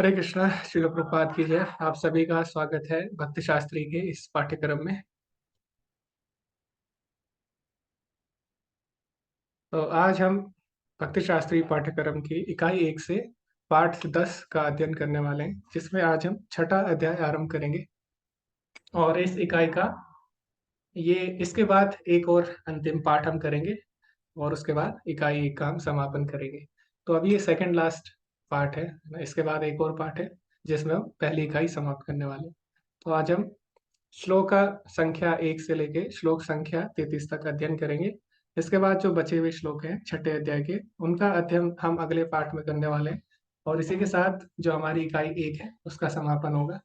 हरे कृष्णा। श्रील प्रभुपाद की जय। आप सभी का स्वागत है भक्ति शास्त्री के इस पाठ्यक्रम में। तो आज हम भक्ति शास्त्री पाठ्यक्रम की इकाई 1 से पाठ 10 का अध्ययन करने वाले हैं, जिसमें आज हम छठा अध्याय आरंभ करेंगे। और इस इकाई का इसके बाद एक और अंतिम पाठ हम करेंगे और उसके बाद इकाई 1 का हम समापन करेंगे। तो अभी ये सेकंड लास्ट पार्ट है, इसके बाद एक और पार्ट है जिसमें हम पहली इकाई समाप्त करने वाले हैं। तो आज हम श्लोक का संख्या 1 से लेके श्लोक संख्या 33 तक अध्ययन करेंगे। इसके बाद जो बचे हुए श्लोक हैं छठे अध्याय के, उनका अध्ययन हम अगले पाठ में करने वाले हैं। और इसी के साथ जो हमारी इकाई 1 है उसका समापन होगा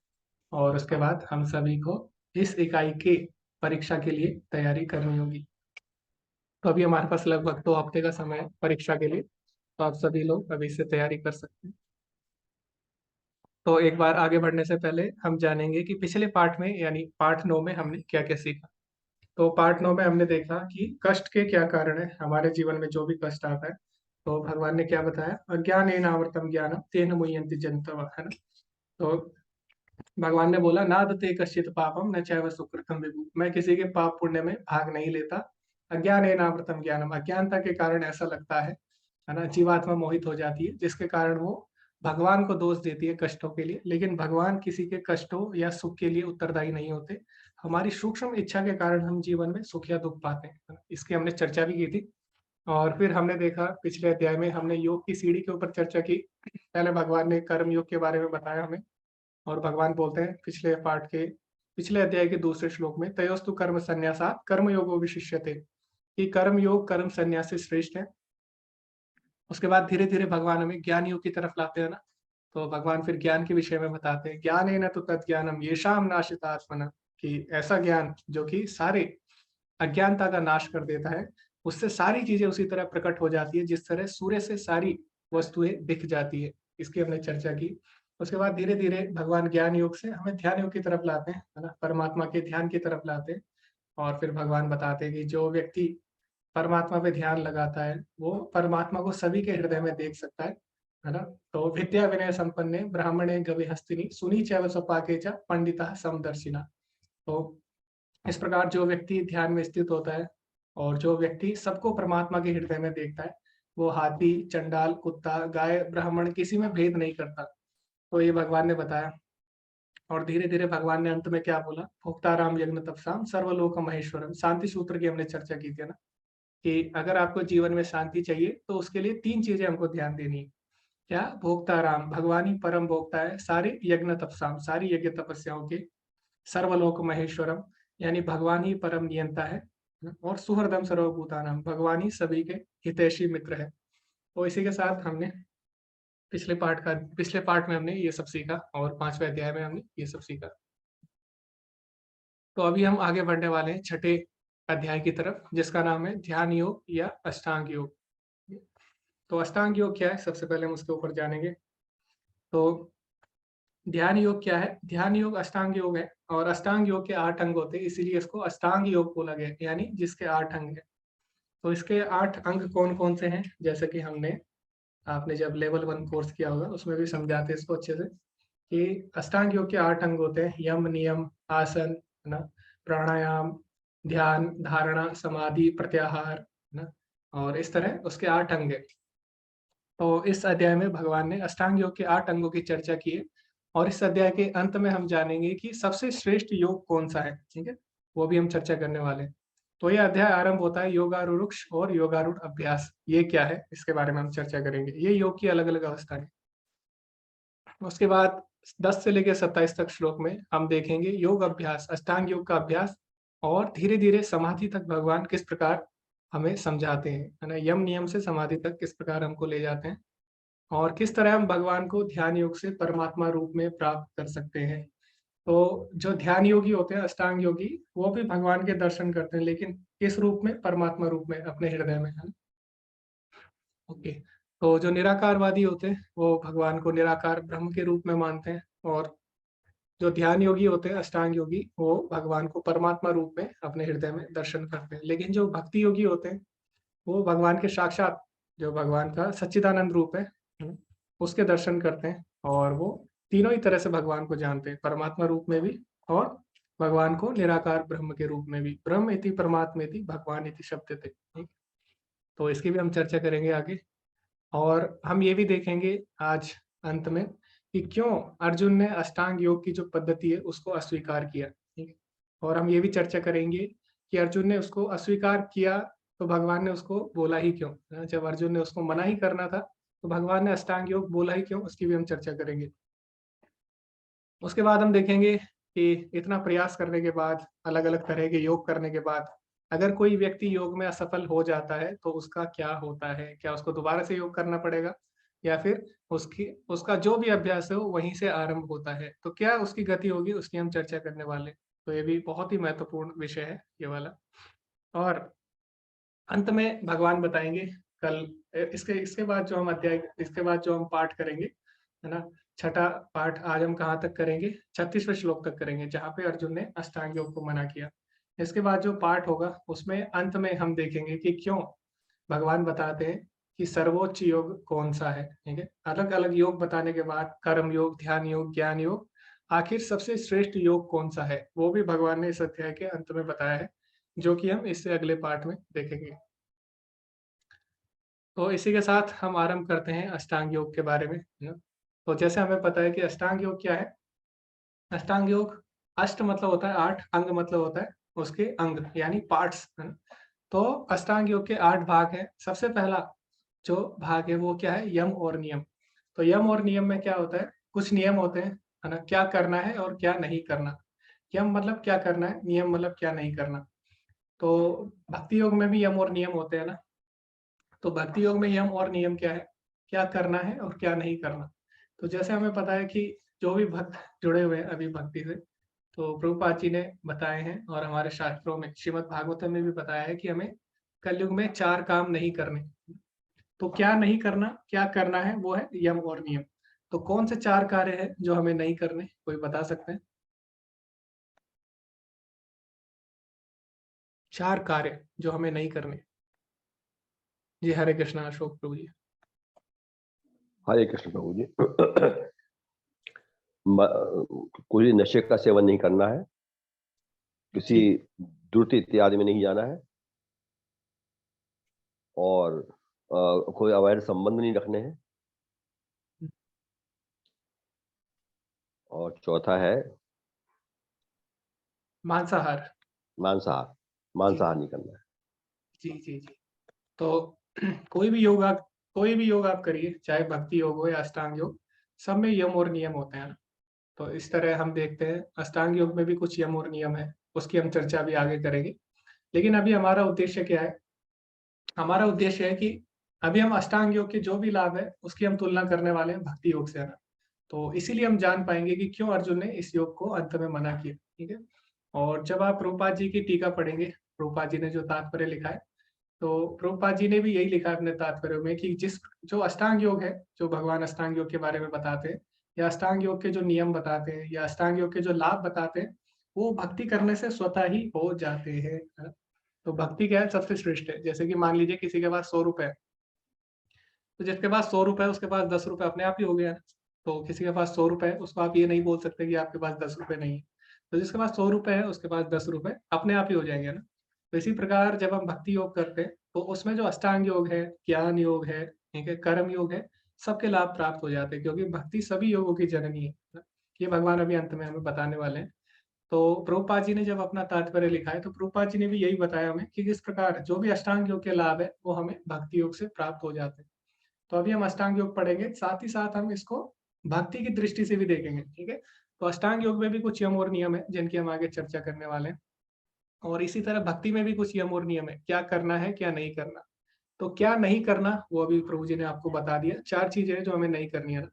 और उसके बाद हम सभी को इस इकाई के परीक्षा के लिए तैयारी करनी होगी। तो अभी हमारे पास लगभग 2 हफ्ते का समय है परीक्षा के लिए, तो आप सभी लोग अभी से तैयारी कर सकते हैं। तो एक बार आगे बढ़ने से पहले हम जानेंगे कि पिछले पाठ में यानी पाठ 9 में हमने क्या क्या सीखा। तो पार्ट 9 में हमने देखा कि कष्ट के क्या कारण है, हमारे जीवन में जो भी कष्ट आता है तो भगवान ने क्या बताया, अज्ञानेनावृतम ज्ञानम तेन मुह्यन्ति जन्तवः, है ना। तो भगवान ने बोला, नादते कश्चित् पापम न चैव सुकृतम विभु, मैं किसी के पाप पुण्य में भाग नहीं लेता। अज्ञानेनावृतम ज्ञानम, अज्ञानता के कारण ऐसा लगता है ना, जीवात्मा मोहित हो जाती है जिसके कारण वो भगवान को दोष देती है कष्टों के लिए। लेकिन भगवान किसी के कष्टों या सुख के लिए उत्तरदायी नहीं होते। हमारी सूक्ष्म इच्छा के कारण हम जीवन में सुख या दुख पाते हैं, इसकी हमने चर्चा भी की थी। और फिर हमने देखा पिछले अध्याय में हमने योग की सीढ़ी के ऊपर चर्चा की। पहले भगवान ने कर्म योग के बारे में बताया हमें, और भगवान बोलते हैं पिछले पाठ के पिछले अध्याय के दूसरे श्लोक में, तयोस्तु कर्म संन्यासात् कर्म योगो विशिष्यते, कि कर्म योग कर्म संन्यास से श्रेष्ठ है। उसके बाद धीरे धीरे भगवान हमें ज्ञान योग की तरफ लाते हैं ना। तो भगवान फिर ज्ञान के विषय में बताते हैं, ज्ञानेन तु तज्ज्ञानम येषाम नाशिता आत्मना, कि ऐसा ज्ञान जो कि सारे अज्ञानता का नाश कर देता है, उससे सारी चीजें उसी तरह प्रकट हो जाती है जिस तरह सूर्य से सारी वस्तुएं दिख जाती है। इसकी हमने चर्चा की। उसके बाद धीरे धीरे भगवान ज्ञान योग से हमें ध्यान योग की तरफ लाते हैं, है ना, परमात्मा के ध्यान की तरफ लाते हैं। और फिर भगवान बताते हैं कि जो व्यक्ति परमात्मा पे ध्यान लगाता है वो परमात्मा को सभी के हृदय में देख सकता है ना। तो विद्या विनय संपन्ने ब्राह्मणे गवि हस्तिनी सुनी चैव स्वपाके च पंडिता समदर्शिना। तो इस प्रकार जो व्यक्ति ध्यान में स्थित होता है और जो व्यक्ति सबको परमात्मा के हृदय में देखता है, वो हाथी, चंडाल, कुत्ता, गाय, ब्राह्मण किसी में भेद नहीं करता। तो ये भगवान ने बताया। और धीरे धीरे भगवान ने अंत में क्या बोला, भोक्ताराम यज्ञ तपसाम सर्वलोक महेश्वरम, शांति सूत्र की हमने चर्चा की थी ना, कि अगर आपको जीवन में शांति चाहिए तो उसके लिए 3 चीजें हमको ध्यान देनी है। क्या? भोक्ताराम, भगवान ही परम भोक्ता है सारे यज्ञ तपसाम, सारी यज्ञ तपस्याओं के। सर्वलोक महेश्वरम, यानी भगवान ही परम नियंता है। और सुहृदम सर्वभूतानाम, भगवान ही सभी के हितैषी मित्र है। तो इसी के साथ हमने पिछले पार्ट में हमने ये सब सीखा और 5वें अध्याय में हमने ये सब सीखा। तो अभी हम आगे बढ़ने वाले हैं छठे अध्याय की तरफ, जिसका नाम है ध्यान योग या अष्टांग योग। तो अष्टांग योग क्या है, सबसे पहले हम उसके ऊपर जानेंगे। तो ध्यान योग क्या है? ध्यान योग अष्टांग योग है, और अष्टांग योग के 8 अंग होते हैं, इसीलिए इसको अष्टांग योग बोला गया, यानी जिसके 8 अंग हैं। तो इसके 8 अंग कौन कौन से हैं, जैसे कि आपने जब लेवल 1 कोर्स किया होगा उसमें भी समझाते हैं इसको अच्छे से, कि अष्टांग योग के 8 अंग होते हैं, यम, नियम, आसन, है ना, प्राणायाम, ध्यान, धारणा, समाधि, प्रत्याहार, है ना। और इस तरह उसके 8 अंग हैं। तो इस अध्याय में भगवान ने अष्टांग योग के 8 अंगों की चर्चा की है, और इस अध्याय के अंत में हम जानेंगे कि सबसे श्रेष्ठ योग कौन सा है, ठीक है, वो भी हम चर्चा करने वाले हैं। तो ये अध्याय आरंभ होता है योगारूढ़ और योगारूढ़ अभ्यास। ये क्या है, इसके बारे में हम चर्चा करेंगे। ये योग की अलग अलग अवस्था है। उसके बाद 10 से लेकर 27 तक श्लोक में हम देखेंगे योग अभ्यास, अष्टांग योग का अभ्यास, और धीरे धीरे समाधि तक भगवान किस प्रकार हमें समझाते हैं, है ना, यम नियम से समाधि तक किस प्रकार हमको ले जाते हैं, और किस तरह हम भगवान को ध्यान योग से परमात्मा रूप में प्राप्त कर सकते हैं। तो जो ध्यान योगी होते हैं, अष्टांग योगी, वो भी भगवान के दर्शन करते हैं, लेकिन किस रूप में? परमात्मा रूप में, अपने हृदय में, है। ओके। तो जो निराकारवादी होते हैं वो भगवान को निराकार ब्रह्म के रूप में मानते हैं, और जो ध्यान योगी होते हैं, अष्टांग योगी, वो भगवान को परमात्मा रूप में अपने हृदय में दर्शन करते हैं। लेकिन जो भक्ति योगी होते हैं वो भगवान के साक्षात, जो भगवान का सच्चिदानंद रूप है, उसके दर्शन करते हैं, और वो तीनों ही तरह से भगवान को जानते हैं, परमात्मा रूप में भी और भगवान को निराकार ब्रह्म के रूप में भी। ब्रह्म इति परमात्मेति भगवान इति शब्दते, ठीक। तो इसकी भी हम चर्चा करेंगे आगे। और हम ये भी देखेंगे आज अंत में कि क्यों अर्जुन ने अष्टांग योग की जो पद्धति है उसको अस्वीकार किया, ठीक है। और हम ये भी चर्चा करेंगे कि अर्जुन ने उसको अस्वीकार किया तो भगवान ने उसको बोला ही क्यों, जब अर्जुन ने उसको मना ही करना था तो भगवान ने अष्टांग योग बोला ही क्यों, उसकी भी हम चर्चा करेंगे। उसके बाद हम देखेंगे कि इतना प्रयास करने के बाद, अलग अलग तरह के योग करने के बाद, अगर कोई व्यक्ति योग में असफल हो जाता है तो उसका क्या होता है, क्या उसको दोबारा से योग करना पड़ेगा या फिर उसका जो भी अभ्यास है वो वहीं से आरंभ होता है, तो क्या उसकी गति होगी, उसकी हम चर्चा करने वाले हैं। तो ये भी बहुत ही महत्वपूर्ण विषय है ये वाला। और अंत में भगवान बताएंगे कल, इसके इसके बाद जो हम अध्याय, इसके बाद जो हम पाठ करेंगे, है ना, छठा पाठ आज हम कहाँ तक करेंगे, 36वें श्लोक तक करेंगे जहाँ पे अर्जुन ने अष्टांग योग को मना किया। इसके बाद जो पाठ होगा उसमें अंत में हम देखेंगे कि क्यों भगवान बताते हैं कि सर्वोच्च योग कौन सा है, ठीक है। अलग अलग योग बताने के बाद कर्म योग, ध्यान योग, ज्ञान योग, आखिर सबसे श्रेष्ठ योग कौन सा है वो भी भगवान ने इस अध्याय के अंत में बताया है, जो कि हम इससे अगले पाठ में देखेंगे। तो इसी के साथ हम आरंभ करते हैं अष्टांग योग के बारे में, है ना। तो जैसे हमें पता है कि अष्टांग योग क्या है। अष्टांग योग, अष्ट मतलब होता है आठ, अंग मतलब होता है उसके अंग यानी पार्ट्स, है ना। तो अष्टांग योग के 8 भाग हैं। सबसे पहला जो भाग है वो क्या है, यम और नियम। तो यम और नियम में क्या होता है, कुछ नियम होते हैं, है ना, क्या करना है और क्या नहीं करना। यम मतलब क्या करना है, नियम मतलब क्या नहीं करना। तो भक्ति योग में भी यम और नियम होते हैं ना। तो भक्ति योग में यम और नियम क्या है, क्या करना है और क्या नहीं करना। तो जैसे हमें पता है कि जो भी भक्त जुड़े हुए हैं अभी भक्ति से, तो प्रभुपाद जी ने बताए हैं और हमारे शास्त्रों में श्रीमद् भागवतम में भी बताया है कि हमें कलयुग में 4 काम नहीं करने। तो क्या नहीं करना, क्या करना है, वो है यम और नियम। तो कौन से 4 कार्य हैं जो हमें नहीं करने, कोई बता सकते हैं? 4 कार्य जो हमें नहीं करने। जी हरे कृष्णा अशोक प्रभु जी। हरे कृष्ण प्रभु जी। कोई नशे का सेवन नहीं करना है, किसी जी द्रुति इत्यादि में नहीं जाना है, और कोई अवैध संबंध नहीं रखने हैं, और चौथा है मांसाहार। मांसाहार। जी मांसाहार नहीं करना है। जी जी जी। तो कोई भी योग आप करिए, चाहे भक्ति योग हो या अष्टांग योग, सब में यम और नियम होते हैं ना। तो इस तरह हम देखते हैं अष्टांग योग में भी कुछ यम और नियम है, उसकी हम चर्चा भी आगे करेंगे। लेकिन अभी हमारा उद्देश्य क्या है, हमारा उद्देश्य है कि अभी हम अष्टांग योग के जो भी लाभ है उसकी हम तुलना करने वाले हैं भक्ति योग से, है ना। तो इसीलिए हम जान पाएंगे कि क्यों अर्जुन ने इस योग को अंत में मना किया, ठीक है। और जब आप प्रभुपाद जी की टीका पढ़ेंगे, प्रभुपाद जी ने जो तात्पर्य लिखा है, तो प्रभुपाद जी ने भी यही लिखा है अपने तात्पर्य में कि जिस जो अष्टांग योग है, जो भगवान अष्टांग योग के बारे में बताते हैं या अष्टांग योग के जो नियम बताते हैं या अष्टांग योग के जो लाभ बताते हैं, वो भक्ति करने से स्वतः ही हो जाते हैं, है। तो भक्ति क्या है, सबसे श्रेष्ठ है। जैसे कि मान लीजिए किसी के पास 100 रुपए है, तो जिसके पास 100 रुपए है उसके पास 10 रुपए अपने आप ही हो गया ना। तो किसी के पास 100 रुपए है, उसको आप ये नहीं बोल सकते कि आपके पास 10 रुपए नहीं है। तो जिसके पास 100 रुपए है उसके पास 10 रुपए अपने आप ही हो जाएंगे ना। तो इसी प्रकार जब हम भक्ति योग करते हैं तो उसमें जो अष्टांग योग है, ज्ञान योग है, ठीक है, कर्म योग है, सबके लाभ प्राप्त हो जाते हैं, क्योंकि भक्ति सभी योगों की जननी है ना। ये भगवान अभी अंत में हमें बताने वाले हैं। तो प्रभुपाद जी ने जब अपना तात्पर्य लिखा है तो प्रभुपाद जी ने भी यही बताया हमें कि किस प्रकार जो भी अष्टांग योग के लाभ है वो हमें भक्ति योग से प्राप्त हो जाते हैं। तो अभी हम अष्टांग योग पढ़ेंगे, साथ ही साथ हम इसको भक्ति की दृष्टि से भी देखेंगे, ठीक है। तो अष्टांग योग में भी कुछ यम और नियम है जिनकी हम आगे चर्चा करने वाले हैं। और इसी तरह भक्ति में भी कुछ यम और नियम है, क्या करना है क्या नहीं करना। तो क्या नहीं करना वो अभी प्रभु जी ने आपको बता दिया, 4 चीजें हैं जो हमें नहीं करनी है ना।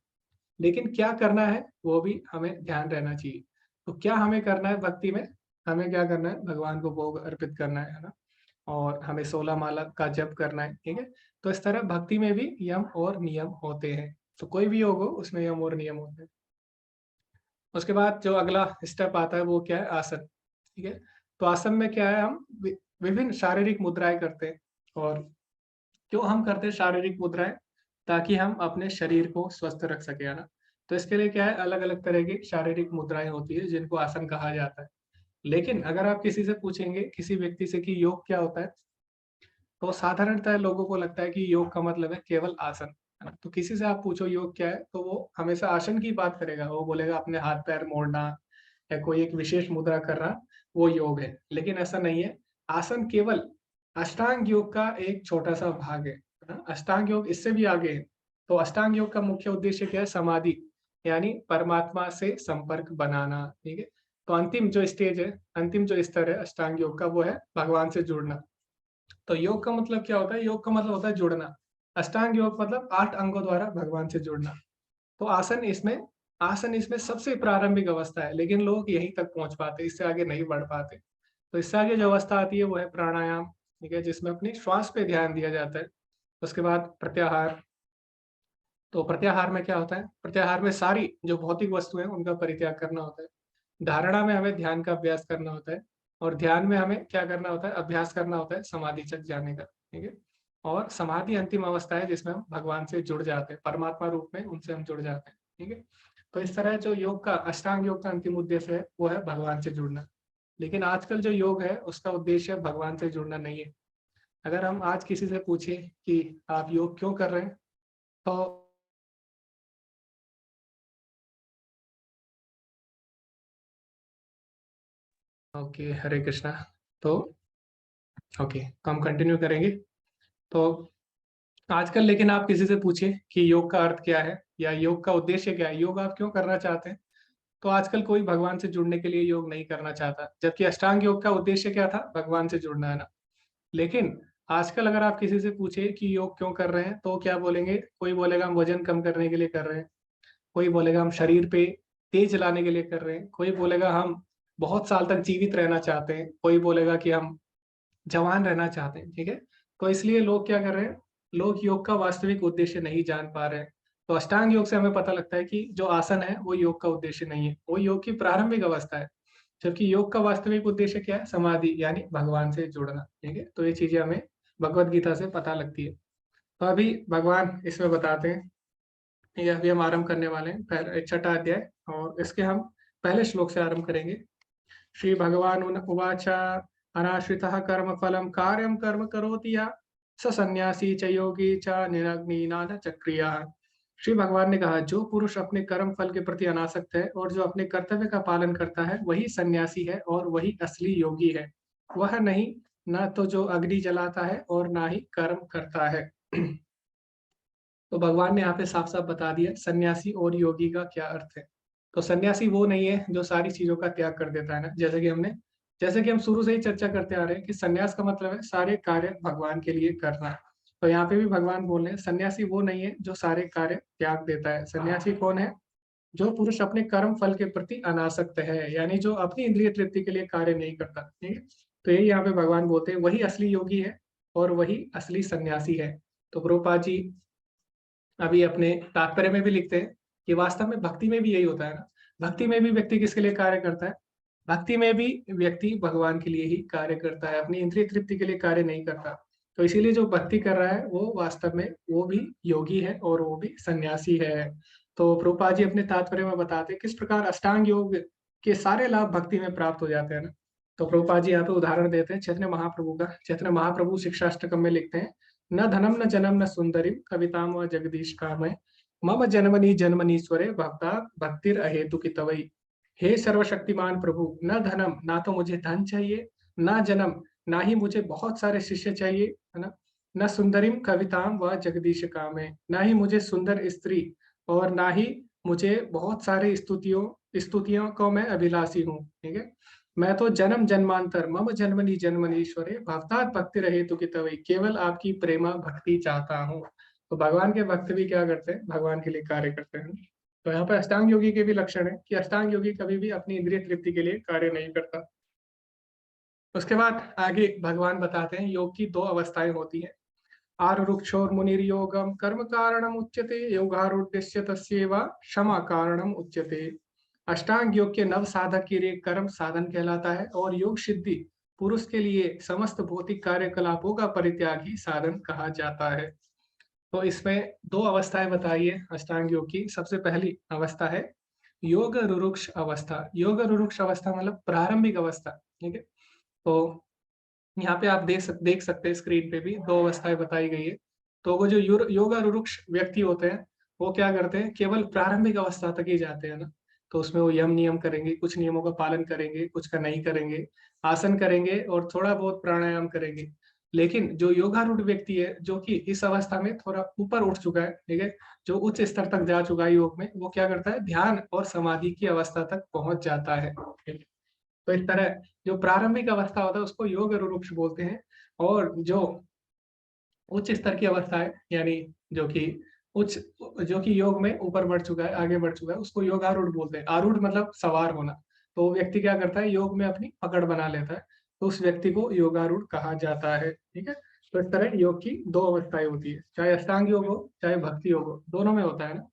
लेकिन क्या करना है वो भी हमें ध्यान रहना चाहिए। तो क्या हमें करना है भक्ति में, हमें क्या करना है, भगवान को भोग अर्पित करना है ना। और हमें 16 माला का जप करना है, ठीक है। तो इस तरह भक्ति में भी यम और नियम होते हैं। तो कोई भी योग हो उसमें यम और नियम होते हैं। उसके बाद जो अगला स्टेप आता है वो क्या है, आसन, ठीक है। तो आसन में क्या है, हम विभिन्न शारीरिक मुद्राएं करते हैं। और क्यों हम करते हैं शारीरिक मुद्राएं, ताकि हम अपने शरीर को स्वस्थ रख सके, है ना। तो इसके लिए क्या है, अलग अलग तरह की शारीरिक मुद्राएं होती है जिनको आसन कहा जाता है। लेकिन अगर आप किसी से पूछेंगे, किसी व्यक्ति से कि योग क्या होता है, तो साधारणतः लोगों को लगता है कि योग का मतलब है केवल आसन, है ना? तो किसी से आप पूछो योग क्या है, तो वो हमेशा आसन की बात करेगा। वो बोलेगा अपने हाथ पैर मोड़ना या कोई एक विशेष मुद्रा करना, वो योग है। लेकिन ऐसा नहीं है। आसन केवल अष्टांग योग का एक छोटा सा भाग है ना? अष्टांग योग इससे भी आगे है। तो अष्टांग योग का मुख्य उद्देश्य क्या है? समाधि, यानी परमात्मा से संपर्क बनाना। ठीक है। तो अंतिम जो स्टेज है, अंतिम जो स्तर है अष्टांग योग का, वो है भगवान से जुड़ना। तो योग का मतलब क्या होता है? योग का मतलब होता है जुड़ना। अष्टांग योग मतलब 8 अंगों द्वारा भगवान से जुड़ना। तो आसन इसमें सबसे प्रारंभिक अवस्था है, लेकिन लोग यहीं तक पहुंच पाते, इससे आगे नहीं बढ़ पाते। तो इससे आगे जो अवस्था आती है वो है प्राणायाम। ठीक है, जिसमें अपनी श्वास पे ध्यान दिया जाता है। उसके बाद प्रत्याहार। तो प्रत्याहार में क्या होता है? प्रत्याहार में सारी जो भौतिक वस्तु है उनका परित्याग करना होता है। धारणा में हमें ध्यान का अभ्यास करना होता है। और ध्यान में हमें क्या करना होता है? अभ्यास करना होता है समाधि तक जाने का। ठीक है। और समाधि अंतिम अवस्था है जिसमें हम भगवान से जुड़ जाते हैं, परमात्मा रूप में उनसे हम जुड़ जाते हैं। ठीक है। तो इस तरह जो योग का, अष्टांग योग का अंतिम उद्देश्य है वो है भगवान से जुड़ना। लेकिन आजकल जो योग है उसका उद्देश्य भगवान से जुड़ना नहीं है। अगर हम आज किसी से पूछे कि आप योग क्यों कर रहे हैं, तो ओके, हरे कृष्णा। तो ओके, तो हम कंटिन्यू करेंगे। तो आजकल लेकिन आप किसी से पूछिए कि योग का अर्थ क्या है या योग का उद्देश्य क्या है, योग आप क्यों करना चाहते हैं, तो आजकल कोई भगवान से जुड़ने के लिए योग नहीं करना चाहता। जबकि अष्टांग योग का उद्देश्य क्या था? भगवान से जुड़ना, है ना? लेकिन आजकल अगर आप किसी से पूछे कि योग क्यों कर रहे हैं, तो क्या बोलेंगे? कोई बोलेगा हम वजन कम करने के लिए कर रहे हैं, कोई बोलेगा हम शरीर पे तेज लाने के लिए कर रहे हैं, कोई बोलेगा हम बहुत साल तक जीवित रहना चाहते हैं, कोई बोलेगा कि हम जवान रहना चाहते हैं। ठीक है। तो इसलिए लोग क्या कर रहे हैं? लोग योग का वास्तविक उद्देश्य नहीं जान पा रहे हैं। तो अष्टांग योग से हमें पता लगता है कि जो आसन है वो योग का उद्देश्य नहीं है, वो योग की प्रारंभिक अवस्था है। जबकि योग का वास्तविक उद्देश्य क्या है? समाधि, यानी भगवान से जुड़ना। ठीक है। तो ये चीजें हमें भगवत गीता से पता लगती है। तो अभी भगवान इसमें बताते हैं, ये अभी हम आरंभ करने वाले हैं पहले छठा अध्याय, और इसके हम पहले श्लोक से आरंभ करेंगे। श्री भगवान उवाच अनाश्रितः कर्म फलम कार्यम कर्म करोति या स सन्यासी च योगी च निरग्निनाथ चक्रिया। श्री भगवान ने कहा, जो पुरुष अपने कर्म फल के प्रति अनासक्त है और जो अपने कर्तव्य का पालन करता है वही सन्यासी है और वही असली योगी है। वह नहीं, न तो जो अग्नि जलाता है और ना ही कर्म करता है। तो भगवान ने यहाँ पे साफ साफ बता दिया सन्यासी और योगी का क्या अर्थ है। तो सन्यासी वो नहीं है जो सारी चीजों का त्याग कर देता है ना, जैसे कि हम शुरू से ही चर्चा करते आ रहे हैं कि सन्यास का मतलब है सारे कार्य भगवान के लिए करना। तो यहाँ पे भी भगवान बोल रहे हैं सन्यासी वो नहीं है जो सारे कार्य त्याग देता है। सन्यासी कौन है? जो पुरुष अपने कर्म फल के प्रति अनासक्त है, यानी जो अपनी इंद्रिय तृप्ति के लिए कार्य नहीं करता। ठीक है। तो यही यहाँ पे भगवान बोलते हैं वही असली योगी है और वही असली सन्यासी है। तो प्रभुपाद जी अभी अपने तात्पर्य में भी लिखते हैं कि वास्तव में भक्ति में भी यही होता है ना। भक्ति में भी व्यक्ति किसके लिए कार्य करता है? भक्ति में भी व्यक्ति भगवान के लिए ही कार्य करता है, अपनी इंद्रिय तृप्ति के लिए कार्य नहीं करता। तो इसीलिए जो भक्ति कर रहा है वो वास्तव में वो भी योगी है और वो भी सन्यासी है। तो प्रभुपाद जी अपने तात्पर्य में बताते हैं किस प्रकार अष्टांग योग के सारे लाभ भक्ति में प्राप्त हो जाते हैं ना। तो प्रभुपाद जी यहाँ पे उदाहरण देते हैं चैतन्य महाप्रभु का। चैतन्य महाप्रभु शिक्षाष्टकम में लिखते हैं, न धनम न जनम न सुंदरीम कविताम व जगदीश कामय मम जन्मनि जन्मनीश्वरे भक्ता भक्तिर अहेतु की तवई। हे सर्वशक्तिमान प्रभु, न धनम, ना तो मुझे धन चाहिए, ना जन्म, ना ही मुझे बहुत सारे शिष्य चाहिए, है ना, न सुंदरीम कविताम व जगदीश कामय, ना ही मुझे सुंदर स्त्री और ना ही मुझे बहुत सारे स्तुतियों को मैं अभिलाषी हूँ। ठीक है। मैं तो जन्म जन्मांतर मम जन्मनि जन्मनीश्वरे भक्तात् भक्ति रहे तो कि तवई, केवल आपकी प्रेमा भक्ति चाहता हूँ। तो भगवान के भक्त भी क्या करते हैं? भगवान के लिए कार्य करते हैं। तो यहाँ पर अष्टांग योगी के भी लक्षण है कि अष्टांग योगी कभी भी अपनी इंद्रिय तृप्ति के लिए कार्य नहीं करता। उसके बाद आगे भगवान बताते हैं योग की दो अवस्थाएं होती हैं। आरुक्षोर मुनिर्योगम कर्म कारणम उच्यते योगारूढ़स्य तस्यैव क्षमा कारणम उच्यते। अष्टांग योग के नव साधक के लिए कर्म साधन कहलाता है और योग सिद्धि पुरुष के लिए समस्त भौतिक कार्यकलापों का परित्याग ही साधन कहा जाता है। तो इसमें दो अवस्थाएं बताई है अष्टांग योग की। सबसे पहली अवस्था है योग रुरुक्ष अवस्था। योग रुरुक्ष अवस्था मतलब प्रारंभिक अवस्था, ठीक है। तो यहाँ पे आप देख सकते हैं स्क्रीन पे भी दो अवस्थाएं बताई गई है। तो वो जो योगा रुरुक्ष व्यक्ति होते हैं वो क्या करते हैं, केवल प्रारंभिक अवस्था तक ही जाते हैं ना। तो उसमें वो यम नियम करेंगे, कुछ नियमों का पालन करेंगे, कुछ का नहीं करेंगे, आसन करेंगे और थोड़ा बहुत प्राणायाम करेंगे। लेकिन जो योगारूढ़ व्यक्ति है, जो कि इस अवस्था में थोड़ा ऊपर उठ चुका है, ठीक है, जो उच्च स्तर तक जा चुका है योग में, वो क्या करता है, ध्यान और समाधि की अवस्था तक पहुंच जाता है। तो इस तरह जो प्रारंभिक अवस्था होता है उसको योग रुरुक्ष बोलते हैं। और जो उच्च स्तर की अवस्था है, यानी जो कि उच्च जो कि योग में ऊपर बढ़ चुका है, आगे बढ़ चुका है, उसको योगारूढ़ बोलते हैं। आरूढ़ मतलब सवार होना। तो वो व्यक्ति क्या करता है, योग में अपनी पकड़ बना लेता है, तो उस व्यक्ति को योगारूढ़ कहा जाता है, ठीक है। तो इस तरह योग की दो अवस्थाएं होती है, चाहे अष्टांग योग हो चाहे भक्ति योग हो, दोनों में होता है ना।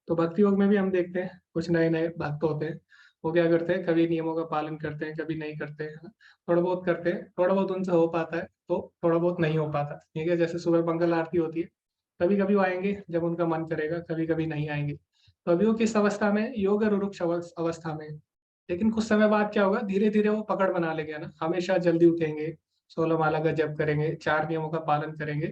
तो भक्ति योग में भी हम देखते हैं कुछ नए नए भक्त होते हैं, वो क्या करते हैं, कभी नियमों का पालन करते हैं, कभी नहीं करते हैं, है ना। थोड़ा बहुत करते हैं, थोड़ा बहुत उनसे हो पाता है, तो थोड़ा बहुत नहीं हो पाता, ठीक है। जैसे सुबह मंगल आरती होती है, कभी कभी वो आएंगे जब उनका मन करेगा, कभी कभी नहीं आएंगे। तो अभी वो किस अवस्था में, योग रुरुक्ष अवस्था में है। लेकिन कुछ समय बाद क्या होगा, धीरे धीरे वो पकड़ बना लेंगे ना, हमेशा जल्दी उठेंगे, 16 माला का जप करेंगे, 4 नियमों का पालन करेंगे।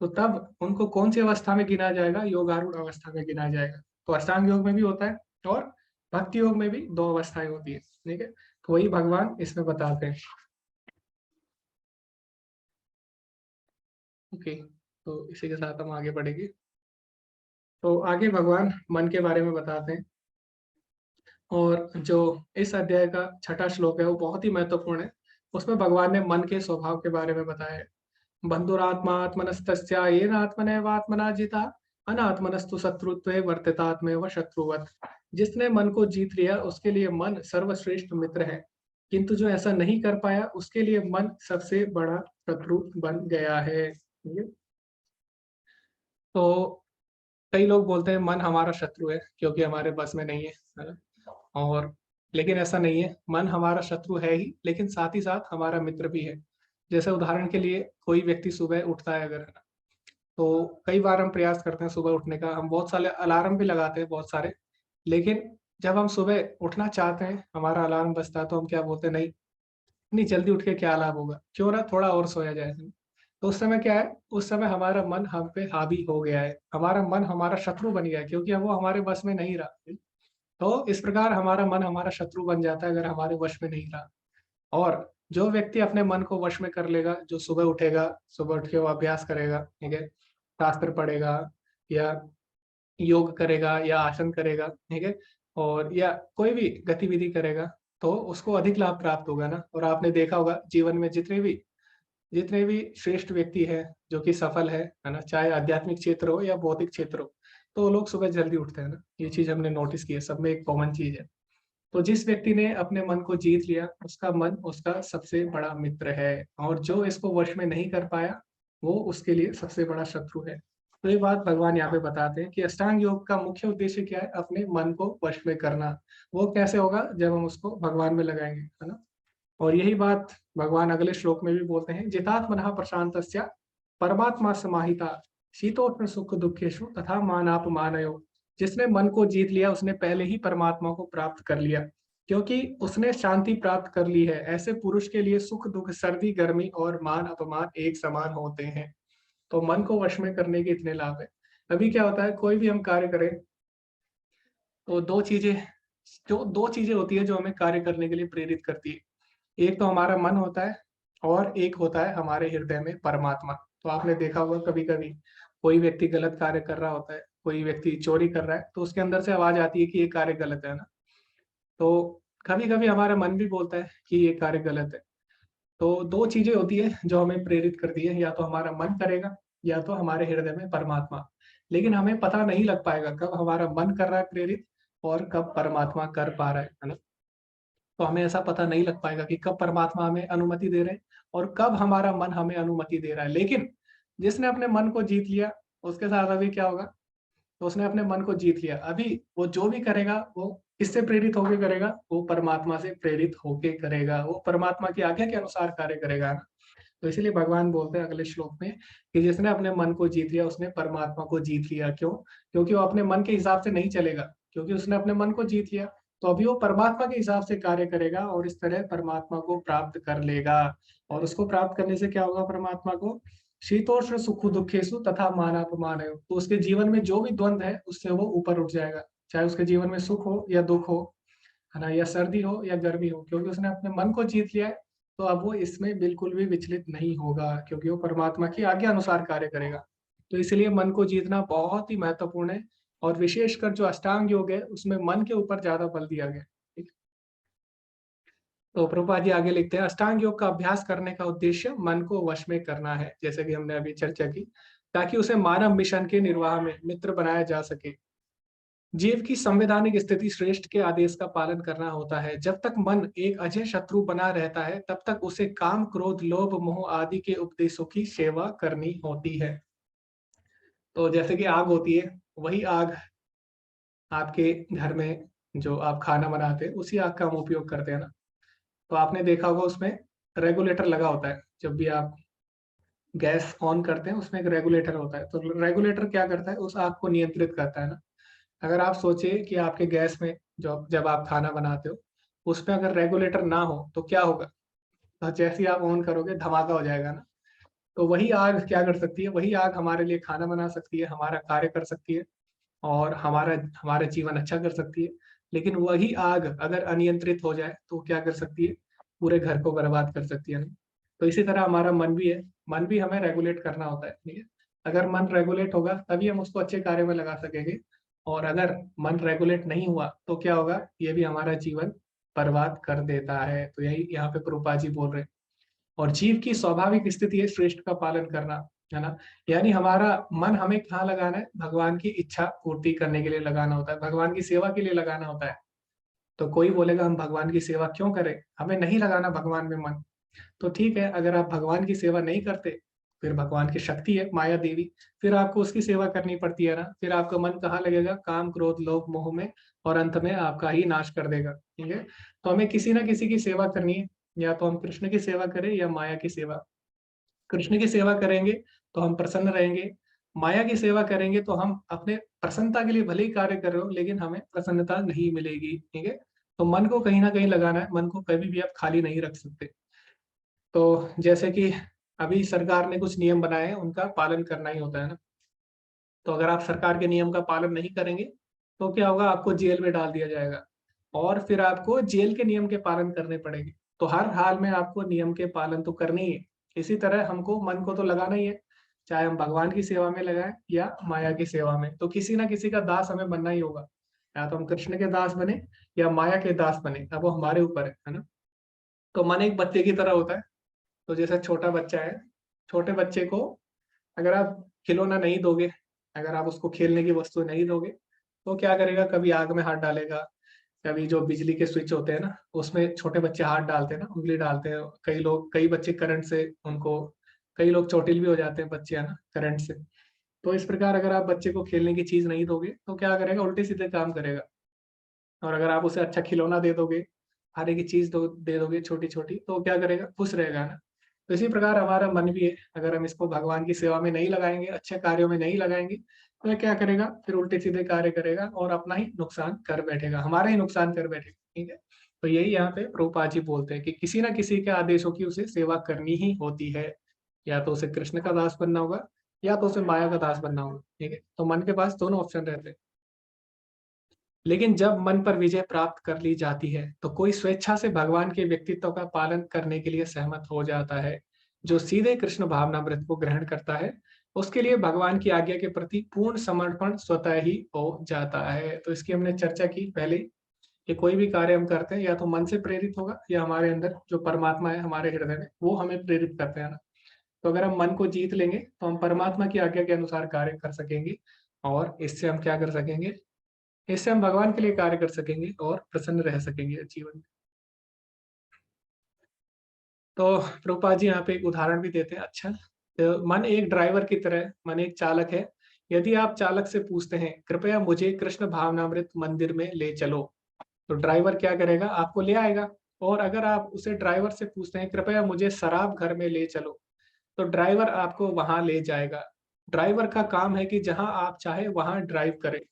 तो तब उनको कौन सी अवस्था में गिना जाएगा, योगारूढ़ अवस्था में गिना जाएगा। तो अष्टांग योग में भी होता है और भक्ति योग में भी दो अवस्थाएं होती है, ठीक है। तो वही भगवान इसमें बताते हैं। ओके, तो इसी के साथ हम आगे बढ़ेंगे। तो आगे भगवान मन के बारे में बताते हैं। और जो इस अध्याय का छठा श्लोक है वो बहुत ही महत्वपूर्ण है। उसमें भगवान ने मन के स्वभाव के बारे में बताया है। बंधुरात्मा आत्मनस्तस्या येन आत्मनैवात्मना जिता अनात्मनस्तु शत्रुत्वे वर्तितात्मेव शत्रुवत्। जिसने मन को जीत लिया उसके लिए मन सर्वश्रेष्ठ मित्र है, किंतु जो ऐसा नहीं कर पाया उसके लिए मन सबसे बड़ा शत्रु बन गया है, ठीक है? तो कई लोग बोलते हैं मन हमारा शत्रु है क्योंकि हमारे बस में नहीं है ना। और लेकिन ऐसा नहीं है, मन हमारा शत्रु है ही, लेकिन साथ ही साथ हमारा मित्र भी है। जैसे उदाहरण के लिए कोई व्यक्ति सुबह उठता है अगर, है ना, तो कई बार हम प्रयास करते हैं सुबह उठने का, हम बहुत सारे अलार्म भी लगाते हैं बहुत सारे। लेकिन जब हम सुबह उठना चाहते हैं, हमारा अलार्म बजता है, तो हम क्या बोलते हैं, नहीं, इतनी जल्दी उठ के क्या लाभ होगा, क्यों ना थोड़ा और सोया जाए। तो उस समय क्या है, उस समय हमारा मन हम पे हावी हो गया है, हमारा मन हमारा शत्रु बन गया है, क्योंकि अब वो हमारे बस में नहीं रहा। तो इस प्रकार हमारा मन हमारा शत्रु बन जाता है अगर हमारे वश में नहीं रहा। और जो व्यक्ति अपने मन को वश में कर लेगा, जो सुबह उठेगा, सुबह उठ के वो अभ्यास करेगा, ठीक है, शास्त्र पढ़ेगा या योग करेगा या आसन करेगा, ठीक है, और या कोई भी गतिविधि करेगा, तो उसको अधिक लाभ प्राप्त होगा ना। और आपने देखा होगा जीवन में जितने भी श्रेष्ठ व्यक्ति हैं जो कि सफल है ना, चाहे आध्यात्मिक क्षेत्र हो या भौतिक क्षेत्र हो, तो वो लोग सुबह जल्दी उठते हैं ना। ये चीज हमने नोटिस की है, सब में एक कॉमन चीज है। तो जिस व्यक्ति ने अपने मन को जीत लिया उसका मन उसका सबसे बड़ा मित्र है, और जो इसको वश में नहीं कर पाया वो उसके लिए सबसे बड़ा शत्रु है। तो ये बात भगवान यहाँ पे बताते हैं कि अष्टांग योग का मुख्य उद्देश्य क्या है, अपने मन को वश में करना। वो कैसे होगा, जब हम उसको भगवान में लगाएंगे, है ना। और यही बात भगवान अगले श्लोक में भी बोलते हैं, जितात्मनः प्रशांतस्य परमात्मा समाहिता शीतोष्ण सुख दुखेषु तथा मानापमानयो। जिसने मन को जीत लिया उसने पहले ही परमात्मा को प्राप्त कर लिया, क्योंकि उसने शांति प्राप्त कर ली है। ऐसे पुरुष के लिए सुख दुख, सर्दी गर्मी और मान अपमान एक समान होते हैं। तो मन को वश में करने के इतने लाभ है। अभी क्या होता है, कोई भी हम कार्य करें तो दो चीजें होती है जो हमें कार्य करने के लिए प्रेरित करती है। एक तो हमारा मन होता है और एक होता है हमारे हृदय में परमात्मा। तो आपने देखा होगा कभी कभी कोई व्यक्ति गलत कार्य कर रहा होता है, कोई व्यक्ति चोरी कर रहा है, तो उसके अंदर से आवाज आती है कि ये कार्य गलत है ना। तो कभी कभी हमारा मन भी बोलता है कि ये कार्य गलत है। तो दो चीजें होती है जो हमें प्रेरित करती है, या तो हमारा मन करेगा या तो हमारे हृदय में परमात्मा। लेकिन हमें पता नहीं लग पाएगा कब हमारा मन कर रहा है प्रेरित और कब परमात्मा कर पा रहा है ना। तो हमें ऐसा पता नहीं लग पाएगा कि कब परमात्मा हमें अनुमति दे रहे हैं और कब हमारा मन हमें अनुमति दे रहा है। लेकिन जिसने अपने मन को जीत लिया उसके साथ अभी क्या होगा, तो उसने अपने मन को जीत लिया, अभी वो जो भी करेगा वो किससे प्रेरित होके करेगा, वो परमात्मा से प्रेरित होके करेगा, वो परमात्मा की आज्ञा के अनुसार कार्य करेगा ना। तो इसीलिए भगवान बोलते हैं अगले श्लोक में कि जिसने अपने मन को जीत लिया उसने परमात्मा को जीत लिया। क्यों? क्योंकि वो अपने मन के हिसाब से नहीं चलेगा, क्योंकि उसने अपने मन को जीत लिया। तो अभी वो परमात्मा के हिसाब से कार्य करेगा और इस तरह परमात्मा को प्राप्त कर लेगा। और उसको प्राप्त करने से क्या होगा? परमात्मा को शीतोष्ण सुख दुखेशु तथा मानापमान, तो उसके जीवन में जो भी द्वंद है उससे वो ऊपर उठ जाएगा। चाहे उसके जीवन में सुख हो या दुख हो, है ना, या सर्दी हो या गर्मी हो, क्योंकि उसने अपने मन को जीत लिया है। तो अब वो इसमें बिल्कुल भी विचलित नहीं होगा, क्योंकि वो परमात्मा की आज्ञा अनुसार कार्य करेगा। तो इसलिए मन को जीतना बहुत ही महत्वपूर्ण है। और विशेषकर जो अष्टांग योग है उसमें मन के ऊपर ज्यादा बल दिया गया है। ठीक? तो प्रभुपाद जी आगे लिखते हैं, अष्टांग योग का अभ्यास करने का उद्देश्य मन को वश में करना है, जैसे कि हमने अभी चर्चा की, ताकि उसे मानव मिशन के निर्वाह में मित्र बनाया जा सके। जीव की संवैधानिक स्थिति श्रेष्ठ के आदेश का पालन करना होता है। जब तक मन एक अजय शत्रु बना रहता है तब तक उसे काम क्रोध लोभ मोह आदि के उपदेशों की सेवा करनी होती है। तो जैसे कि आग होती है, वही आग आपके घर में जो आप खाना बनाते हैं उसी आग का हम उपयोग करते हैं ना। तो आपने देखा होगा उसमें रेगुलेटर लगा होता है। जब भी आप गैस ऑन करते हैं उसमें एक रेगुलेटर होता है। तो रेगुलेटर क्या करता है? उस आग को नियंत्रित करता है ना। अगर आप सोचिए कि आपके गैस में जो जब आप खाना बनाते हो उसमें अगर रेगुलेटर ना हो तो क्या होगा? तो जैसे ही आप ऑन करोगे धमाका हो जाएगा ना। तो वही आग क्या कर सकती है? वही आग हमारे लिए खाना बना सकती है, हमारा कार्य कर सकती है और हमारा हमारा जीवन अच्छा कर सकती है। लेकिन वही आग अगर अनियंत्रित हो जाए तो क्या कर सकती है? पूरे घर को बर्बाद कर सकती है ना। तो इसी तरह हमारा मन भी है। मन भी हमें रेगुलेट करना होता है, ठीक है। अगर मन रेगुलेट होगा तभी हम उसको अच्छे कार्य में लगा सकेंगे। और अगर मन रेगुलेट नहीं हुआ तो क्या होगा? ये भी हमारा जीवन बर्बाद कर देता है। तो यही यहाँ पे प्रभुपाद जी बोल रहे हैं। और जीव की स्वाभाविक स्थिति है श्रेष्ठ का पालन करना, है ना। यानी हमारा मन हमें कहाँ लगाना है? भगवान की इच्छा पूर्ति करने के लिए लगाना होता है, भगवान की सेवा के लिए लगाना होता है। तो कोई बोलेगा हम भगवान की सेवा क्यों करें, हमें नहीं लगाना भगवान में मन। तो ठीक है, अगर आप भगवान की सेवा नहीं करते, फिर भगवान की शक्ति है माया देवी, फिर आपको उसकी सेवा करनी पड़ती है ना। फिर आपका मन कहाँ लगेगा? काम क्रोध लोभ मोह में, और अंत में आपका ही नाश कर देगा, ठीक है। तो हमें किसी ना किसी की सेवा करनी है। या तो हम कृष्ण की सेवा करें या माया की सेवा। कृष्ण की सेवा करेंगे तो हम प्रसन्न रहेंगे। माया की सेवा करेंगे तो हम अपने प्रसन्नता के लिए भले ही कार्य कर रहे हो लेकिन हमें प्रसन्नता नहीं मिलेगी, ठीक है। तो मन को कहीं ना कहीं लगाना है, मन को कभी भी आप खाली नहीं रख सकते। तो जैसे कि अभी सरकार ने कुछ नियम बनाए हैं, उनका पालन करना ही होता है ना। तो अगर आप सरकार के नियम का पालन नहीं करेंगे तो क्या होगा? आपको जेल में डाल दिया जाएगा और फिर आपको जेल के नियम के पालन करने पड़ेंगे। तो हर हाल में आपको नियम के पालन तो करने ही है। इसी तरह हमको मन को तो लगाना ही है, चाहे हम भगवान की सेवा में लगाएं या माया की सेवा में। तो किसी ना किसी का दास हमें बनना ही होगा। या तो हम कृष्ण के दास बने या माया के दास बने, अब वो हमारे ऊपर है ना। तो मन एक बच्चे की तरह होता है। तो जैसे छोटा बच्चा है, छोटे बच्चे को अगर आप खिलौना नहीं दोगे, अगर आप उसको खेलने की वस्तु नहीं दोगे, तो क्या करेगा? कभी आग में हाथ डालेगा, कभी जो बिजली के स्विच होते हैं ना उसमें छोटे बच्चे हाथ डालते हैं ना, उंगली डालते हैं। कई बच्चे करंट से उनको, कई लोग चोटिल भी हो जाते हैं बच्चे, है ना, करंट से। तो इस प्रकार अगर आप बच्चे को खेलने की चीज नहीं दोगे तो क्या करेगा? उल्टे सीधे काम करेगा। और अगर आप उसे अच्छा खिलौना दे दोगे, खाने की चीज दे दोगे छोटी छोटी, तो क्या करेगा? खुश रहेगा ना। तो इसी प्रकार हमारा मन भी है। अगर हम इसको भगवान की सेवा में नहीं लगाएंगे, अच्छे कार्यों में नहीं लगाएंगे, तो ये क्या करेगा? फिर उल्टे सीधे कार्य करेगा और अपना ही नुकसान कर बैठेगा, हमारा ही नुकसान कर बैठेगा, ठीक है। तो यही यहाँ पे प्रभुपाद जी बोलते हैं कि किसी ना किसी के आदेशों की उसे सेवा करनी ही होती है। या तो उसे कृष्ण का दास बनना होगा या तो उसे माया का दास बनना होगा, ठीक है। तो मन के पास दोनों ऑप्शन रहते हैं। लेकिन जब मन पर विजय प्राप्त कर ली जाती है तो कोई स्वेच्छा से भगवान के व्यक्तित्व का पालन करने के लिए सहमत हो जाता है। जो सीधे कृष्ण भावनामृत को ग्रहण करता है उसके लिए भगवान की आज्ञा के प्रति पूर्ण समर्पण स्वतः ही हो जाता है। तो इसकी हमने चर्चा की पहले कि कोई भी कार्य हम करते हैं या तो मन से प्रेरित होगा या हमारे अंदर जो परमात्मा है हमारे हृदय में वो हमें प्रेरित करते हैं ना। तो अगर हम मन को जीत लेंगे तो हम परमात्मा की आज्ञा के अनुसार कार्य कर सकेंगे। और इससे हम क्या कर सकेंगे? इससे हम भगवान के लिए कार्य कर सकेंगे और प्रसन्न रह सकेंगे जीवन में। तो प्रभुपाद जी यहाँ पे एक उदाहरण भी देते हैं। अच्छा, तो मन एक ड्राइवर की तरह, मन एक चालक है। यदि आप चालक से पूछते हैं कृपया मुझे कृष्ण भावनामृत मंदिर में ले चलो, तो ड्राइवर क्या करेगा? आपको ले आएगा। और अगर आप उसे ड्राइवर से पूछते हैं कृपया मुझे शराब घर में ले चलो, तो ड्राइवर आपको वहां ले जाएगा। ड्राइवर का काम है कि जहां आप चाहे वहां ड्राइव करे।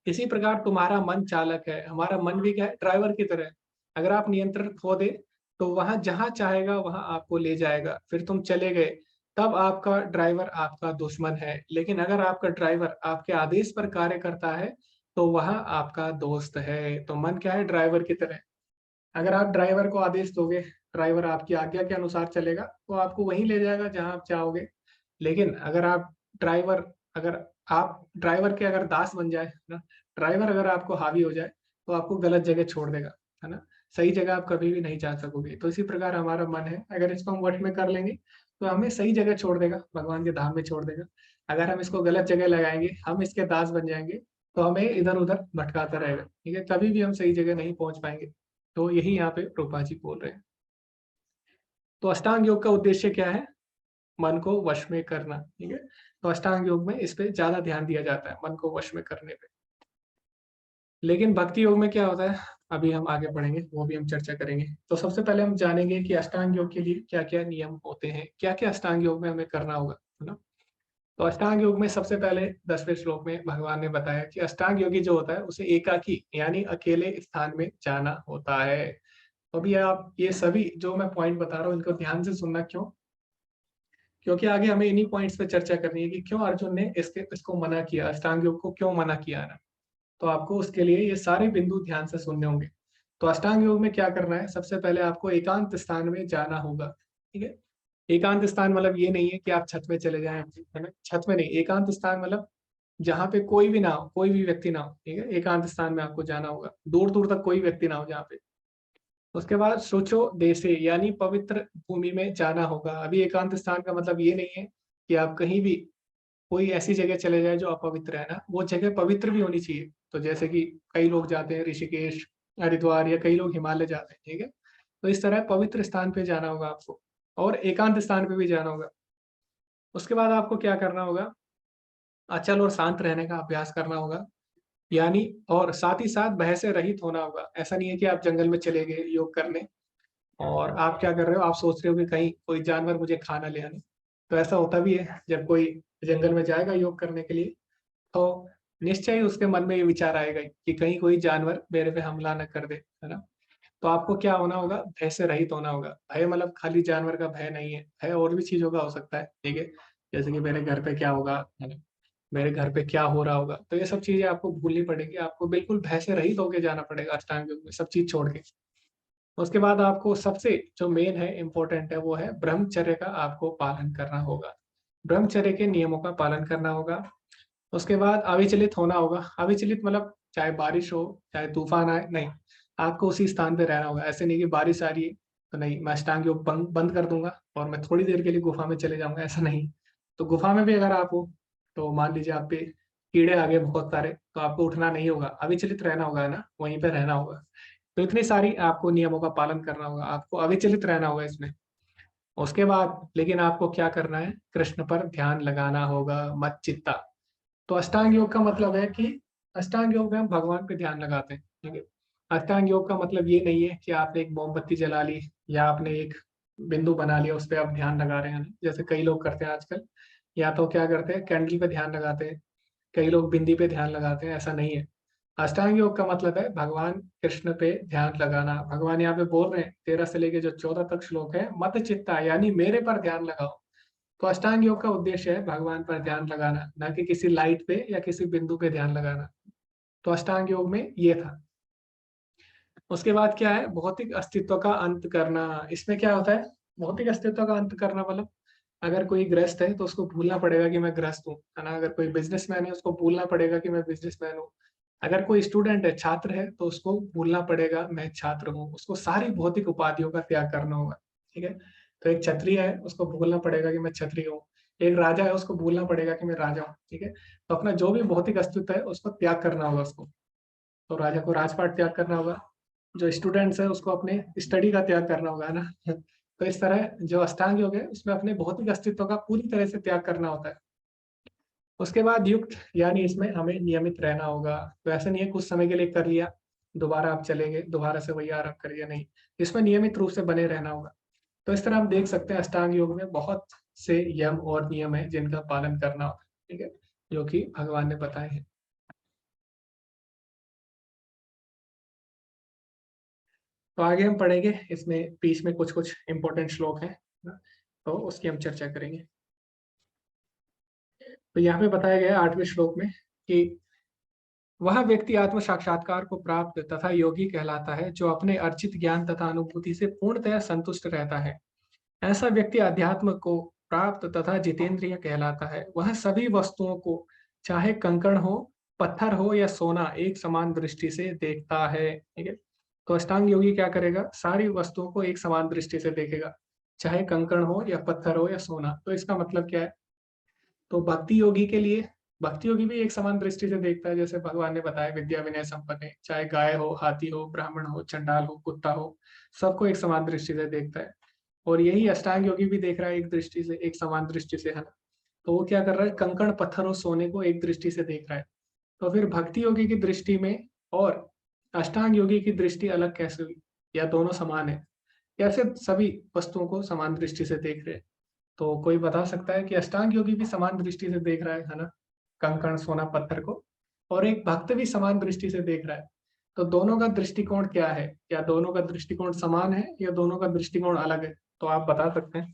इसी प्रकार तुम्हारा मन चालक है, हमारा मन भी क्या है, ड्राइवर की तरह है। अगर आप नियंत्रण खो दे तो वहां जहां चाहेगा वहां आपको ले जाएगा, फिर तुम चले गए, तब आपका ड्राइवर आपका दुश्मन है। लेकिन अगर आपका ड्राइवर आपके आदेश पर कार्य करता है तो वह आपका दोस्त है। तो मन क्या है, ड्राइवर की तरह। अगर आप ड्राइवर को आदेश दोगे, ड्राइवर आपकी आज्ञा के अनुसार चलेगा, तो आपको वहीं ले जाएगा जहां आप चाहोगे। लेकिन ड्राइवर अगर आप ड्राइवर के अगर दास बन जाए ना, ड्राइवर अगर आपको हावी हो जाए तो आपको गलत जगह छोड़ देगा, है ना। सही जगह आप कभी भी नहीं जा सकोगे। तो इसी प्रकार हमारा मन है, अगर इसको हम वश में कर लेंगे तो हमें सही जगह छोड़ देगा, भगवान के धाम में छोड़ देगा। अगर हम इसको गलत जगह लगाएंगे, हम इसके दास बन जाएंगे, तो हमें इधर उधर भटकाता रहेगा, ठीक है, कभी भी हम सही जगह नहीं पहुंच पाएंगे। तो यही यहाँ पे रूपा जी बोल रहे हैं। तो अष्टांग योग का उद्देश्य क्या है, मन को वश में करना, ठीक है। तो अष्टांग योग में इस पे ज्यादा ध्यान दिया जाता है, मन को वश में करने पे। लेकिन भक्ति योग में क्या होता है, अभी हम आगे बढ़ेंगे, वो भी हम चर्चा करेंगे। तो सबसे पहले हम जानेंगे कि अष्टांग योग के लिए क्या क्या नियम होते हैं, क्या क्या अष्टांग योग में हमें करना होगा, है ना। तो अष्टांग योग में सबसे पहले 10वें श्लोक में भगवान ने बताया कि अष्टांग योगी जो होता है उसे एकाकी यानी अकेले स्थान में जाना होता है। तो अभी आप ये सभी जो मैं पॉइंट बता रहा हूँ इनको ध्यान से सुनना, क्यों, क्योंकि आगे हमें इन्हीं पॉइंट्स पे चर्चा करनी है कि क्यों अर्जुन ने इसको मना किया, अष्टांग योग को क्यों मना किया ना। तो आपको उसके लिए ये सारे बिंदु ध्यान से सुनने होंगे। तो अष्टांग योग में क्या करना है, सबसे पहले आपको एकांत स्थान में जाना होगा, ठीक है। एकांत स्थान मतलब ये नहीं है कि आप छत में चले जाएं, है ना, छत में नहीं, एकांत स्थान मतलब जहाँ पे कोई भी ना हो, कोई भी व्यक्ति ना हो, ठीक है। एकांत स्थान में आपको जाना होगा, दूर दूर तक कोई व्यक्ति ना हो जहाँ पे। उसके बाद सोचो देशे यानी पवित्र भूमि में जाना होगा। अभी एकांत स्थान का मतलब ये नहीं है कि आप कहीं भी कोई ऐसी जगह चले जाए जो अपवित्र है ना, वो जगह पवित्र भी होनी चाहिए। तो जैसे कि कई लोग जाते हैं ऋषिकेश, हरिद्वार, या कई लोग हिमालय जाते हैं, ठीक है। तो इस तरह पवित्र स्थान पे जाना होगा आपको, और एकांत स्थान पे भी जाना होगा। उसके बाद आपको क्या करना होगा, अचल और शांत रहने का अभ्यास करना होगा, यानी और साथ ही साथ भय से रहित होना होगा। ऐसा नहीं है कि आप जंगल में चले गए योग करने और आप क्या कर रहे हो, आप सोच रहे हो कि कहीं कोई जानवर मुझे खाना ले आने। तो ऐसा होता भी है, जब कोई जंगल में जाएगा योग करने के लिए तो निश्चय ही उसके मन में ये विचार आएगा कि कहीं कोई जानवर मेरे पे हमला न कर दे, है ना। तो आपको क्या होना होगा, भय से रहित होना होगा। भय मतलब खाली जानवर का भय नहीं है, भय और भी चीजों का हो सकता है, ठीक है। जैसे कि मेरे घर पे क्या होगा, है ना, मेरे घर पे क्या हो रहा होगा। तो ये सब चीजें आपको भूलनी पड़ेगी, आपको बिल्कुल भय से रहित होके जाना पड़ेगा अष्टांग योग में, सब चीज छोड़ के। उसके बाद आपको सबसे जो मेन है, इम्पोर्टेंट है, वो है ब्रह्मचर्य का आपको पालन करना होगा। ब्रह्मचर्य के नियमों का पालन करना होगा। उसके बाद अविचलित होना होगा। अविचलित मतलब चाहे बारिश हो, चाहे तूफान आए, नहीं, आपको उसी स्थान पे रहना होगा। ऐसे नहीं कि बारिश आ रही है तो नहीं, मैं अष्टांग योग बंद कर दूंगा और मैं थोड़ी देर के लिए गुफा में चले जाऊंगा, ऐसा नहीं। तो गुफा में भी अगर आप हो, तो मान लीजिए आप पे कीड़े आ गए बहुत सारे, तो आपको उठना नहीं होगा, अविचलित रहना होगा, है ना, वहीं पे रहना होगा। तो इतनी सारी आपको नियमों का पालन करना होगा, आपको अविचलित रहना होगा इसमें। उसके बाद लेकिन आपको क्या करना है, कृष्ण पर ध्यान लगाना होगा, मत चित्ता। तो अष्टांग योग का मतलब है कि अष्टांग योग में हम भगवान पे ध्यान लगाते हैं, ठीक है। अष्टांग योग का मतलब ये नहीं है कि आपने एक मोमबत्ती जला ली या आपने एक बिंदु बना लिया, उस पर आप ध्यान लगा रहे हैं, जैसे कई लोग करते हैं आजकल। या तो क्या करते हैं, कैंडल पे ध्यान लगाते हैं, कई लोग बिंदी पे ध्यान लगाते हैं, ऐसा नहीं है। अष्टांग योग का मतलब है भगवान कृष्ण पे ध्यान लगाना। भगवान यहाँ पे बोल रहे हैं 13 से लेके जो 14 तक श्लोक है, मत चित्ता यानी मेरे पर ध्यान लगाओ। तो अष्टांग योग का उद्देश्य है भगवान पर ध्यान लगाना, ना कि किसी लाइट पे या किसी बिंदु पे ध्यान लगाना। तो अष्टांग योग में ये था। उसके बाद क्या है, भौतिक अस्तित्व का अंत करना। इसमें क्या होता है, भौतिक अस्तित्व का अंत करना मतलब अगर कोई ग्रस्त है तो उसको भूलना पड़ेगा कि मैं ग्रस्त हूँ, है ना। अगर कोई बिजनेसमैन है उसको भूलना पड़ेगा कि मैं बिजनेसमैन हूँ। अगर कोई स्टूडेंट है, छात्र है, तो उसको भूलना पड़ेगा मैं छात्र हूँ। उसको सारी भौतिक उपाधियों का त्याग करना होगा, ठीक है। तो एक क्षत्रिय है, उसको भूलना पड़ेगा कि मैं क्षत्रिय हूँ। एक राजा है, उसको भूलना पड़ेगा कि मैं राजा हूँ, ठीक है। तो अपना जो भी भौतिक अस्तित्व है उसको त्याग करना होगा उसको। तो राजा को राजपाट त्याग करना होगा, जो स्टूडेंट्स है उसको अपने स्टडी का त्याग करना होगा, है ना। तो इस तरह जो अष्टांग योग है उसमें अपने भौतिक अस्तित्व का पूरी तरह से त्याग करना होता है। उसके बाद युक्त यानी इसमें हमें नियमित रहना होगा। तो ऐसा नहीं है कुछ समय के लिए कर लिया, दोबारा आप चले गए, दोबारा से वही आरंभ करिए, नहीं, इसमें नियमित रूप से बने रहना होगा। तो इस तरह हम देख सकते हैं अष्टांग योग में बहुत से यम और नियम है जिनका पालन करना होता है, ठीक है, जो कि भगवान ने बताए हैं। तो आगे हम पढ़ेंगे, इसमें बीच में कुछ कुछ इंपॉर्टेंट श्लोक हैं ना, तो उसकी हम चर्चा करेंगे। तो यहाँ पे बताया गया 8वें श्लोक में कि वह व्यक्ति आत्म साक्षात्कार को प्राप्त तथा योगी कहलाता है जो अपने अर्जित ज्ञान तथा अनुभूति से पूर्णतया संतुष्ट रहता है। ऐसा व्यक्ति अध्यात्म को प्राप्त तथा जितेंद्रिय कहलाता है। वह सभी वस्तुओं को, चाहे कंकड़ हो, पत्थर हो या सोना, एक समान दृष्टि से देखता है, ठीक है। तो अष्टांग योगी क्या करेगा, सारी वस्तुओं को एक समान दृष्टि से देखेगा, चाहे कंकड़ हो या पत्थर हो या सोना। तो इसका मतलब क्या है, तो भक्ति योगी के लिए, भक्ति योगी भी एक समान दृष्टि से देखता है, जैसे भगवान ने बताया विद्या विनय संपन्न है, चाहे गाय हो, हाथी हो, ब्राह्मण हो, चंडाल हो, कुत्ता हो, सबको एक समान दृष्टि से देखता है। और यही अष्टांग योगी भी देख रहा है एक दृष्टि से, एक समान दृष्टि से, है ना। तो वो क्या कर रहा है, कंकड़ पत्थर और सोने को एक दृष्टि से देख रहा है। तो फिर भक्ति योगी की दृष्टि में और अष्टांग योगी की दृष्टि अलग कैसे हुई, या दोनों समान है, या फिर सभी वस्तुओं को समान दृष्टि से देख रहे हैं। तो कोई बता सकता है कि अष्टांग योगी भी समान दृष्टि से देख रहा है ना, कंकड़ सोना पत्थर को, और एक भक्त भी समान दृष्टि से देख रहा है। तो दोनों का दृष्टिकोण क्या है, या दोनों का दृष्टिकोण समान है या दोनों का दृष्टिकोण अलग है, तो आप बता सकते हैं।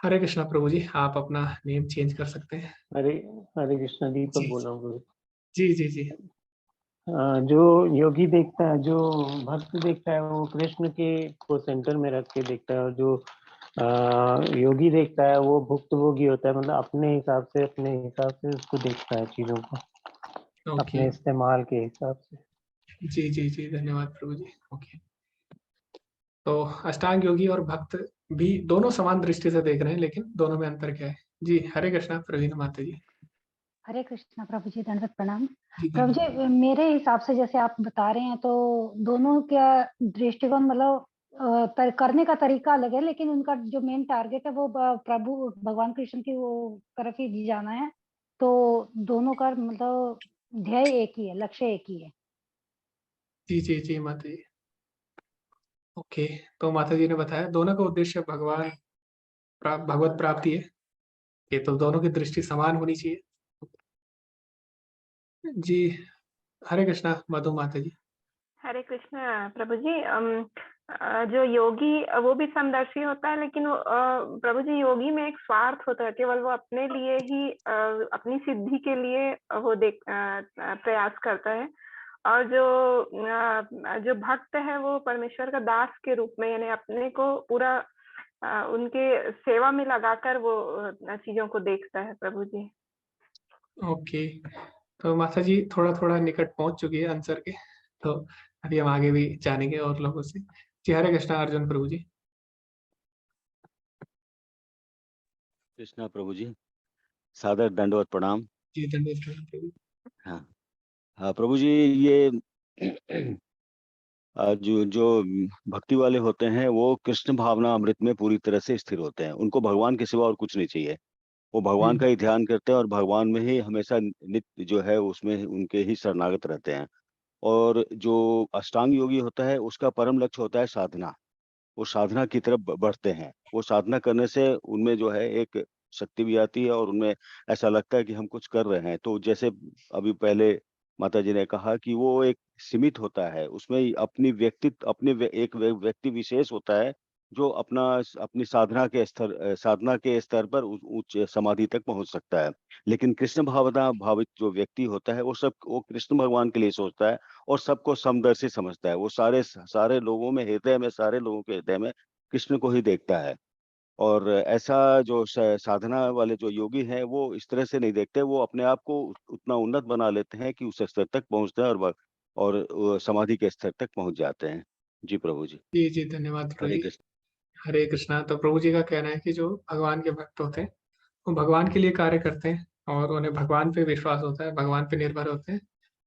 हरे कृष्णा प्रभु जी, आप अपना नेम चेंज कर सकते हैं। हरे हरे कृष्णा, दीपक जी बोल रहा हूँ गुरु। जी जी जी। जो योगी देखता है, जो भक्त देखता है, वो कृष्ण के को सेंटर में रख के देखता है, और जो योगी देखता है वो भुक्तभोगी होता है, मतलब अपने हिसाब से उसको देखता है चीजों को, ओके। अपने इस्तेमाल के हिसाब से। जी जी जी, धन्यवाद प्रभु जी। ओके। तो अष्टांग योगी और भक्त भी दोनों समान दृष्टि से देख रहे हैं, लेकिन दोनों में अंतर क्या है। जी हरे कृष्णा प्रवीण माता जी। हरे कृष्णा प्रभु जी, दंडवत प्रणाम। जी प्रभु धन्यवाद। जी, मेरे हिसाब से जैसे आप बता रहे हैं, तो दोनों क्या दृष्टिकोण, मतलब करने का तरीका अलग है, लेकिन उनका जो मेन टारगेट है वो प्रभु भगवान कृष्ण की वो तरफ ही जाना है। तो दोनों का मतलब ध्येय एक ही है, लक्ष्य एक ही है। जी जी जी माता जी। ओके। तो माता जी ने बताया दोनों का उद्देश्य भगवान भगवत प्राप्ति है, ये तो दोनों की दृष्टि समान होनी चाहिए। जी हरे कृष्णा मधु माता जी। हरे कृष्ण प्रभु जी। जो योगी वो भी समदर्शी होता है, लेकिन वो प्रभु जी, योगी में एक स्वार्थ होता है, केवल वो अपने लिए ही अपनी सिद्धि के लिए वो प्रयास करता है। और जो भक्त है वो परमेश्वर का दास के रूप में, यानी अपने को पूरा उनके सेवा में लगाकर वो चीजों को देखता है प्रभु जी। ओके। तो माता जी थोड़ा थोड़ा निकट पहुंच चुकी है आंसर के, तो अभी हम आगे भी जानेंगे और लोगों से। जी हरे कृष्णा अर्जुन प्रभु जी। कृष्णा प्रभु जी, सादर दंडवत प्रणाम। जी धन्यवाद प्रभु जी। हाँ हाँ प्रभु जी, ये जो जो भक्ति वाले होते हैं वो कृष्ण भावना अमृत में पूरी तरह से स्थिर होते हैं। उनको भगवान के सिवा और कुछ नहीं चाहिए। वो भगवान का ही ध्यान करते हैं और भगवान में ही हमेशा नित्य जो है उसमें उनके ही शरणागत रहते हैं। और जो अष्टांग योगी होता है उसका परम लक्ष्य होता है साधना। वो साधना की तरफ बढ़ते हैं। वो साधना करने से उनमें जो है एक शक्ति भी आती है और उनमें ऐसा लगता है कि हम कुछ कर रहे हैं। तो जैसे अभी पहले माता जी ने कहा कि वो एक सीमित होता है, उसमें एक व्यक्ति विशेष होता है जो अपनी साधना के स्तर पर उच्च समाधि तक पहुंच सकता है। लेकिन कृष्ण भावना भावित जो व्यक्ति होता है वो कृष्ण भगवान के लिए सोचता है और सबको समदर्शी समझता है। वो सारे लोगों में, सारे लोगों के हृदय में कृष्ण को ही देखता है। और ऐसा जो साधना वाले जो योगी हैं वो इस तरह से नहीं देखते। वो अपने आप को उतना उन्नत बना लेते हैं कि उस स्तर तक पहुंचते हैं और समाधि के स्तर तक पहुंच जाते हैं। जी प्रभु जी। जी जी धन्यवाद प्रभु हरे जी। कृष्ण। हरे कृष्णा। तो प्रभु जी का कहना है कि जो भगवान के भक्त होते हैं वो भगवान के लिए कार्य करते हैं और उन्हें भगवान पे विश्वास होता है, भगवान पे निर्भर होते हैं।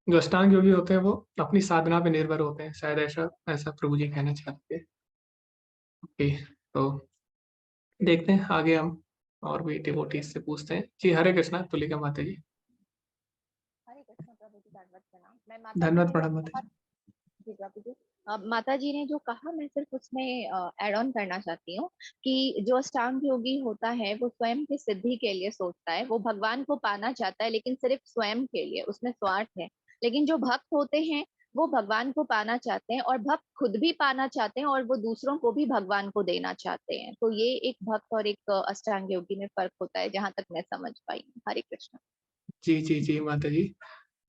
जो अष्टांग योगी होते हैं वो अपनी साधना पे निर्भर होते हैं, शायद ऐसा ऐसा प्रभु जी कहना चाहते हैं। ओके। तो देखते हैं आगे हम और भी डिवोटीज से पूछते हैं। जी हरे कृष्णा तुलिका माता जी। हरे कृष्ण प्रभु जी, दंडवत प्रणाम। मैं माता जी धन्यवाद के लिए प्रणाम माता जी। जी प्रभु जी, माता जी ने जो कहा, मैं सिर्फ उसमें ऐड ऑन करना चाहती हूँ कि जो अष्टांग योगी होता है वो स्वयं की सिद्धि के लिए सोचता है, वो भगवान को पाना चाहता है लेकिन सिर्फ स्वयं के लिए, उसमें स्वार्थ है। लेकिन जो भक्त होते हैं वो भगवान को पाना चाहते हैं, और भक्त खुद भी पाना चाहते हैं और वो दूसरों को भी भगवान को देना चाहते हैं। तो ये एक भक्त और एक अष्टांग योगी में फर्क होता है, जहां तक मैं समझ पाई हूँ। हरे कृष्ण। जी जी जी माता जी।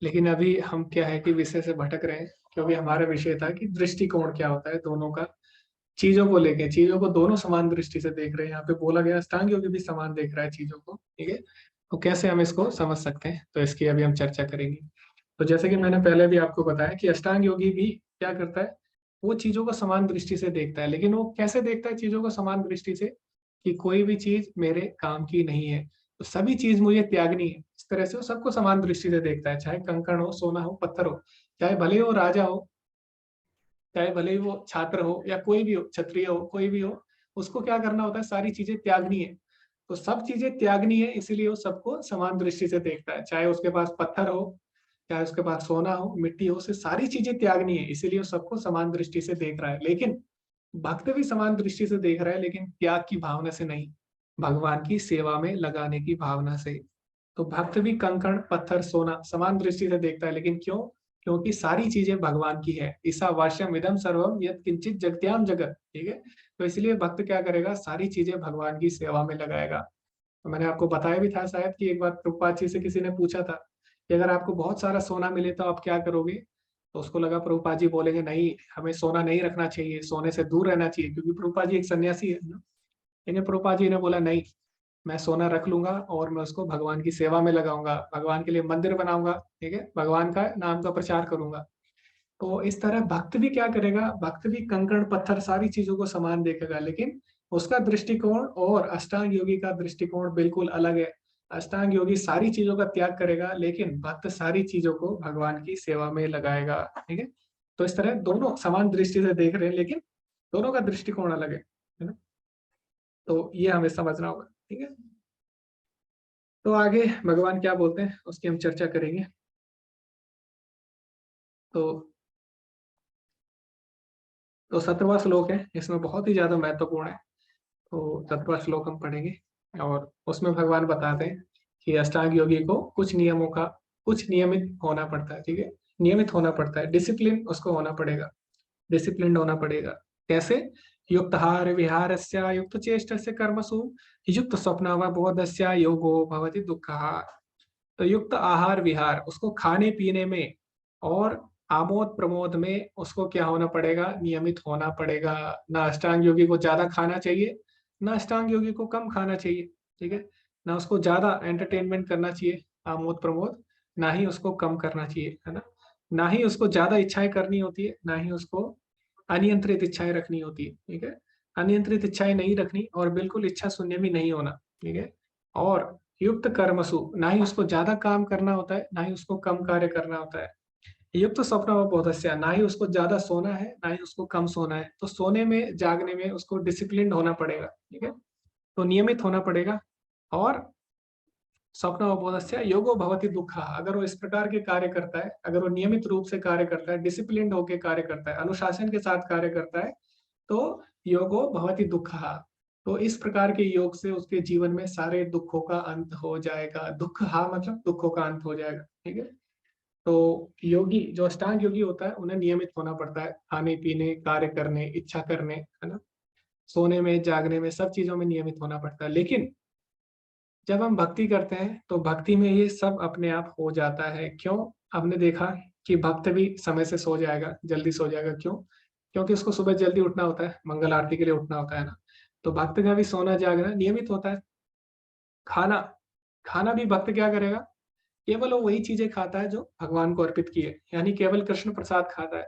लेकिन अभी हम क्या है कि विषय से भटक रहे हैं, क्योंकि हमारा विषय था कि दृष्टिकोण क्या होता है दोनों का, चीजों को लेके, चीजों को दोनों समान दृष्टि से देख रहे हैं। यहाँ पे बोला गया अष्टांग योगी भी समान देख रहा है चीजों को, ठीक है। तो कैसे हम इसको समझ सकते हैं, तो इसकी अभी हम चर्चा करेंगे। तो जैसे कि मैंने पहले भी आपको बताया कि अष्टांग योगी भी क्या करता है, वो चीजों को समान दृष्टि से देखता है। लेकिन वो कैसे देखता है चीजों को समान दृष्टि से, कि कोई भी चीज मेरे काम की नहीं है, तो सभी चीज मुझे त्यागनी है। इस तरह से वो सबको समान दृष्टि से देखता है, चाहे कंकड़ हो, सोना हो, पत्थर हो, चाहे भले वो राजा हो, चाहे भले ही वो छात्र हो, या कोई भी हो, क्षत्रिय हो, कोई भी हो, उसको क्या करना होता है, सारी चीजें त्यागनी है। तो सब चीजें त्यागनी है, इसीलिए वो सबको समान दृष्टि से देखता है। चाहे उसके पास पत्थर हो, चाहे उसके पास सोना हो, मिट्टी हो, उसे सारी चीजें त्यागनी है, इसीलिए वो सबको समान दृष्टि से देख रहा है। लेकिन भक्त भी समान दृष्टि से देख रहा है, लेकिन त्याग की भावना से नहीं, भगवान की सेवा में लगाने की भावना से। तो भक्त भी कंकड़, पत्थर, सोना समान दृष्टि से देखता है, लेकिन क्यों? क्योंकि सारी चीजें भगवान की है। ईसा वाश्यम इदम सर्वम यत् किंचित जगत्याम जगत, ठीक है। तो इसलिए भक्त क्या करेगा, सारी चीजें भगवान की सेवा में लगाएगा। तो मैंने आपको बताया भी था शायद कि एक बार प्रभुपाद जी से किसी ने पूछा था कि अगर आपको बहुत सारा सोना मिले तो आप क्या करोगे। तो उसको लगा प्रभुपाद जी बोलेंगे नहीं, हमें सोना नहीं रखना चाहिए, सोने से दूर रहना चाहिए, क्योंकि प्रभुपाद जी एक सन्यासी है ना। लेकिन प्रभुपाद जी ने बोला नहीं, मैं सोना रख लूंगा और मैं उसको भगवान की सेवा में लगाऊंगा, भगवान के लिए मंदिर बनाऊंगा, ठीक है, भगवान का नाम का प्रचार करूंगा। तो इस तरह भक्त भी क्या करेगा, भक्त भी कंकड़ पत्थर सारी चीजों को समान देखेगा, लेकिन उसका दृष्टिकोण और अष्टांग योगी का दृष्टिकोण बिल्कुल अलग है। अष्टांग योगी सारी चीजों का त्याग करेगा, लेकिन भक्त सारी चीजों को भगवान की सेवा में लगाएगा, ठीक है। तो इस तरह दोनों समान दृष्टि से देख रहे हैं, लेकिन दोनों का दृष्टिकोण अलग है ना। तो ये हमें समझना होगा, ठीक है। तो आगे भगवान क्या बोलते हैं उसकी हम चर्चा करेंगे। तो 17वां श्लोक है, इसमें बहुत ही ज्यादा महत्वपूर्ण है। तो 17वां श्लोक हम पढ़ेंगे, और उसमें भगवान बताते हैं कि अष्टांग योगी को कुछ नियमों का, कुछ नियमित होना पड़ता है, ठीक है। नियमित होना पड़ता है, डिसिप्लिन उसको होना पड़ेगा, डिसिप्लिन होना पड़ेगा। कैसे? युक्त आहार विहारस्य युक्त चेष्टस्य कर्मसु युक्त स्वप्नावबोधस्य योगो भवति दुःखः। तो युक्त आहार विहार, उसको खाने पीने में और आमोद प्रमोद में उसको क्या होना पड़ेगा, नियमित होना पड़ेगा। ना अष्टांग योगी को ज्यादा खाना चाहिए, ना अष्टांग योगी को कम खाना चाहिए, ठीक है। ना उसको ज्यादा एंटरटेनमेंट करना चाहिए, आमोद प्रमोद, ना ही उसको कम करना चाहिए, है ना। ना ही उसको ज्यादा इच्छाएं करनी होती है, ना ही उसको अनियंत्रित इच्छाएं रखनी होती है, ठीक है। अनियंत्रित इच्छाएं नहीं रखनी, और बिल्कुल इच्छा शून्य भी नहीं होना, ठीक है। और युक्त कर्मसु, ना ही उसको ज्यादा काम करना होता है, ना ही उसको कम कार्य करना होता है। युक्त स्वप्न व बोधस्य, ना ही उसको ज्यादा सोना है, ना ही उसको कम सोना है। तो सोने में जागने में उसको डिसिप्लिन होना पड़ेगा, ठीक है। तो नियमित होना पड़ेगा। और स्वप्न व बोधस्य योगो भवति दुःखः, अगर वो इस प्रकार के कार्य करता है, अगर वो नियमित रूप से कार्य करता है, डिसिप्लिन होकर कार्य करता है, अनुशासन के साथ कार्य करता है, तो योगो भवति दुःखः। तो इस प्रकार के योग से उसके जीवन में सारे दुखों का अंत हो जाएगा। दुख हा मतलब दुखों का अंत हो जाएगा, ठीक है। तो योगी जो अष्टांग योगी होता है, उन्हें नियमित होना पड़ता है, खाने पीने, कार्य करने, इच्छा करने, है ना, सोने में, जागने में, सब चीजों में नियमित होना पड़ता है। लेकिन जब हम भक्ति करते हैं तो भक्ति में ये सब अपने आप हो जाता है। क्यों? हमने देखा कि भक्त भी समय से सो जाएगा, जल्दी सो जाएगा। क्यों? क्योंकि उसको सुबह जल्दी उठना होता है, मंगल आरती के लिए उठना होता है ना। तो भक्त का भी सोना जागना नियमित होता है। खाना, खाना भी भक्त क्या करेगा, केवल वो वही चीजें खाता है जो भगवान को अर्पित की है, यानी केवल कृष्ण प्रसाद खाता है।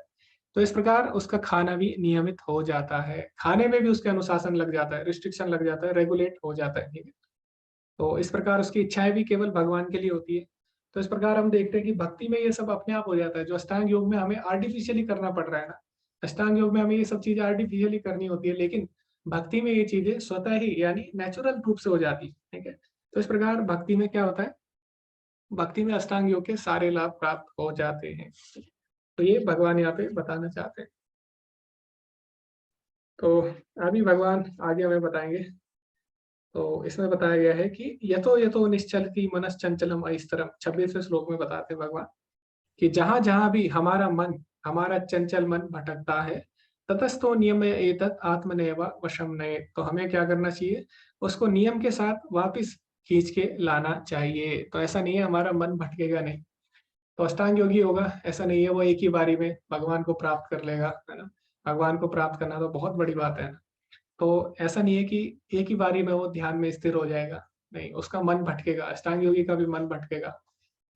तो इस प्रकार उसका खाना भी नियमित हो जाता है, खाने में भी उसके अनुशासन लग जाता है, रिस्ट्रिक्शन लग जाता है, रेगुलेट हो जाता है, ठीक है। तो इस प्रकार उसकी इच्छाएं भी केवल भगवान के लिए होती है। तो इस प्रकार हम देखते हैं कि भक्ति में ये सब अपने आप हो जाता है, जो अष्टांग योग में हमें आर्टिफिशियली करना पड़ रहा है ना। अष्टांग योग में हमें ये सब चीजें आर्टिफिशियली करनी होती है, लेकिन भक्ति में ये चीजें स्वतः ही यानी नेचुरल रूप से हो जाती है, ठीक है। तो इस प्रकार भक्ति में क्या होता है, भक्ति में अष्टांग योग के सारे लाभ प्राप्त हो जाते हैं। तो ये भगवान यहाँ पे बताना चाहते हैं। तो अभी भगवान आगे हमें बताएंगे। तो इसमें बताया गया है कि यतो निश्चलति मनस चंचलम अइस्तरम, 26वें श्लोक में बताते हैं भगवान कि जहां जहां भी हमारा मन, हमारा चंचल मन भटकता है, ततस्तो नियम एतत् आत्मनेव वशम नये, तो हमें क्या करना चाहिए, उसको नियम के साथ वापस खींच के लाना चाहिए। तो ऐसा नहीं है हमारा मन भटकेगा नहीं। तो अष्टांग योगी होगा, ऐसा नहीं है वो एक ही बारी में भगवान को प्राप्त कर लेगा, है ना। भगवान को प्राप्त करना तो बहुत बड़ी बात है ना। तो ऐसा नहीं है कि एक ही बारी में वो ध्यान में स्थिर हो जाएगा, नहीं, उसका मन भटकेगा, अष्टांग योगी का भी मन भटकेगा।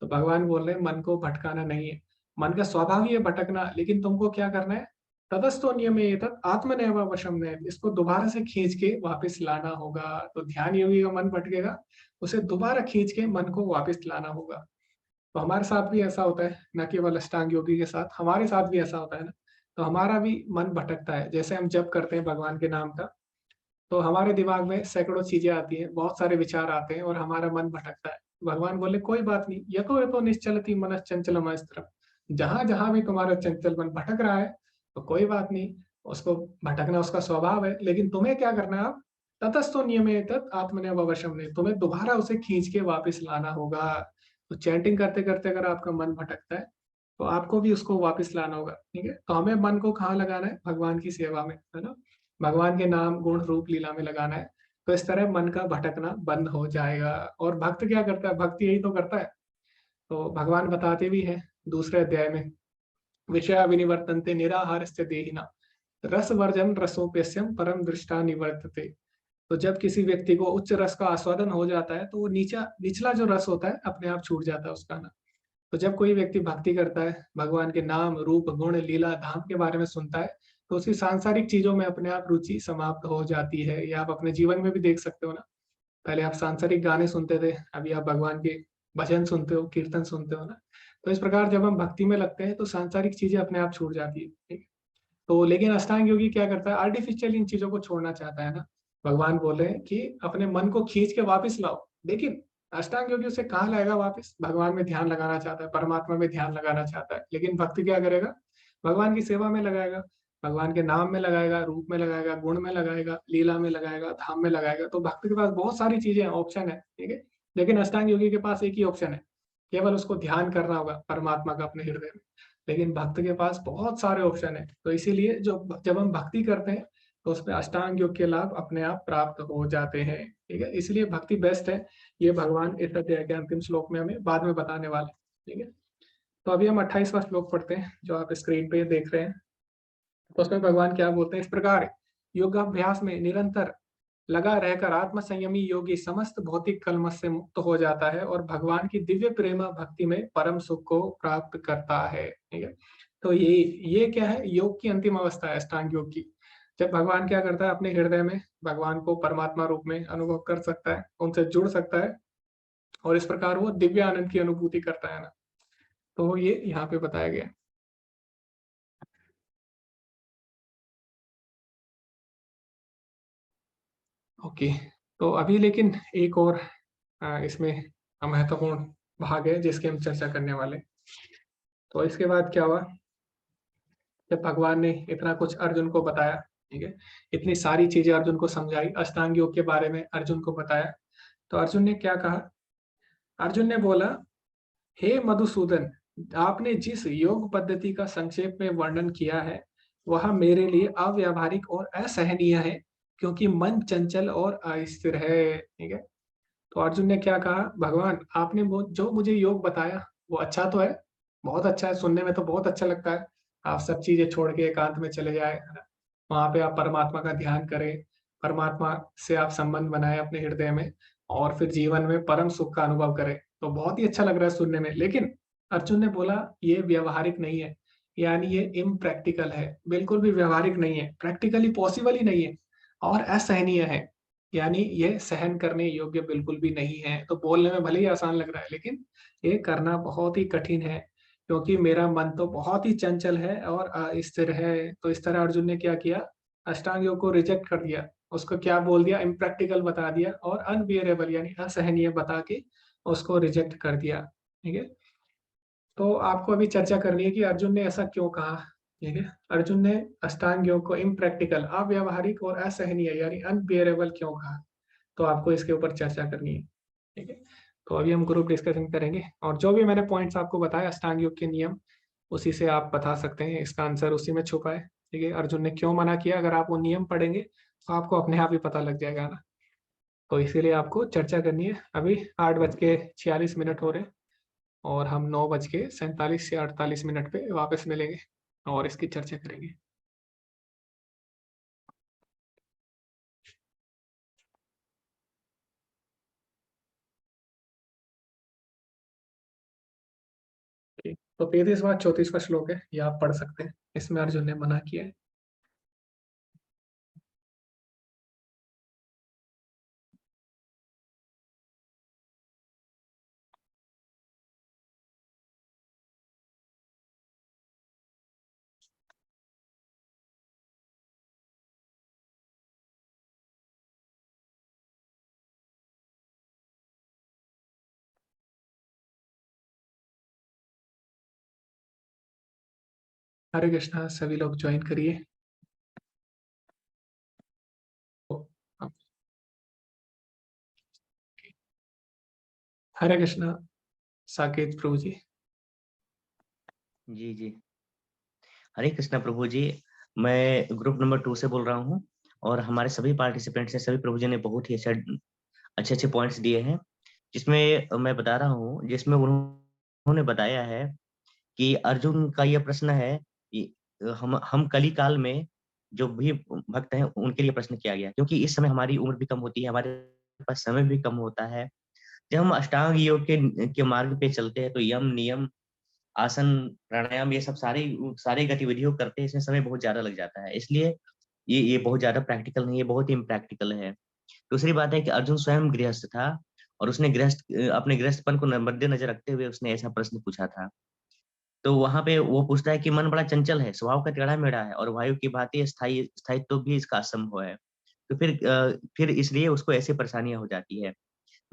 तो भगवान बोल रहे हैं मन को भटकाना नहीं है, मन का स्वभाव ही है भटकना, लेकिन तुमको क्या करना है, ततस्तो नियम आत्मनैव वशम ने, इसको दोबारा से खींच के वापस लाना होगा। तो ध्यान योगी का मन भटकेगा, उसे दोबारा खींच के मन को वापस लाना होगा। तो हमारे साथ भी ऐसा होता है, न केवल अष्टांग योगी के साथ, हमारे साथ भी ऐसा होता है ना। तो हमारा भी मन भटकता है, जैसे हम जप करते हैं भगवान के नाम का, तो हमारे दिमाग में सैकड़ों चीजें आती हैं, बहुत सारे विचार आते हैं और हमारा मन भटकता है। भगवान बोले कोई बात नहीं, यतो निश्चलति मनस चंचलम अस्त्रम, जहां जहां भी तुम्हारा चंचल मन भटक रहा है तो कोई बात नहीं, उसको भटकना उसका स्वभाव है, लेकिन तुम्हें क्या करना है, आप ततस्तो नियमेतत् आत्मनेव वशम ने, तुम्हें दोबारा उसे खींच के वापस लाना होगा। तो चैंटिंग करते करते अगर आपका मन भटकता है तो आपको भी उसको वापस लाना होगा, ठीक है। तो हमें मन को कहाँ लगाना है, भगवान की सेवा में, है ना, भगवान के नाम गुण रूप लीला में लगाना है। तो इस तरह मन का भटकना बंद हो जाएगा। और भक्त क्या करता है, भक्ति यही तो करता है। तो भगवान बताते भी हैं दूसरे अध्याय में, विषया विनिवर्तन्ते निराहारस्य देहिना रस वर्जन रसोप्यस्यम परम दृष्टा निवर्तते। तो जब किसी व्यक्ति को उच्च रस का आस्वादन हो जाता है तो वो निचला जो रस होता है अपने आप छूट जाता है उसका ना। तो जब कोई व्यक्ति भक्ति करता है, भगवान के नाम रूप गुण लीला धाम के बारे में सुनता है, तो उसकी सांसारिक चीजों में अपने आप रुचि समाप्त हो जाती है। या आप अपने जीवन में भी देख सकते हो ना, पहले आप सांसारिक गाने सुनते थे, अभी आप भगवान के भजन सुनते हो, कीर्तन सुनते हो ना। तो इस प्रकार जब हम भक्ति में लगते हैं तो सांसारिक चीजें अपने आप छूट जाती है, ठीक है। तो लेकिन अष्टांग योगी क्या करता है, आर्टिफिशियल इन चीजों को छोड़ना चाहता है ना। भगवान बोले कि अपने मन को खींच के वापस लाओ, लेकिन अष्टांग योगी उसे कहाँ लाएगा वापस, भगवान में ध्यान लगाना चाहता है, परमात्मा में ध्यान लगाना चाहता है, लेकिन भक्ति क्या करेगा, भगवान की सेवा में लगाएगा, भगवान के नाम में लगाएगा, रूप में लगाएगा, गुण में लगाएगा, लीला में लगाएगा, धाम में लगाएगा। तो भक्त के पास बहुत सारी चीजें ऑप्शन है, ठीक है। लेकिन अष्टांग योगी के पास एक ही ऑप्शन है, केवल उसको ध्यान करना होगा परमात्मा का अपने हृदय में। लेकिन भक्त के पास बहुत सारे ऑप्शन है। तो इसीलिए जब हम भक्ति करते हैं तो उसमें अष्टांग योग के लाभ अपने आप प्राप्त हो जाते हैं, ठीक है। इसलिए भक्ति बेस्ट है, ये भगवान इस अध्याय के अंतिम श्लोक में हमें बाद में बताने वाले, ठीक है। तो अभी हम 28वां श्लोक पढ़ते हैं जो आप स्क्रीन पे देख रहे हैं। तो उसमें भगवान क्या बोलते हैं, इस प्रकार योगाभ्यास में निरंतर लगा रहकर आत्म संयमी योगी समस्त भौतिक कलमश से मुक्त हो जाता है और भगवान की दिव्य प्रेम भक्ति में परम सुख को प्राप्त करता है, ठीक है। तो ये क्या है, योग की अंतिम अवस्था है अष्टांग योग की। जब भगवान क्या करता है, अपने हृदय में भगवान को परमात्मा रूप में अनुभव कर सकता है, उनसे जुड़ सकता है और इस प्रकार वो दिव्य आनंद की अनुभूति करता है ना। तो ये यहाँ पे बताया गया। ओके, तो अभी लेकिन एक और इसमें महत्वपूर्ण भाग है जिसकी हम चर्चा करने वाले। तो इसके बाद क्या हुआ, जब भगवान ने इतना कुछ अर्जुन को बताया, ठीक है, इतनी सारी चीजें अर्जुन को समझाई, अष्टांग योग के बारे में अर्जुन को बताया, तो अर्जुन ने क्या कहा, अर्जुन ने बोला, हे मधुसूदन, आपने जिस योग पद्धति का संक्षेप में वर्णन किया है वह मेरे लिए अव्यावहारिक और असहनीय है, क्योंकि मन चंचल और अस्थिर है, ठीक है। तो अर्जुन ने क्या कहा, भगवान आपने जो मुझे योग बताया वो अच्छा तो है, बहुत अच्छा है, सुनने में तो बहुत अच्छा लगता है। आप सब चीजें छोड़ के एकांत में चले जाए, है ना, वहां पे आप परमात्मा का ध्यान करें, परमात्मा से आप संबंध बनाए अपने हृदय में और फिर जीवन में परम सुख का अनुभव करें। तो बहुत ही अच्छा लग रहा है सुनने में, लेकिन अर्जुन ने बोला ये व्यवहारिक नहीं है, यानी ये इम्प्रैक्टिकल है, बिल्कुल भी व्यवहारिक नहीं है, प्रैक्टिकली पॉसिबल ही नहीं है और असहनीय है, यानी ये सहन करने योग्य बिल्कुल भी नहीं है। तो बोलने में भले ही आसान लग रहा है लेकिन ये करना बहुत ही कठिन है, क्योंकि मेरा मन तो बहुत ही चंचल है और अस्थिर है। तो इस तरह अर्जुन ने क्या किया, अष्टांग योग को रिजेक्ट कर दिया, उसको क्या बोल दिया, इम्प्रैक्टिकल बता दिया और अनबियरेबल यानी असहनीय बता के उसको रिजेक्ट कर दिया, ठीक है। तो आपको अभी चर्चा करनी है कि अर्जुन ने ऐसा क्यों कहा, ठीक है। अर्जुन ने अष्टांग योग को इम्प्रैक्टिकल, अव्यावहारिक और असहनीय यानी अनबियरेबल क्यों कहा, तो आपको इसके ऊपर चर्चा करनी है। ठीक है, तो अभी हम ग्रुप डिस्कशन करेंगे और जो भी मैंने पॉइंट्स आपको बताया अष्टांग योग के नियम, उसी से आप बता सकते हैं, इसका आंसर उसी में छुपा है। ठीक है, अर्जुन ने क्यों मना किया, अगर आप वो नियम पढ़ेंगे तो आपको अपने आप ही पता लग जाएगा ना। तो इसीलिए आपको चर्चा करनी है। अभी 8:46 हो रहे हैं और हम 9:47 से 48 पे वापस मिलेंगे और इसकी चर्चा करेंगे। ठीक, तो 33वां 34वां श्लोक है, ये आप पढ़ सकते हैं, इसमें अर्जुन ने मना किया है। हरे कृष्णा, सभी लोग ज्वाइन करिए। हरे कृष्णा साकेत प्रभु जी। जी जी, हरे कृष्णा प्रभु जी। मैं ग्रुप नंबर 2 से बोल रहा हूँ और हमारे सभी पार्टिसिपेंट्स ने, सभी प्रभु जी ने बहुत ही अच्छे अच्छे पॉइंट्स दिए हैं, जिसमें मैं बता रहा हूँ, जिसमें उन्होंने बताया है कि अर्जुन का यह प्रश्न है कि हम कली काल में जो भी भक्त हैं उनके लिए प्रश्न किया गया, क्योंकि इस समय हमारी उम्र भी कम होती है, हमारे पास समय भी कम होता है। जब हम अष्टांग योग के मार्ग पे चलते हैं तो यम नियम आसन प्राणायाम ये सब सारे सारे गतिविधियों करते हैं, इसमें समय बहुत ज्यादा लग जाता है, इसलिए ये बहुत ज्यादा प्रैक्टिकल नहीं है, बहुत ही इम्प्रैक्टिकल है। दूसरी बात है कि अर्जुन स्वयं गृहस्थ था और उसने अपने गृहस्थपन को मद्देनजर रखते हुए उसने ऐसा प्रश्न पूछा था। तो वहां पे वो पूछता है कि मन बड़ा चंचल है, स्वभाव का टेढ़ा मेढ़ा है और वायु की भांति स्थायित्व भी इसका असंभव है। तो फिर इसलिए उसको ऐसी परेशानियां हो जाती है।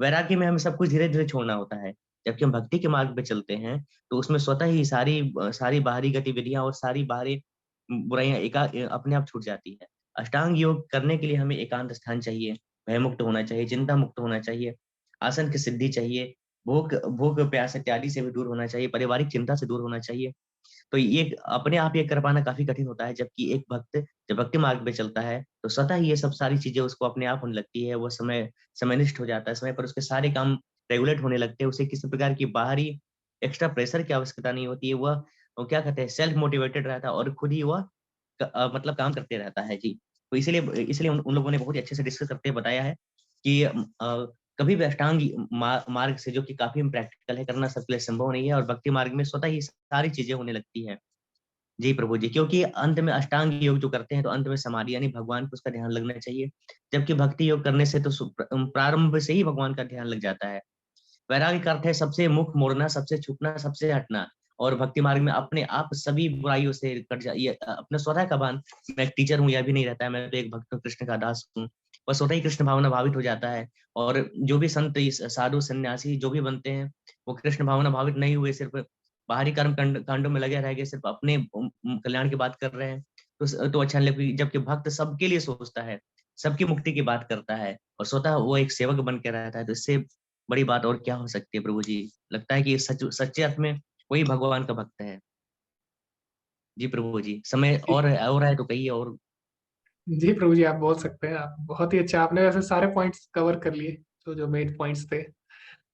वैराग्य में हमें सब कुछ धीरे-धीरे छोड़ना होता है। जबकि हम भक्ति के मार्ग पे चलते हैं, तो उसमें स्वतः ही सारी बाहरी गतिविधियाँ और सारी बाहरी बुराइयाँ अपने आप छूट जाती है। अष्टांग योग करने के लिए हमें एकांत स्थान चाहिए, भयमुक्त होना चाहिए, चिंता मुक्त होना चाहिए, आसन की सिद्धि चाहिए, भूख प्यास इत्यादि से भी दूर होना चाहिए, पारिवारिक चिंता से दूर होना चाहिए। तो ये अपने आप ये कर पाना काफ़ी कठिन होता है, जबकि एक भक्त जब भक्ति मार्ग पे चलता है, तो स्वतः ही ये सब सारी चीज़ें उसको अपने आप होने लगती है, वो समयनिष्ठ हो जाता है, समय पर उसके सारे काम रेगुलेट होने लगते हैं, उसे किसी प्रकार की बाहरी एक्स्ट्रा प्रेशर की आवश्यकता नहीं होती है, वह वो क्या कहते हैं सेल्फ मोटिवेटेड रहता है और खुद ही वह मतलब काम करते रहता है। जी, तो इसीलिए इसलिए उन लोगों ने बहुत ही अच्छे से डिस्कस करके बताया है कि कभी भी अष्टांग मार्ग से, जो कि काफ़ी इम्प्रैक्टिकल है, करना सबके लिए संभव नहीं है और भक्ति मार्ग में स्वतः ही सारी चीज़ें होने लगती हैं। जी प्रभु जी, क्योंकि अंत में अष्टांग योग जो करते हैं तो अंत में समाधि यानी भगवान को उसका ध्यान लगना चाहिए, जबकि भक्ति योग करने से तो प्रारंभ से ही भगवान का ध्यान लग जाता है। वैराग्य का अर्थ है सबसे मुख मोड़ना, सबसे छुपना, सबसे हटना और भक्ति मार्ग में अपने आप सभी बुराइयों से कट जा ये अपने स्वतः का भान, मैं एक टीचर हूँ यह भी नहीं रहता है, मैं तो एक भक्त हूँ, कृष्ण का दास हूँ। वह स्वतः ही कृष्ण भावना भावित हो जाता है और जो भी संत साधु सन्यासी जो भी बनते हैं, वो कृष्ण भावना भावित नहीं हुए, सिर्फ बाहरी कांडों में लगे रह गए, सिर्फ अपने कल्याण की बात कर रहे हैं, तो अच्छा नहीं लगेगा। जबकि भक्त सबके लिए सोचता है, सबकी मुक्ति की बात करता है और स्वतः वो एक सेवक बन के रहता है, तो इससे बड़ी बात और क्या हो सकती है प्रभु जी। लगता है कि सच्चे अर्थ में वही भगवान का भक्त है। जी प्रभु जी, समय और है तो कहिए और। जी प्रभु जी, आप बोल सकते हैं, आप बहुत ही अच्छा, आपने वैसे सारे पॉइंट्स कवर कर लिए, जो जो मेन पॉइंट्स थे।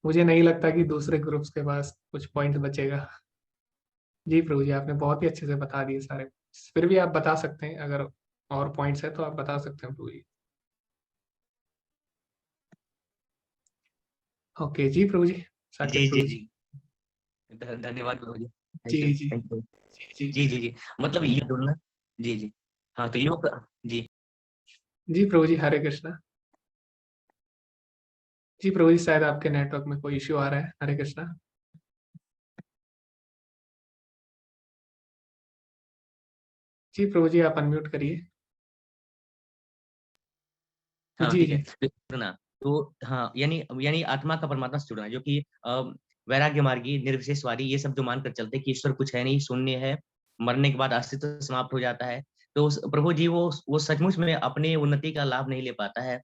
मुझे नहीं लगता कि दूसरे ग्रुप्स के पास कुछ पॉइंट बचेगा। जी प्रभु जी, आपने बहुत ही अच्छे से बता दिए सारे। फिर भी आप बता सकते हैं, अगर और पॉइंट्स है तो आप बता सकते हैं प्रभु जी। ओके जी प्रभु जी, जी साकेत जी प्रभु जी। जी, धन्यवाद प्रभु जी, जी थैंक यू जी थैंक यू। जी जी जी जी, मतलब ये बोलना। जी जी, हाँ तो योग। जी जी प्रभु जी, हरे कृष्णा। जी प्रभु जी, शायद आपके नेटवर्क में कोई इश्यू आ रहा है। हरे कृष्णा। जी प्रभु जी, आप अनम्यूट करिए। हाँ जी ठीक है, जी तो जुड़ना, तो हाँ यानी यानी आत्मा का परमात्मा से जुड़ना, जो कि वैराग्य मार्गी निर्विशेषवादी ये सब जो मानकर चलते हैं कि ईश्वर कुछ है नहीं, शून्य है मरने के बाद अस्तित्व समाप्त हो जाता है। तो प्रभु जी वो सचमुच में अपनी उन्नति का लाभ नहीं ले पाता है,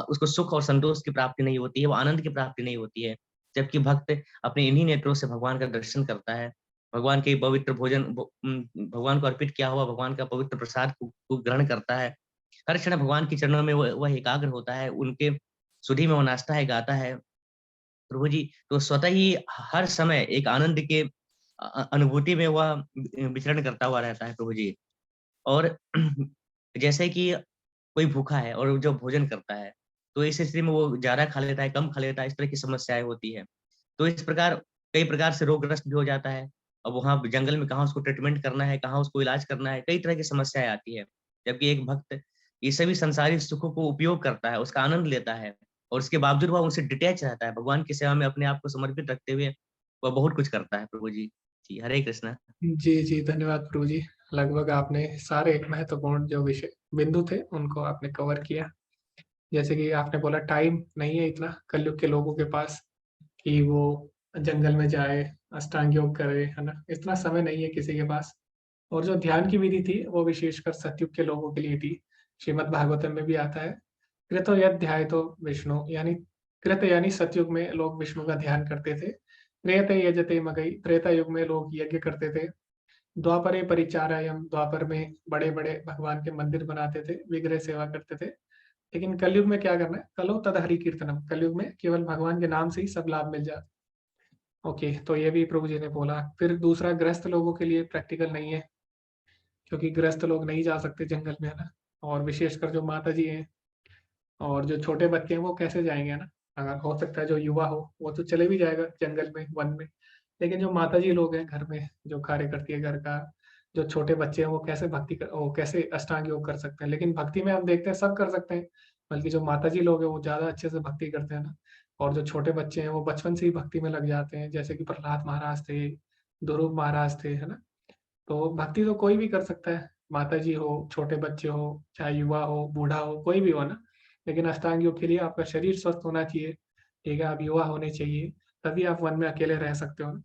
उसको सुख और संतोष की प्राप्ति नहीं होती है, वो आनंद की प्राप्ति नहीं होती है। जबकि भक्त अपने इन्हीं नेत्रों से भगवान का दर्शन करता है, भगवान के पवित्र भोजन भगवान को अर्पित किया हुआ भगवान का पवित्र प्रसाद को ग्रहण करता है। हर क्षण भगवान के चरणों में वह एकाग्र होता है, उनके सुधि में वो नाचता है, गाता है। प्रभु जी तो स्वतः ही हर समय एक आनंद के अनुभूति में वह विचरण करता हुआ रहता है प्रभु जी। और जैसे कि कोई भूखा है और जो भोजन करता है, तो इस स्थिति में वो ज़्यादा खा लेता है, कम खा लेता है, इस तरह की समस्याएँ होती हैं। तो इस प्रकार कई प्रकार से रोगग्रस्त भी हो जाता है। अब वहाँ जंगल में कहाँ उसको ट्रीटमेंट करना है, कहाँ उसको इलाज करना है, कई तरह की समस्याएँ आती हैं। जबकि एक भक्त ये सभी सांसारिक सुखों को उपयोग करता है, उसका आनंद लेता है और उसके बावजूद वह उनसे डिटैच रहता है। भगवान की सेवा में अपने आप को समर्पित रखते हुए वह बहुत कुछ करता है प्रभु जी। जी, हरे कृष्णा। जी, जी, धन्यवाद प्रभु जी। लगभग आपने सारे महत्वपूर्ण जो विषय बिंदु थे, उनको आपने कवर किया। जैसे कि आपने बोला टाइम नहीं है इतना कलयुग के लोगों के पास कि वो जंगल में जाए, अष्टांग योग करे, है ना? इतना समय नहीं है किसी के पास। और जो ध्यान की विधि थी, वो विशेषकर सतयुग के लोगों के लिए थी। श्रीमद् भागवतम में भी आता है, कृतो यत् ध्यायतो विष्णु, यानी कृत यानी सतयुग में लोग विष्णु का ध्यान करते थे। त्रेते यजते मगई, त्रेता युग में लोग यज्ञ करते थे। द्वापरे परिचारायम, द्वापर में बड़े-बड़े भगवान के मंदिर बनाते थे, विग्रह सेवा करते थे। लेकिन कलयुग में क्या करना है? कलो तद हरि कीर्तनम, कलयुग में केवल भगवान के नाम से ही सब लाभ मिल जाता। ओके, तो ये भी प्रभु जी ने बोला। फिर दूसरा, गृहस्थ लोगों के लिए प्रैक्टिकल नहीं है, क्योंकि गृहस्थ लोग नहीं जा सकते जंगल में, है ना? और विशेषकर जो माता जी हैं और जो छोटे बच्चे हैं, वो कैसे जाएँगे, है ना? अगर हो सकता है जो युवा हो, वो तो चले भी जाएगा जंगल में, वन में। लेकिन जो माता जी लोग हैं घर में, जो कार्य करती है घर का, जो छोटे बच्चे हैं, वो कैसे अष्टांग योग कर सकते हैं? लेकिन भक्ति में हम देखते हैं सब कर सकते हैं, बल्कि जो माता जी लोग हैं, वो ज़्यादा अच्छे से भक्ति करते हैं ना। और जो छोटे बच्चे हैं, वो बचपन से ही भक्ति में लग जाते हैं, जैसे कि प्रहलाद महाराज थे, ध्रुव महाराज थे, है ना? तो भक्ति तो कोई भी कर सकता है, माता जी हो, छोटे बच्चे हो, चाहे युवा हो, बूढ़ा हो, कोई भी हो ना। लेकिन अष्टांग योग के लिए आपका शरीर स्वस्थ होना चाहिए, ठीक है? आप युवा होने चाहिए, तभी आप वन में अकेले रह सकते हो ना।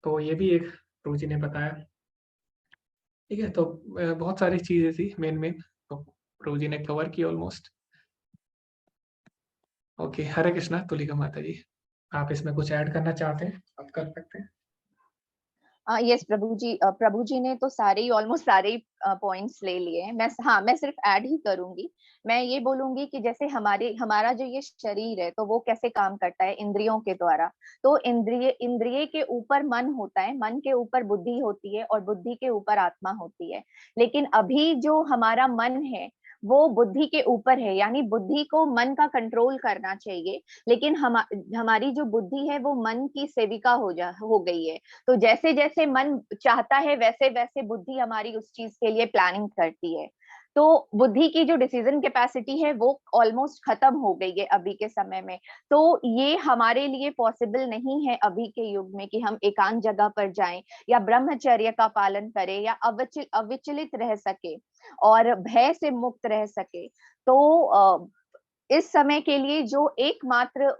तो ये भी एक प्रभु जी ने बताया, ठीक है? तो बहुत सारी चीज़ें थी मेन तो प्रभु जी ने कवर की ऑलमोस्ट। ओके, हरे कृष्णा तुलिका माता जी, आप इसमें कुछ ऐड करना चाहते हैं? आप कर सकते हैं। यस प्रभु जी ने तो सारे ही ऑलमोस्ट सारे ही पॉइंट्स ले लिए हैं। मैं सिर्फ ऐड ही करूंगी। मैं ये बोलूंगी कि जैसे हमारा जो ये शरीर है, तो वो कैसे काम करता है इंद्रियों के द्वारा। तो इंद्रिय के ऊपर मन होता है, मन के ऊपर बुद्धि होती है और बुद्धि के ऊपर आत्मा होती है। लेकिन अभी जो हमारा मन है वो बुद्धि के ऊपर है, यानी बुद्धि को मन का कंट्रोल करना चाहिए। लेकिन हमारी जो बुद्धि है वो मन की सेविका हो गई है। तो जैसे जैसे मन चाहता है वैसे वैसे बुद्धि हमारी उस चीज के लिए प्लानिंग करती है। तो बुद्धि की जो डिसीजन कैपेसिटी है वो ऑलमोस्ट खत्म हो गई है अभी के समय में। तो ये हमारे लिए पॉसिबल नहीं है अभी के युग में कि हम एकांत जगह पर जाएं या ब्रह्मचर्य का पालन करें या अविचलित रह सके और भय से मुक्त रह सके। तो इस समय के लिए जो एकमात्र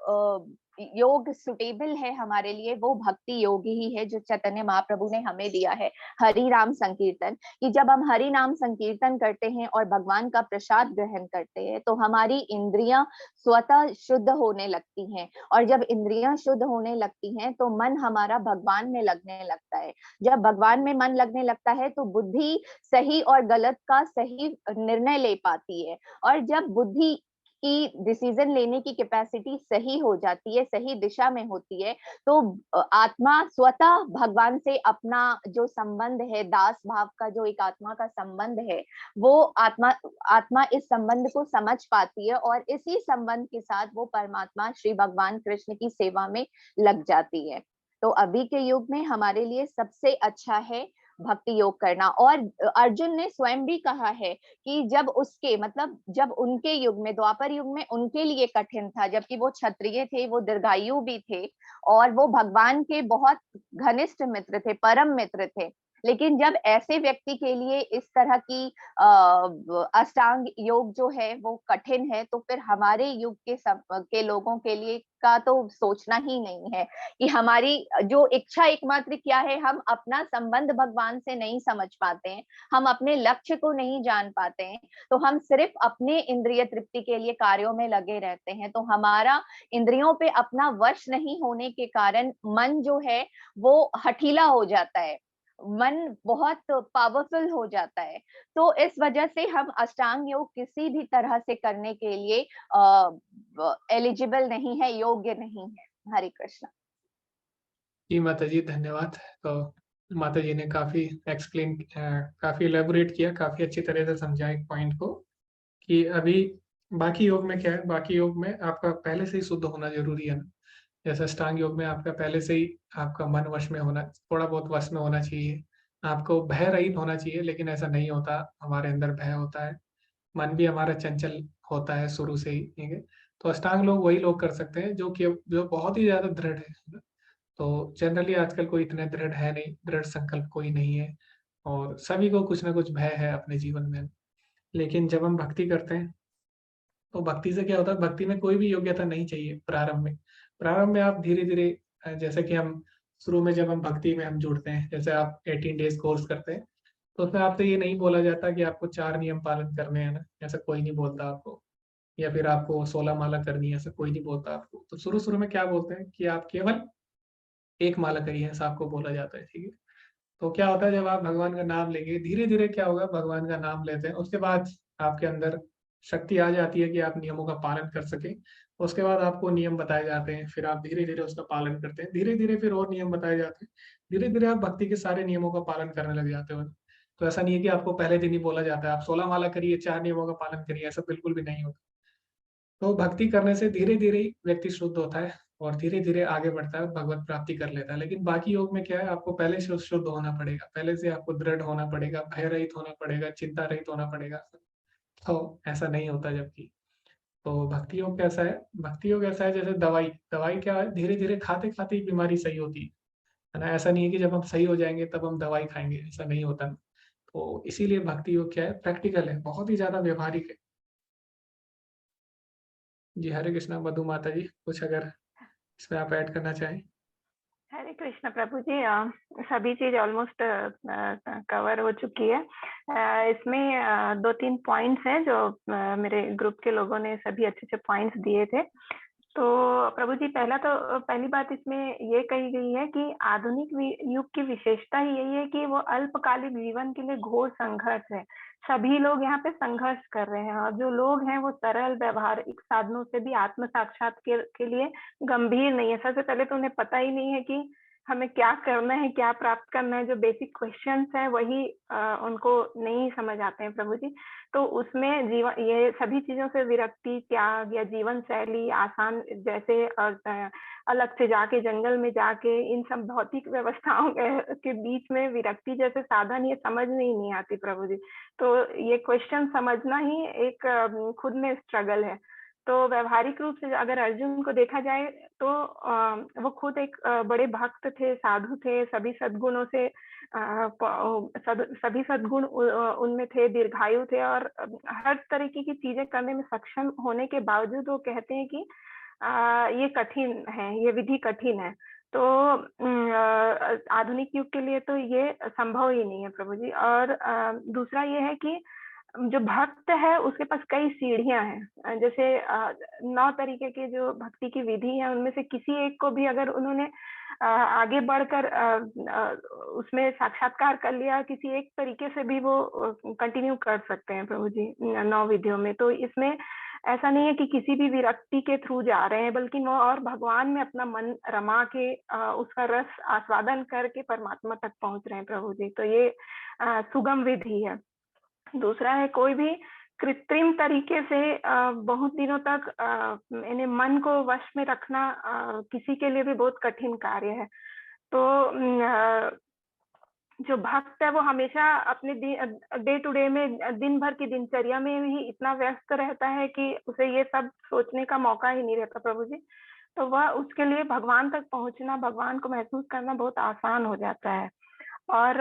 योग सुटेबल है हमारे लिए वो भक्ति योग ही है, जो चैतन्य महाप्रभु ने हमें दिया है, हरि नाम संकीर्तन। कि जब हम हरि नाम संकीर्तन करते हैं और भगवान का प्रसाद ग्रहण करते हैं तो हमारी इंद्रियां स्वतः शुद्ध होने लगती हैं। और जब इंद्रियां शुद्ध होने लगती हैं तो मन हमारा भगवान में लगने लगता है। जब भगवान में मन लगने लगता है तो बुद्धि सही और गलत का सही निर्णय ले पाती है। और जब बुद्धि की डिसीजन लेने की कैपेसिटी सही हो जाती है, सही दिशा में होती है, तो आत्मा स्वतः भगवान से अपना जो संबंध है, दास भाव का जो एक आत्मा का संबंध है, वो आत्मा इस संबंध को समझ पाती है और इसी संबंध के साथ वो परमात्मा श्री भगवान कृष्ण की सेवा में लग जाती है। तो अभी के युग में हमारे लिए सबसे अच्छा है भक्ति योग करना। और अर्जुन ने स्वयं भी कहा है कि जब उनके युग में, द्वापर युग में उनके लिए कठिन था, जबकि वो क्षत्रिय थे, वो दीर्घायु भी थे और वो भगवान के बहुत घनिष्ठ मित्र थे, परम मित्र थे। लेकिन जब ऐसे व्यक्ति के लिए इस तरह की अष्टांग योग जो है वो कठिन है, तो फिर हमारे युग के लोगों के लिए का तो सोचना ही नहीं है कि हमारी जो इच्छा एकमात्र क्या है। हम अपना संबंध भगवान से नहीं समझ पाते हैं, हम अपने लक्ष्य को नहीं जान पाते हैं, तो हम सिर्फ अपने इंद्रिय तृप्ति के लिए कार्यों में लगे रहते हैं। तो हमारा इंद्रियों पे अपना वश नहीं होने के कारण मन जो है वो हठीला हो जाता है, मन बहुत पावरफुल हो जाता है। तो इस वजह से हम अष्टांग योग किसी भी तरह से करने के लिए एलिजिबल नहीं है, योग्य नहीं है। हरे कृष्ण। जी माता जी धन्यवाद। तो माता जी ने काफी एक्सप्लेन काफी एलेबोरेट किया, काफी अच्छी तरह से समझा एक पॉइंट को कि अभी बाकी योग में क्या है। बाकी योग में आपका पहले से ही शुद्ध होना जरूरी है ना। जैसे अष्टांग योग में आपका पहले से ही आपका मन वश में होना, थोड़ा बहुत वश में होना चाहिए, आपको भय रहित होना चाहिए। लेकिन ऐसा नहीं होता, हमारे अंदर भय होता है, मन भी हमारा चंचल होता है शुरू से ही, ठीक है। तो अष्टांग लोग वही लोग कर सकते हैं जो बहुत ही ज्यादा दृढ़ है। तो जनरली आजकल कोई इतने दृढ़ है नहीं, दृढ़ संकल्प कोई नहीं है, और सभी को कुछ ना कुछ भय है अपने जीवन में। लेकिन जब हम भक्ति करते हैं तो भक्ति से क्या होता है, भक्ति में कोई भी योग्यता नहीं चाहिए प्रारंभ में। प्रारंभ में आप धीरे धीरे, जैसे कि हम शुरू में जब हम भक्ति में हम जुड़ते हैं, जैसे आप 18 डेज कोर्स करते हैं, तो उसमें आपसे ये नहीं बोला जाता कि आपको 4 नियम पालन करने हैं ना, ऐसा कोई नहीं बोलता आपको। या फिर आपको 16 माला करनी है, ऐसा कोई नहीं बोलता आपको। तो शुरू शुरू में क्या बोलते हैं कि आप केवल एक माला करिए, ऐसा आपको बोला जाता है, ठीक है। तो क्या होता है, जब आप भगवान का नाम लेंगे, धीरे धीरे क्या होगा, भगवान का नाम लेते हैं, उसके बाद आपके अंदर शक्ति आ जाती है कि आप नियमों का पालन कर सकें। उसके बाद आपको नियम बताए जाते हैं, फिर आप धीरे धीरे उसका पालन करते हैं, धीरे धीरे फिर और नियम बताए जाते हैं, धीरे धीरे आप भक्ति के सारे नियमों का पालन करने लग जाते हो। तो ऐसा नहीं है कि आपको पहले दिन ही बोला जाता है आप 16 माला करिए, 4 नियमों का पालन करिए, ऐसा बिल्कुल भी नहीं होता। तो भक्ति करने से धीरे धीरे ही व्यक्ति शुद्ध होता है और धीरे धीरे आगे बढ़ता है, भगवत प्राप्ति कर लेता है। लेकिन बाकी योग में क्या है, आपको पहले से शुद्ध होना पड़ेगा, पहले से आपको दृढ़ होना पड़ेगा, भय रहित होना पड़ेगा, चिंता रहित होना पड़ेगा। तो ऐसा नहीं होता। जबकि तो भक्ति योग कैसा है, भक्ति योग ऐसा है जैसे दवाई। दवाई क्या है, धीरे धीरे खाते खाते ही बीमारी सही होती है ना। ऐसा नहीं है कि जब हम सही हो जाएंगे तब हम दवाई खाएंगे, ऐसा नहीं होता ना। तो इसीलिए भक्ति योग क्या है, प्रैक्टिकल है, बहुत ही ज्यादा व्यवहारिक है। जी हरे कृष्णा। मधु माता जी कुछ अगर इसमें आप ऐड करना चाहें। हरे कृष्ण प्रभु जी, सभी चीज ऑलमोस्ट कवर हो चुकी है। इसमें 2-3 पॉइंट्स हैं जो मेरे ग्रुप के लोगों ने सभी अच्छे अच्छे पॉइंट्स दिए थे। तो प्रभु जी, पहली बात इसमें ये कही गई है कि आधुनिक युग की विशेषता ही यही है कि वो अल्पकालिक जीवन के लिए घोर संघर्ष है। सभी लोग यहाँ पे संघर्ष कर रहे हैं, और जो लोग हैं वो सरल व्यवहारिक साधनों से भी आत्म साक्षात के लिए गंभीर नहीं है। सबसे पहले तो उन्हें पता ही नहीं है कि हमें क्या करना है, क्या प्राप्त करना है। जो बेसिक क्वेश्चंस हैं वही उनको नहीं समझ आते हैं प्रभु जी। तो उसमें जीवन, ये सभी चीजों से विरक्ति, त्याग या जीवन शैली आसान, जैसे अलग से जाके जंगल में जाके इन सब भौतिक व्यवस्थाओं के बीच में विरक्ति जैसे साधन, ये समझ में ही नहीं आती प्रभु जी। तो ये क्वेश्चन समझना ही एक खुद में स्ट्रगल है। तो व्यवहारिक रूप से अगर अर्जुन को देखा जाए तो वो खुद एक बड़े भक्त थे, साधु थे, सभी सद्गुणों से सभी सद्गुण उनमें थे, दीर्घायु थे, और हर तरीके की चीजें करने में सक्षम होने के बावजूद वो कहते हैं कि ये कठिन है, ये विधि कठिन है। तो आधुनिक युग के लिए तो ये संभव ही नहीं है प्रभु जी। और दूसरा ये है कि जो भक्त है उसके पास कई सीढ़ियां हैं। जैसे 9 तरीके के जो भक्ति की विधि है, उनमें से किसी एक को भी अगर उन्होंने आगे बढ़कर उसमें साक्षात्कार कर लिया, किसी एक तरीके से भी वो कंटिन्यू कर सकते हैं प्रभु जी 9 विधियों में। तो इसमें ऐसा नहीं है कि किसी भी विरक्ति के थ्रू जा रहे हैं, बल्कि वो और भगवान में अपना मन रमा के उसका रस आस्वादन करके परमात्मा तक पहुंच रहे हैं प्रभु जी। तो ये सुगम विधि है। दूसरा है, कोई भी कृत्रिम तरीके से बहुत दिनों तक इन्हें मन को वश में रखना किसी के लिए भी बहुत कठिन कार्य है। तो जो भक्त है वो हमेशा अपने डे टू डे में, दिन भर की दिनचर्या में ही इतना व्यस्त रहता है कि उसे ये सब सोचने का मौका ही नहीं रहता प्रभु जी। तो वह उसके लिए भगवान तक पहुंचना, भगवान को महसूस करना बहुत आसान हो जाता है। और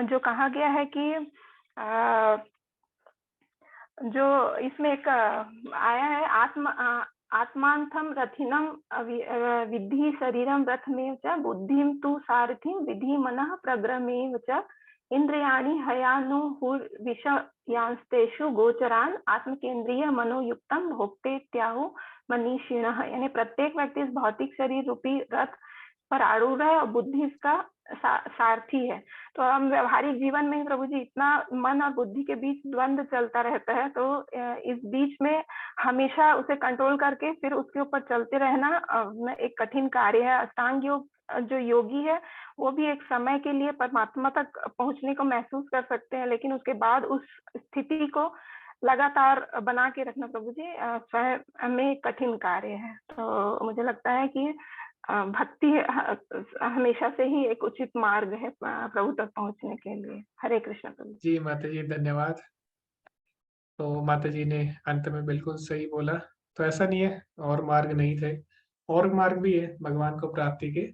जो कहा गया है कि जो इसमें एक आया है आत्मांथम रथिनम विद्धि शरीरम रथमेव च बुद्धिम तु सारथिम विधि मनः प्रग्रमेव च इंद्रियाणि हयानुहुर्विषयांस्तेषु गोचरान आत्मकेंद्रीय मनोयुक्तम भोक्तेत्याहु मनीषिणः। यानी प्रत्येक व्यक्ति इस भौतिक शरीर रूपी रथ पर आरूढ़ है और बुद्धि इसका सारथी है। तो हम व्यवहारिक जीवन में प्रभु जी इतना मन और बुद्धि के बीच द्वंद्व चलता रहता है, तो इस बीच में हमेशा उसे कंट्रोल करके फिर उसके ऊपर चलते रहना एक कठिन कार्य है। अष्टांग योग जो योगी है वो भी एक समय के लिए परमात्मा तक पहुंचने को महसूस कर सकते हैं, लेकिन उसके बाद उस स्थिति को लगातार बना के रखना प्रभु जी स्वयं में एक कठिन कार्य है। तो मुझे लगता है कि भक्ति हमेशा से ही एक उचित मार्ग है प्रभु तक पहुंचने के लिए। हरे कृष्ण प्रभु जी माता जी धन्यवाद। तो माता जी ने अंत में बिल्कुल सही बोला। तो ऐसा नहीं है और मार्ग नहीं थे, और मार्ग भी है भगवान को प्राप्ति के,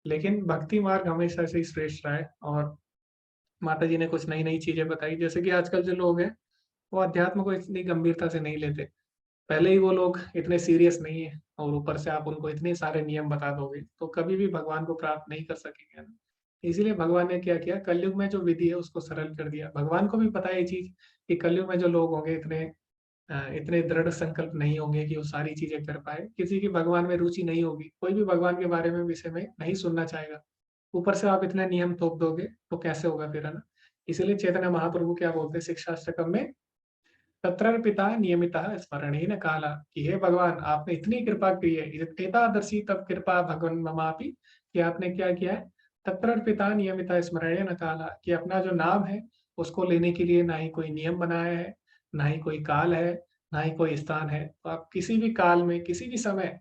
लेकिन भक्ति मार्ग हमेशा से ही श्रेष्ठ रहा है। और माता जी ने कुछ नई नई चीजें बताई, जैसे कि आजकल जो लोग हैं वो अध्यात्म को इतनी गंभीरता से नहीं लेते। पहले ही वो लोग इतने सीरियस नहीं है और ऊपर से आप उनको इतने सारे नियम बता दोगे तो कभी भी भगवान को प्राप्त नहीं कर सकेंगे ना। इसीलिए भगवान ने क्या किया, कलयुग में जो विधि है उसको सरल कर दिया। भगवान को भी पता है ये चीज कि कलयुग में जो लोग होंगे इतने दृढ़ संकल्प नहीं होंगे कि वो सारी चीजें कर पाए। किसी की भगवान में रुचि नहीं होगी, कोई भी भगवान के बारे में विषय में नहीं सुनना चाहेगा। ऊपर से आप इतने नियम थोप दोगे तो कैसे होगा फिर, है ना। इसलिए चैतन्य महाप्रभु क्या बोलते हैं शिक्षाष्टकम में, तत्र पिता नियमितः स्मरणेन काला, कि हे भगवान आपने इतनी कृपा की है, एतादृशी तब कृपा भगवान ममापि, कि आपने क्या किया है, तत्र पिता नियमितः स्मरणेन काला, कि अपना जो नाम है उसको लेने के लिए ना ही कोई नियम बनाया है, ना ही कोई काल है, ना ही कोई स्थान है। तो आप किसी भी काल में, किसी भी समय,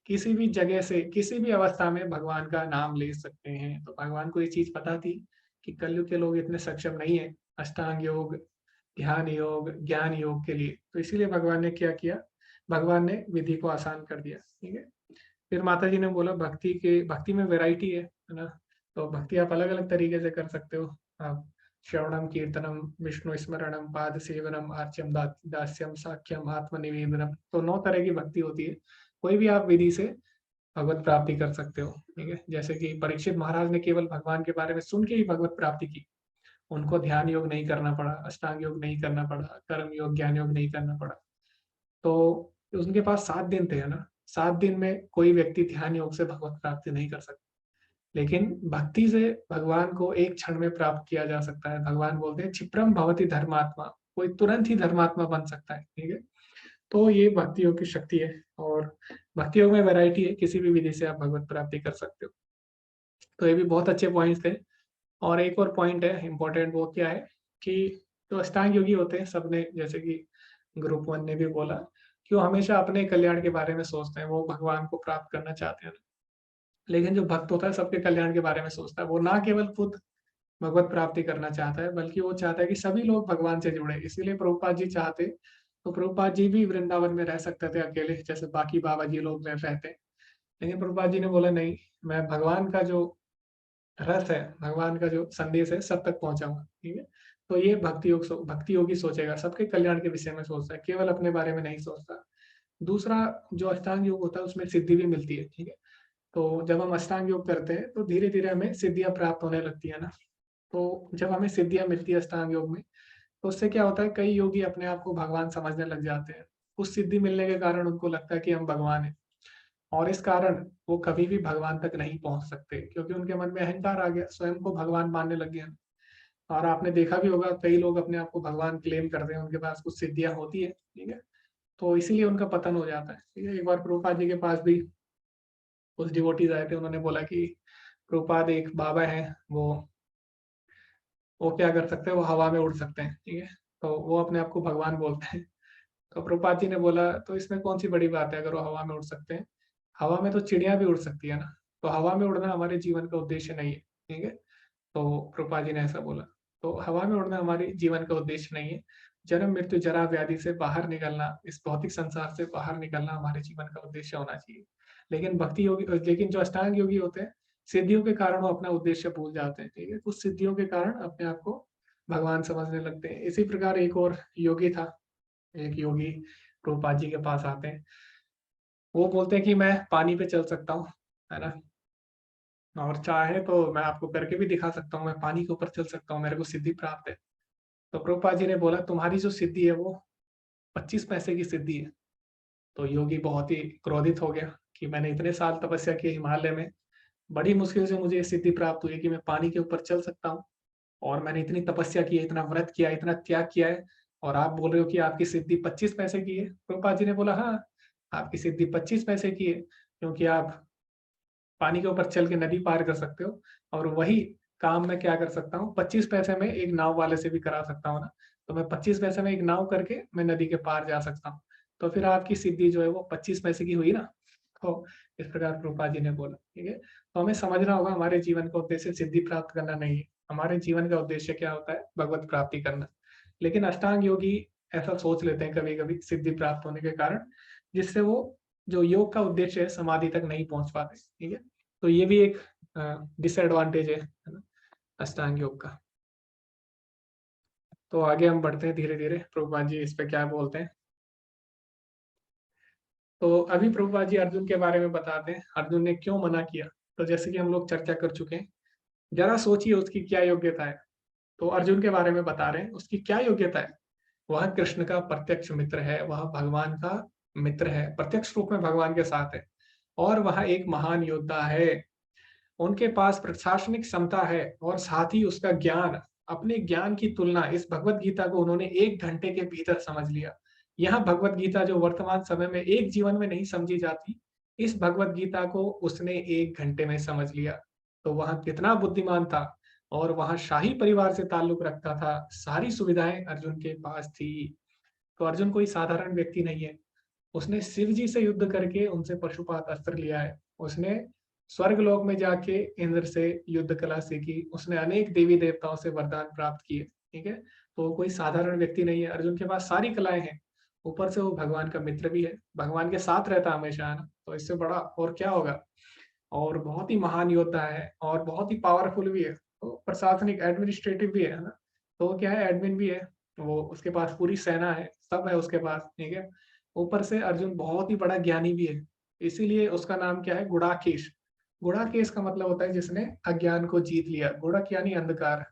किसी भी जगह से, किसी भी अवस्था में भगवान का नाम ले सकते हैं। तो भगवान को ये चीज पता थी कि कलयुग के लोग इतने सक्षम नहीं है अष्टांग योग, ध्यान योग, ज्ञान योग के लिए। तो इसीलिए भगवान ने क्या किया, भगवान ने विधि को आसान कर दिया। ठीक है। फिर माता जी ने बोला भक्ति में वैरायटी है ना। तो भक्ति आप अलग अलग तरीके से कर सकते हो। आप श्रवणम, कीर्तनम, विष्णु स्मरणम, पाद सेवनम, आर्च्यम, दास्यम, साख्यम, आत्मनिवेदनम। तो 9 तरह की भक्ति होती है। कोई भी आप विधि से भगवत प्राप्ति कर सकते हो। ठीक है। जैसे कि परीक्षित महाराज ने केवल भगवान के बारे में सुन के ही भगवत प्राप्ति की। उनको ध्यान योग नहीं करना पड़ा, अष्टांग योग नहीं करना पड़ा, कर्म योग, ज्ञान योग नहीं करना पड़ा। तो उनके पास 7 दिन थे, है ना। 7 दिन में कोई व्यक्ति ध्यान योग से भगवत प्राप्ति नहीं कर सकता, लेकिन भक्ति से भगवान को एक क्षण में प्राप्त किया जा सकता है। भगवान बोलते हैं क्षिप्रम भवति धर्मात्मा, कोई तुरंत ही धर्मात्मा बन सकता है। ठीक है। तो ये भक्ति योग की शक्ति है। और भक्ति योग में वैरायटी है, किसी भी विधि से आप भगवत प्राप्ति कर सकते हो। तो ये भी बहुत अच्छे पॉइंट्स थे। और एक और पॉइंट है इम्पोर्टेंट, वो क्या है कि जो अष्टांग योगी होते हैं, सबने जैसे कि ग्रुप 1 ने भी बोला कि वो हमेशा अपने कल्याण के बारे में सोचते हैं, वो भगवान को प्राप्त करना चाहते हैं। लेकिन जो भक्त होता है सबके कल्याण के बारे में सोचता है। वो ना केवल खुद भगवत प्राप्ति करना चाहता है, बल्कि वो चाहता है कि सभी लोग भगवान से जुड़े। इसीलिए प्रभुपाद जी चाहते तो प्रभुपाद जी भी वृंदावन में रह सकते थे अकेले, जैसे बाकी बाबा जी लोग रहते। लेकिन प्रभुपाद जी ने बोला नहीं, मैं भगवान का जो रथ है, भगवान का जो संदेश है सब तक पहुंचाऊंगा। ठीक है। तो ये भक्ति योगी सोचेगा, सबके कल्याण के विषय में सोचता है, केवल अपने बारे में नहीं सोचता। दूसरा, जो अष्टांग योग होता है उसमें सिद्धि भी मिलती है। ठीक है। तो जब हम अष्टांग योग करते हैं तो धीरे धीरे हमें सिद्धियां प्राप्त होने लगती है ना। तो जब हमें सिद्धियां मिलती है अष्टांग योग में, तो उससे क्या होता है, कई योगी अपने आप को भगवान समझने लग जाते हैं। उस सिद्धि मिलने के कारण उनको लगता है कि हम भगवान हैं, और इस कारण वो कभी भी भगवान तक नहीं पहुंच सकते, क्योंकि उनके मन में अहंकार आ गया, स्वयं को भगवान मानने लग गया। और आपने देखा भी होगा कई लोग अपने आप को भगवान क्लेम करते हैं, उनके पास कुछ सिद्धियां होती है। ठीक है। तो इसीलिए उनका पतन हो जाता है। ठीक है। एक बार प्रभुपाद जी के पास भी कुछ डिवोटीज आए थे, उन्होंने बोला कि प्रभुपाद एक बाबा है, वो क्या कर सकते हैं, वो हवा में उड़ सकते हैं। ठीक है। तो वो अपने आप को भगवान बोलते हैं। तो प्रभुपाद जी ने बोला तो इसमें कौन सी बड़ी बात है, अगर वो हवा में उड़ सकते हैं। हवा में तो चिड़िया भी उड़ सकती है ना। तो हवा में उड़ना हमारे जीवन का उद्देश्य नहीं है। ठीक है। तो प्रभुपाद जी ने ऐसा बोला। तो हवा में उड़ना हमारे जीवन का उद्देश्य नहीं है। जन्म, मृत्यु, जरा, व्याधि से बाहर निकलना, इस भौतिक संसार से बाहर निकलना हमारे जीवन का उद्देश्य होना चाहिए। लेकिन जो अष्टांग योगी होते हैं सिद्धियों के कारण वो अपना उद्देश्य भूल जाते हैं, ठीक है। कुछ सिद्धियों के कारण अपने आप को भगवान समझने लगते हैं। इसी प्रकार एक और योगी था, एक योगी प्रभुपाद जी के पास आते हैं, वो बोलते हैं कि मैं पानी पे चल सकता हूँ, है ना, और चाहे तो मैं आपको करके भी दिखा सकता हूँ, मैं पानी के ऊपर चल सकता हूँ, मेरे को सिद्धि प्राप्त है। तो प्रभुपाद जी ने बोला तुम्हारी जो सिद्धि है वो 25 पैसे की सिद्धि है। तो योगी बहुत ही क्रोधित हो गया कि मैंने इतने साल तपस्या की हिमालय में, बड़ी मुश्किल से मुझे ये सिद्धि प्राप्त हुई है कि मैं पानी के ऊपर चल सकता हूँ, और मैंने इतनी तपस्या की है, इतना व्रत किया, इतना त्याग किया है, और आप बोल रहे हो कि आपकी सिद्धि 25 पैसे की है। प्रभुपाद जी ने बोला हाँ, आपकी सिद्धि 25 पैसे की है, क्योंकि आप पानी के ऊपर चल के नदी पार कर सकते हो, और वही काम मैं क्या कर सकता हूँ, 25 पैसे में एक नाव वाले से भी करा सकता हूँ ना। तो मैं 25 पैसे में एक नाव करके मैं नदी के पार जा सकता हूँ। तो फिर आपकी सिद्धि जो है वो 25 पैसे की हुई ना। तो इस प्रकार प्रभुपाद जी ने बोला, ठीक है। तो हमें समझना होगा हमारे जीवन का उद्देश्य सिद्धि प्राप्त करना नहीं है। हमारे जीवन का उद्देश्य क्या होता है, भगवत प्राप्ति करना। लेकिन अष्टांग योगी ऐसा सोच लेते हैं कभी कभी सिद्धि प्राप्त होने के कारण, जिससे वो जो योग का उद्देश्य है समाधि तक नहीं पहुंच पाते, ठीक है। तो ये भी एक डिसएडवांटेज है ना, अष्टांग योग का। तो आगे हम बढ़ते हैं धीरे धीरे, प्रभुपाद जी इस पे क्या बोलते हैं। तो अभी प्रभुपाद जी अर्जुन के बारे में बताते हैं, अर्जुन ने क्यों मना किया। तो जैसे कि हम लोग चर्चा कर चुके हैं, जरा सोचिए उसकी क्या योग्यता है। तो अर्जुन के बारे में बता रहे हैं, उसकी क्या योग्यता है। वह कृष्ण का प्रत्यक्ष मित्र है, वह भगवान का मित्र है, प्रत्यक्ष रूप में भगवान के साथ है, और वह एक महान योद्धा है। उनके पास प्रशासनिक क्षमता है, और साथ ही उसका ज्ञान, अपने ज्ञान की तुलना इस भगवत गीता को उन्होंने 1 घंटे के भीतर समझ लिया। यह भगवत गीता जो वर्तमान समय में एक जीवन में नहीं समझी जाती, इस भगवत गीता को उसने 1 घंटे में समझ लिया। तो वह कितना बुद्धिमान था, और वह शाही परिवार से ताल्लुक रखता था, सारी सुविधाएं अर्जुन के पास थी। तो अर्जुन कोई साधारण व्यक्ति नहीं है। उसने शिव जी से युद्ध करके उनसे पशुपात अस्त्र लिया है। उसने स्वर्ग लोक में जाके इंद्र से युद्ध कला सीखी। उसने अनेक देवी देवताओं से वरदान प्राप्त किए, ठीक है। तो वो कोई साधारण व्यक्ति नहीं है, अर्जुन के पास सारी कलाएं हैं। ऊपर से वो भगवान का मित्र भी है, भगवान के साथ रहता है हमेशा, है ना। तो इससे बड़ा और क्या होगा। और बहुत ही महान योद्धा है, और बहुत ही पावरफुल भी है। तो प्रशासनिक एडमिनिस्ट्रेटिव भी है ना। तो वो क्या है, एडमिन भी है। वो उसके पास पूरी सेना है, सब है उसके पास, ठीक है। ऊपर से अर्जुन बहुत ही बड़ा ज्ञानी भी है, इसीलिए उसका नाम क्या है, गुड़ाकेश। गुड़ाकेश का मतलब होता है जिसने अज्ञान को जीत लिया। गुड़क यानी अंधकार,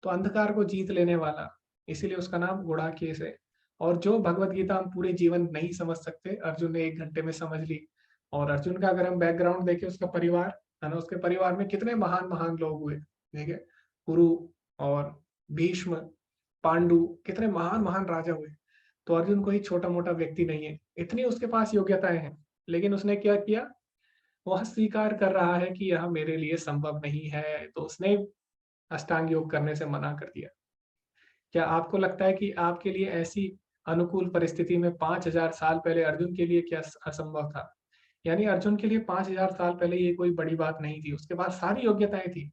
तो अंधकार को जीत लेने वाला, इसीलिए उसका नाम गुड़ाकेश है। और जो भगवत गीता हम पूरे जीवन नहीं समझ सकते, अर्जुन ने 1 घंटे में समझ ली। और अर्जुन का अगर हम बैकग्राउंड देखें, उसका परिवार है ना, उसके परिवार में कितने महान महान लोग हुए, ठीक है। कुरु और भीष्म, पांडु, कितने महान महान राजा हुए। तो अर्जुन कोई छोटा मोटा व्यक्ति नहीं है, इतनी उसके पास योग्यताएं हैं। लेकिन उसने क्या किया, वह स्वीकार कर रहा है कि यह मेरे लिए संभव नहीं है, तो उसने अष्टांग योग करने से मना कर दिया। क्या आपको लगता है कि आपके लिए ऐसी अनुकूल परिस्थिति में 5000 साल पहले अर्जुन के लिए क्या असंभव था। यानी अर्जुन के लिए 5000 साल पहले ये कोई बड़ी बात नहीं थी, उसके पास सारी योग्यताएं थी।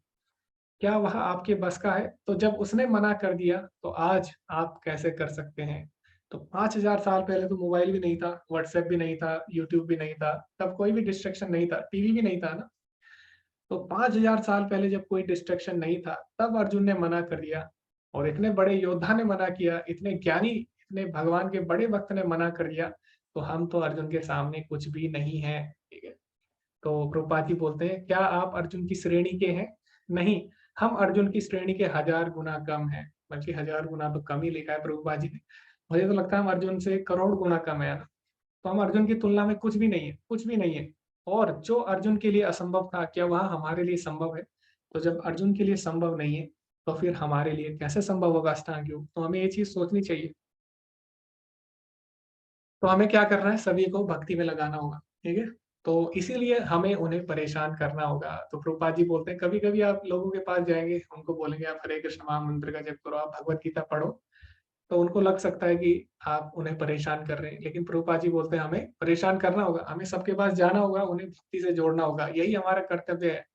क्या वह आपके बस का है। तो जब उसने मना कर दिया, तो आज आप कैसे कर सकते हैं। तो 5000 साल पहले तो मोबाइल भी नहीं था, व्हाट्सएप भी नहीं था, यूट्यूब भी नहीं था, तब कोई भी डिस्ट्रैक्शन नहीं था, टीवी भी नहीं था ना। तो 5000 साल पहले जब कोई डिस्ट्रैक्शन नहीं था, तब अर्जुन ने मना कर दिया। और इतने बड़े योद्धा ने मना किया, इतने ज्ञानी, इतने भगवान के बड़े भक्त ने मना कर दिया। तो हम तो अर्जुन के सामने कुछ भी नहीं है, ठीक है। तो प्रभुपाद जी बोलते हैं, क्या आप अर्जुन की श्रेणी के हैं। नहीं, हम अर्जुन की श्रेणी के 1000 गुना कम हैं। बल्कि 1000 गुना तो कम ही लिखा है प्रभुपाद जी ने। मुझे तो लगता है हम अर्जुन से करोड़ गुना कम है ना। तो हम अर्जुन की तुलना में कुछ भी नहीं है, कुछ भी नहीं है। और जो अर्जुन के लिए असंभव था, क्या वह हमारे लिए संभव है। तो जब अर्जुन के लिए संभव नहीं है, तो फिर हमारे लिए कैसे संभव होगा अष्टांग योग। तो हमें ये चीज सोचनी चाहिए। तो हमें क्या करना है, सभी को भक्ति में लगाना होगा, ठीक है। तो इसीलिए हमें उन्हें परेशान करना होगा। तो प्रभुपाद जी बोलते हैं, कभी कभी आप लोगों के पास जाएंगे, उनको बोलेंगे आप हरे कृष्ण महामंत्र का जप करो, आप भगवत गीता पढ़ो, तो उनको लग सकता है कि आप उन्हें परेशान कर रहे हैं। लेकिन प्रभुपाद जी बोलते हैं हमें परेशान करना होगा, हमें सबके पास जाना होगा, उन्हें भक्ति से जोड़ना होगा, यही हमारा कर्तव्य है।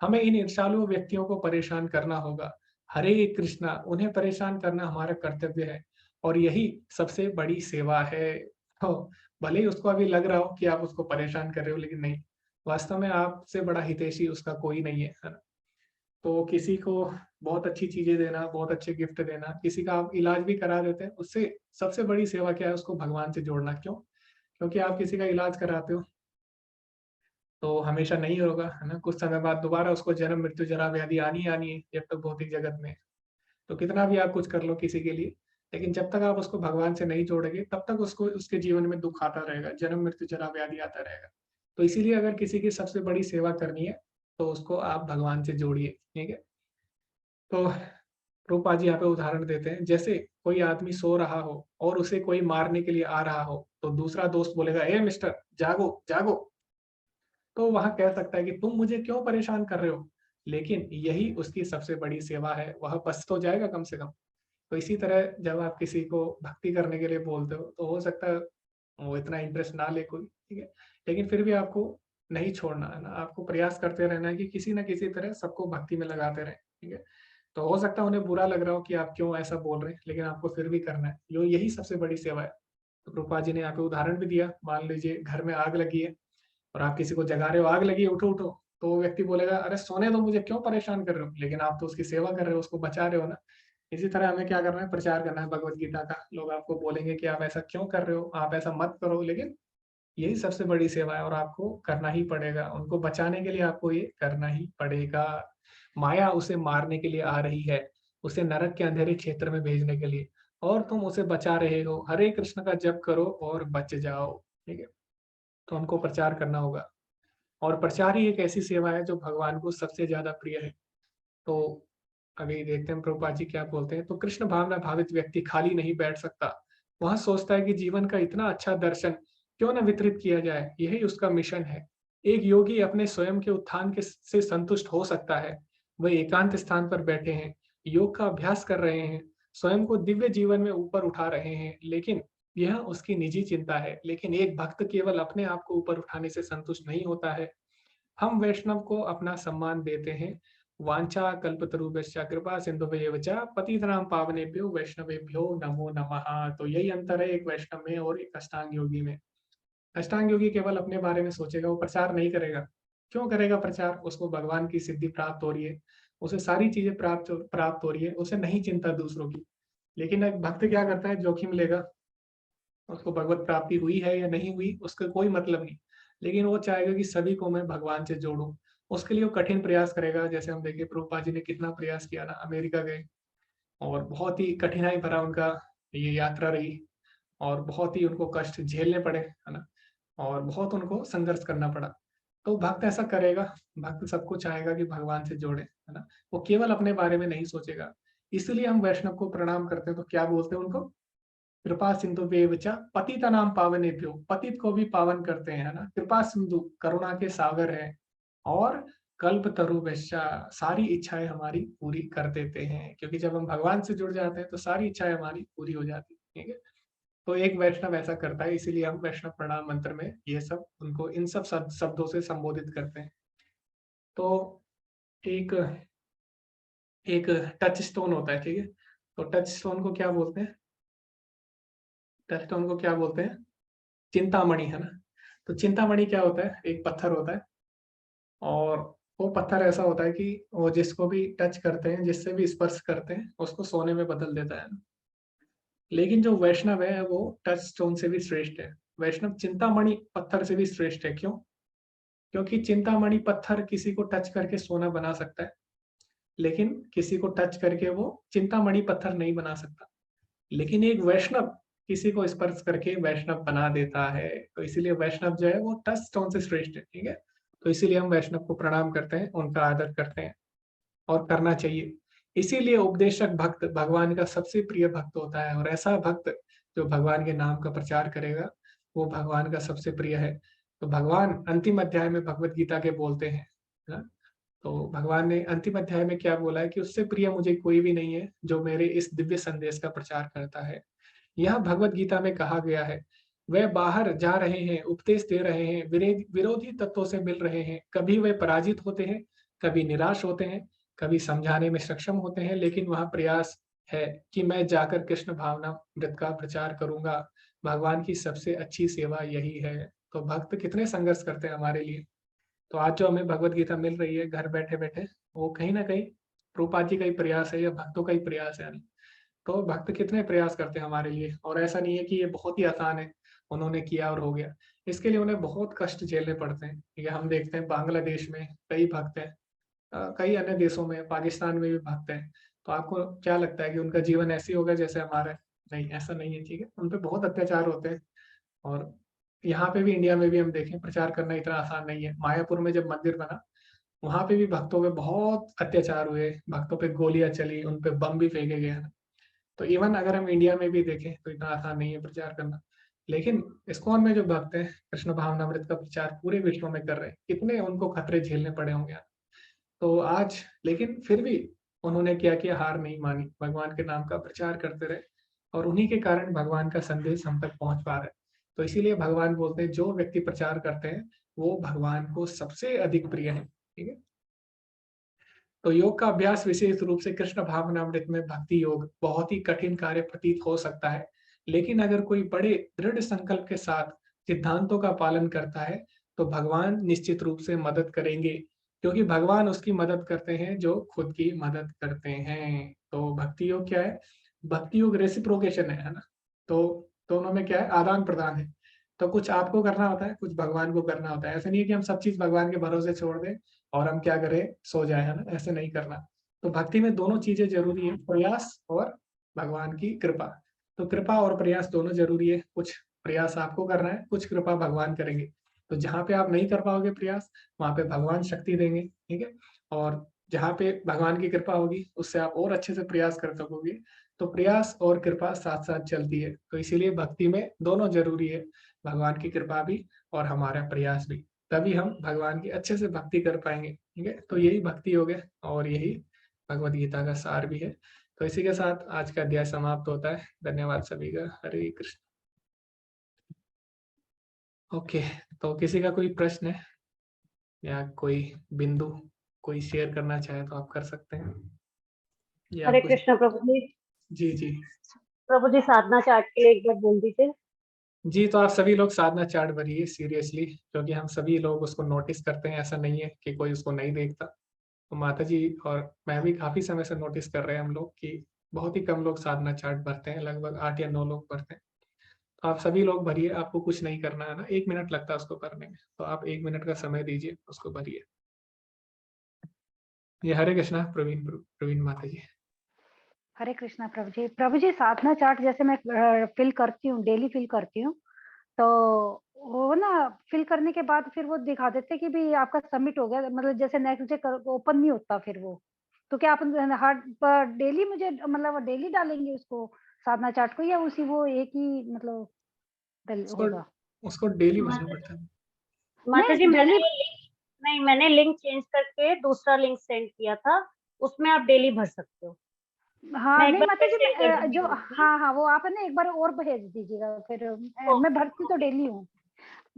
हमें इन ईर्ष्यालु व्यक्तियों को परेशान करना होगा। हरे कृष्णा, उन्हें परेशान करना हमारा कर्तव्य है, और यही सबसे बड़ी सेवा है। तो भले ही उसको अभी लग रहा हो कि आप उसको परेशान कर रहे हो, लेकिन नहीं, वास्तव में आपसे बड़ा हितैषी उसका कोई नहीं है ना? तो किसी को बहुत अच्छी चीजें देना, बहुत अच्छे गिफ्ट देना, किसी का आप इलाज भी करा देते हैं, उससे सबसे बड़ी सेवा क्या है? उसको भगवान से जोड़ना। क्यों? क्योंकि आप किसी का इलाज कराते हो तो हमेशा नहीं होगा, है ना? कुछ समय बाद दोबारा उसको जन्म मृत्यु जरा व्याधि आनी ही आनी है जब तक भौतिक जगत में है। तो कितना भी आप कुछ कर लो किसी के लिए, लेकिन जब तक आप उसको भगवान से नहीं जोड़ोगे तब तक उसको उसके जीवन में दुख आता रहेगा, जन्म मृत्यु जरा व्याधि आता रहेगा। तो इसीलिए अगर किसी की सबसे बड़ी सेवा करनी है तो उसको आप भगवान से जोड़िए, ठीक है? तो रूपा जी यहाँ पे उदाहरण देते हैं, जैसे कोई आदमी सो रहा हो और उसे कोई मारने के लिए आ रहा हो, तो दूसरा दोस्त बोलेगा, ए मिस्टर जागो जागो। तो वहां कह सकता है कि तुम मुझे क्यों परेशान कर रहे हो, लेकिन यही उसकी सबसे बड़ी सेवा है, वह बच तो जाएगा कम से कम। तो इसी तरह जब आप किसी को भक्ति करने के लिए बोलते हो तो हो सकता है वो इतना इंटरेस्ट ना ले कोई, ठीक है, लेकिन फिर भी आपको नहीं छोड़ना है ना, आपको प्रयास करते रहना है कि किसी ना किसी तरह सबको भक्ति में लगाते रहें, ठीक है। तो हो सकता है उन्हें बुरा लग रहा हो कि आप क्यों ऐसा बोल रहे हैं, लेकिन आपको फिर भी करना है, यो यही सबसे बड़ी सेवा है। तो प्रभुपाद जी ने यहाँ पे उदाहरण भी दिया, मान लीजिए घर में आग लगी है और आप किसी को जगा रहे हो, आग लगी है उठो उठो, तो वो व्यक्ति बोलेगा अरे सोने दो मुझे, क्यों परेशान कर रहे हो, लेकिन आप तो उसकी सेवा कर रहे हो, उसको बचा रहे हो ना। इसी तरह हमें क्या करना है, प्रचार करना है भगवत गीता का। लोग आपको बोलेंगे कि आप ऐसा क्यों कर रहे हो, आप ऐसा मत करो, लेकिन यही सबसे बड़ी सेवा है और आपको करना ही पड़ेगा। उनको बचाने के लिए आपको ये करना ही पड़ेगा। माया उसे मारने के लिए आ रही है, उसे नरक के अंधेरे क्षेत्र में भेजने के लिए, और तुम उसे बचा रहे हो। हरे कृष्ण का जप करो और बच जाओ, ठीक है। तो हमको प्रचार करना होगा, और प्रचार ही एक ऐसी सेवा है जो भगवान को सबसे ज्यादा प्रिय है। तो अभी देखते हैं प्रभुपाद जी क्या बोलते हैं। तो कृष्ण भावना भावित व्यक्ति खाली नहीं बैठ सकता, वह सोचता है कि जीवन का इतना अच्छा दर्शन क्यों न वितरित किया जाए, यही उसका मिशन है। एक योगी अपने स्वयं के उत्थान के से संतुष्ट हो सकता है। वह एकांत स्थान पर बैठे हैं, योग का अभ्यास कर रहे हैं, स्वयं को दिव्य जीवन में ऊपर उठा रहे हैं, लेकिन यह उसकी निजी चिंता है। लेकिन एक भक्त केवल अपने आप को ऊपर उठाने से संतुष्ट नहीं होता है। हम वैष्णव को अपना सम्मान देते हैं। वांछा कल्पतरुभ्यश्च कृपा सिंधुभ्येव च पतितनां पावनेभ्यो वैष्णवेभ्यो नमो नमः। तो यही अंतर है एक वैष्णव में और एक अष्टांग योगी में। अष्टांग योगी केवल अपने बारे में सोचेगा, वो प्रचार नहीं करेगा। क्यों करेगा प्रचार? उसको भगवान की सिद्धि प्राप्त हो रही है, उसे सारी चीजें प्राप्त हो रही है, उसे नहीं चिंता दूसरों की। लेकिन एक भक्त क्या करता है, जोखिम लेगा। उसको भगवत प्राप्ति हुई है या नहीं हुई उसका कोई मतलब नहीं, लेकिन वो चाहेगा कि सभी को मैं भगवान से जोड़ूं। उसके लिए वो कठिन प्रयास करेगा। जैसे हम देखें प्रभुपाद जी ने कितना प्रयास किया ना, अमेरिका गए और बहुत ही कठिनाई भरा उनका ये यात्रा रही, और बहुत ही उनको कष्ट झेलने पड़े, है ना, और बहुत उनको संघर्ष करना पड़ा। तो भक्त ऐसा करेगा, भक्त सबको चाहेगा कि भगवान से जोड़े, है ना, वो केवल अपने बारे में नहीं सोचेगा। इसलिए हम वैष्णव को प्रणाम करते हैं तो क्या बोलते हैं उनको, कृपा सिंधु वेवचा पतितनाम पावनेभ्यो, पतित को भी पावन करते हैं, है ना। कृपा सिंधु करुणा के सागर है, और कल्प तरु वैश्या सारी इच्छाएं हमारी पूरी कर देते हैं। क्योंकि जब हम भगवान से जुड़ जाते हैं तो सारी इच्छाएं हमारी पूरी हो जाती है, ठीक है। तो एक वैष्णव ऐसा करता है, इसीलिए हम वैष्णव प्रणाम मंत्र में ये सब उनको इन सब शब्दों से संबोधित करते हैं। तो एक एक टच स्टोन होता है, ठीक है। तो टच स्टोन को क्या बोलते हैं, टच स्टोन को क्या बोलते हैं, चिंतामणि, है ना। तो चिंतामणि क्या होता है, एक पत्थर होता है, और वो पत्थर ऐसा होता है कि वो जिसको भी टच करते हैं, जिससे भी स्पर्श करते हैं, उसको सोने में बदल देता है। लेकिन जो वैष्णव है वो टच स्टोन से भी श्रेष्ठ है। वैष्णव चिंतामणि पत्थर से भी श्रेष्ठ है। क्यों? क्योंकि चिंतामणि पत्थर किसी को टच करके सोना बना सकता है, लेकिन किसी को टच करके वो चिंतामणि पत्थर नहीं बना सकता। लेकिन एक वैष्णव किसी को स्पर्श करके वैष्णव बना देता है। तो इसीलिए वैष्णव जो है वो टच स्टोन से श्रेष्ठ है, ठीक है। तो इसीलिए हम वैष्णव को प्रणाम करते हैं, उनका आदर करते हैं, और करना चाहिए। इसीलिए उपदेशक भक्त भगवान का सबसे प्रिय भक्त होता है, और ऐसा भक्त जो भगवान के नाम का प्रचार करेगा वो भगवान का सबसे प्रिय है। तो भगवान अंतिम अध्याय में भगवत गीता के बोलते हैं, है ना। तो भगवान ने अंतिम अध्याय में क्या बोला है कि उससे प्रिय मुझे कोई भी नहीं है जो मेरे इस दिव्य संदेश का प्रचार करता है। यह भगवत गीता में कहा गया है। वे बाहर जा रहे हैं, उपदेश दे रहे हैं, विरोधी तत्वों से मिल रहे हैं। कभी वे पराजित होते हैं, कभी निराश होते हैं, कभी समझाने में सक्षम होते हैं, लेकिन वह प्रयास है कि मैं जाकर कृष्ण भावना मृत का प्रचार करूंगा। भगवान की सबसे अच्छी सेवा यही है। तो भक्त कितने संघर्ष करते हैं हमारे लिए, तो आज जो हमें भगवत गीता मिल रही है घर बैठे बैठे, वो कहीं ना कहीं प्रभुपाद जी का ही प्रयास है या भक्तों का ही प्रयास है यानी। तो भक्त कितने प्रयास करते हैं हमारे लिए, और ऐसा नहीं है कि ये बहुत ही आसान है, उन्होंने किया और हो गया। इसके लिए उन्हें बहुत कष्ट झेलने पड़ते हैं। ठीक है, हम देखते हैं बांग्लादेश में कई भक्त हैं, कई अन्य देशों में, पाकिस्तान में भी भक्त हैं। तो आपको क्या लगता है कि उनका जीवन ऐसे ही होगा जैसे हमारा है? नहीं, ऐसा नहीं है। ठीक है, उन पे बहुत अत्याचार होते हैं। और यहाँ पे भी, इंडिया में भी हम देखें, प्रचार करना इतना आसान नहीं है। मायापुर में जब मंदिर बना, वहां पे भी भक्तों पे बहुत अत्याचार हुए, भक्तों पे गोलियां चली, उन पे बम भी फेंके गए। तो इवन अगर हम इंडिया में भी देखें तो इतना आसान नहीं है प्रचार करना। लेकिन इस्कॉन में जो भक्त हैं, कृष्ण भावनामृत का प्रचार पूरे विश्व में कर रहे हैं, कितने उनको खतरे झेलने पड़े होंगे। तो आज लेकिन फिर भी उन्होंने क्या किया, हार नहीं मानी, भगवान के नाम का प्रचार करते रहे, और उन्हीं के कारण भगवान का संदेश हम तक पहुंच पा रहा है। तो इसीलिए भगवान बोलते हैं जो व्यक्ति प्रचार करते हैं वो भगवान को सबसे अधिक प्रिय है। ठीक है, तो योग का अभ्यास विशेष रूप से कृष्ण भावनामृत में भक्ति योग बहुत ही कठिन कार्य प्रतीत हो सकता है, लेकिन अगर कोई बड़े दृढ़ संकल्प के साथ सिद्धांतों का पालन करता है तो भगवान निश्चित रूप से मदद करेंगे, क्योंकि भगवान उसकी मदद करते हैं जो खुद की मदद करते हैं। तो भक्ति योग क्या है? भक्ति योग रेसिप्रोकेशन है ना। तो दोनों में क्या है, आदान प्रदान है। तो कुछ आपको करना होता है, कुछ भगवान को करना होता है। ऐसा नहीं है कि हम सब चीज भगवान के भरोसे छोड़ दें और हम क्या करें, सो जाए, है ना, ऐसे नहीं करना। तो भक्ति में दोनों चीजें जरूरी है, प्रयास और भगवान की कृपा। तो कृपा और प्रयास दोनों जरूरी है। कुछ प्रयास आपको करना है, कुछ कृपा भगवान करेंगे। तो जहाँ पे आप नहीं कर पाओगे प्रयास, वहां पे भगवान शक्ति देंगे। ठीक है, और जहाँ पे भगवान की कृपा होगी उससे आप और अच्छे से प्रयास कर सकोगे। तो प्रयास और कृपा साथ साथ चलती है। तो इसीलिए भक्ति में दोनों जरूरी है, भगवान की कृपा भी और हमारा प्रयास भी। तभी हम भगवान की अच्छे से भक्ति कर पाएंगे। ठीक है, तो यही भक्ति योग है और यही भगवद गीता का सार भी है। तो इसी के साथ आज का अध्याय समाप्त होता है। धन्यवाद सभी का। हरे कृष्ण। ओके, तो किसी का कोई प्रश्न है या कोई बिंदु कोई शेयर करना चाहे तो आप कर सकते हैं। या हरे कुछ? कृष्ण प्रभु जी। जी जी प्रभु जी साधना चार्ट के लिए एक बार बोल दीजिए। जी। तो आप सभी लोग साधना चार्ट भरिए सीरियसली, क्योंकि हम सभी लोग उसको नोटिस करते हैं। ऐसा नहीं है कि कोई उसको नहीं देखता। तो माता जी और मैं भी काफी समय से नोटिस कर रहे हैं हम लोग कि बहुत ही कम लोग साधना चार्ट भरते हैं, लगभग 8 या 9 लोग भरते हैं। तो आप सभी लोग भरिए, आपको कुछ नहीं करना है ना, 1 मिनट लगता है उसको करने में, तो आप 1 मिनट का समय दीजिए, उसको भरिए। ये हरे कृष्णा। प्रवीण माता जी। हरे कृष्णा प्रभु जी साधना चार्ट जैसे मैं फिल करती हूँ, डेली फिल करती हूँ, तो वो ना फिल करने के बाद फिर वो दिखा देते कि भी आपका सबमिट हो गया, मतलब जैसे नेक्स्ट डे ओपन नहीं होता फिर वो। तो क्या आप हर डेली मुझे मतलब डेली डालेंगे उसको साधना चार्ट को, या उसी वो एक ही मतलब होगा? उसको डेली भरना पड़ता है। माता जी नहीं, मैंने लिंक चेंज करके दूसरा लिंक सेंड किया था, उसमें आप डेली भर सकते हो। हाँ मैं एक नहीं बार माता जी, send कर दूंगी जो ग्रुप में। हाँ वो आप है ना एक बार और भेज दीजिएगा फिर। मैं भरती तो डेली हूँ।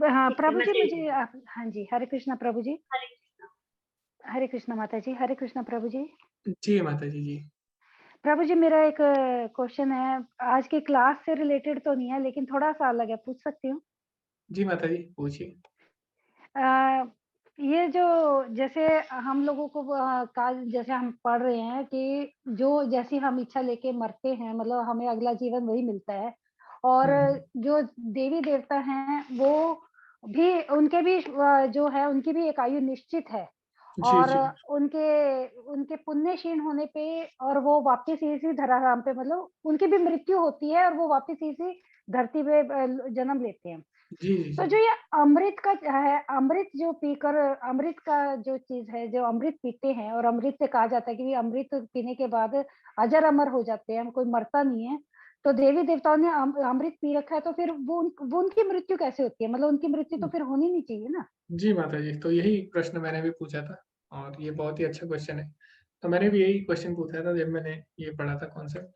हाँ ठीक है, प्रभु मैं जी भेज मुझे दूंगी। हाँ जी, हरे कृष्णा प्रभु जी। हरे कृष्णा। हरे कृष्णा माता जी। हरे कृष्णा प्रभु जी। जी माता जी। जी प्रभु जी मेरा एक क्वेश्चन है, आज की क्लास से रिलेटेड तो नहीं है लेकिन थोड़ा सा अलग है, पूछ सकती हूँ? जी माता जी, पूछिए। ये जो जैसे हम लोगों को जैसे हम पढ़ रहे हैं कि जो जैसी हम इच्छा लेके मरते हैं, मतलब हमें अगला जीवन वही मिलता है। और जो देवी देवता हैं वो भी, उनके भी जो है उनकी भी एक आयु निश्चित है। जी और जी उनके उनके पुण्यशील होने पे और वो वापस इसी धराधाम पे, मतलब उनकी भी मृत्यु होती है और वो वापस इसी धरती पे जन्म लेते हैं। जी जी तो जी जो ये अमृत का है, अमृत जो पीकर, अमृत का जो चीज है, जो अमृत पीते हैं, और अमृत से कहा जाता है कि अमृत पीने के बाद अजर अमर हो जाते हैं, कोई मरता नहीं है। तो देवी देवताओं ने अमृत पी रखा है, तो फिर वो उनकी मृत्यु कैसे होती है? मतलब उनकी मृत्यु तो फिर होनी नहीं चाहिए ना। जी माता जी, तो यही प्रश्न मैंने भी पूछा था और ये बहुत ही अच्छा क्वेश्चन है। तो मैंने भी यही क्वेश्चन पूछा था जब मैंने ये पढ़ा था कॉन्सेप्ट।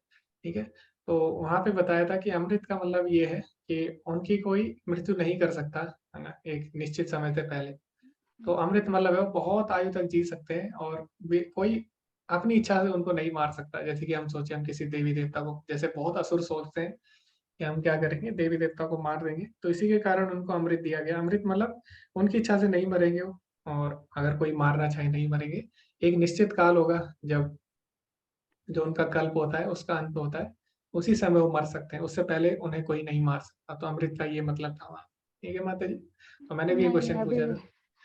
ठीक है, तो वहां पे बताया था कि अमृत का मतलब ये है कि उनकी कोई मृत्यु नहीं कर सकता, है ना, एक निश्चित समय से पहले। तो अमृत मतलब है वो बहुत आयु तक जी सकते हैं और वे कोई अपनी इच्छा से उनको नहीं मार सकता। जैसे कि हम सोचे हम किसी देवी देवता को, जैसे बहुत असुर सोचते हैं कि हम क्या करेंगे, देवी देवता को मार देंगे, तो इसी के कारण उनको अमृत दिया गया। अमृत मतलब उनकी इच्छा से नहीं मरेंगे वो, और अगर कोई मारना चाहे नहीं मरेंगे। एक निश्चित काल होगा जब जो उनका कल्प होता है उसका अंत होता है, उसी समय वो मर सकते हैं, उससे पहले उन्हें कोई नहीं मार सकता। तो अमृत का ये मतलब था वहाँ। ठीक है माता जी, तो मैंने भी ये नहीं क्वेश्चन अभी पूछा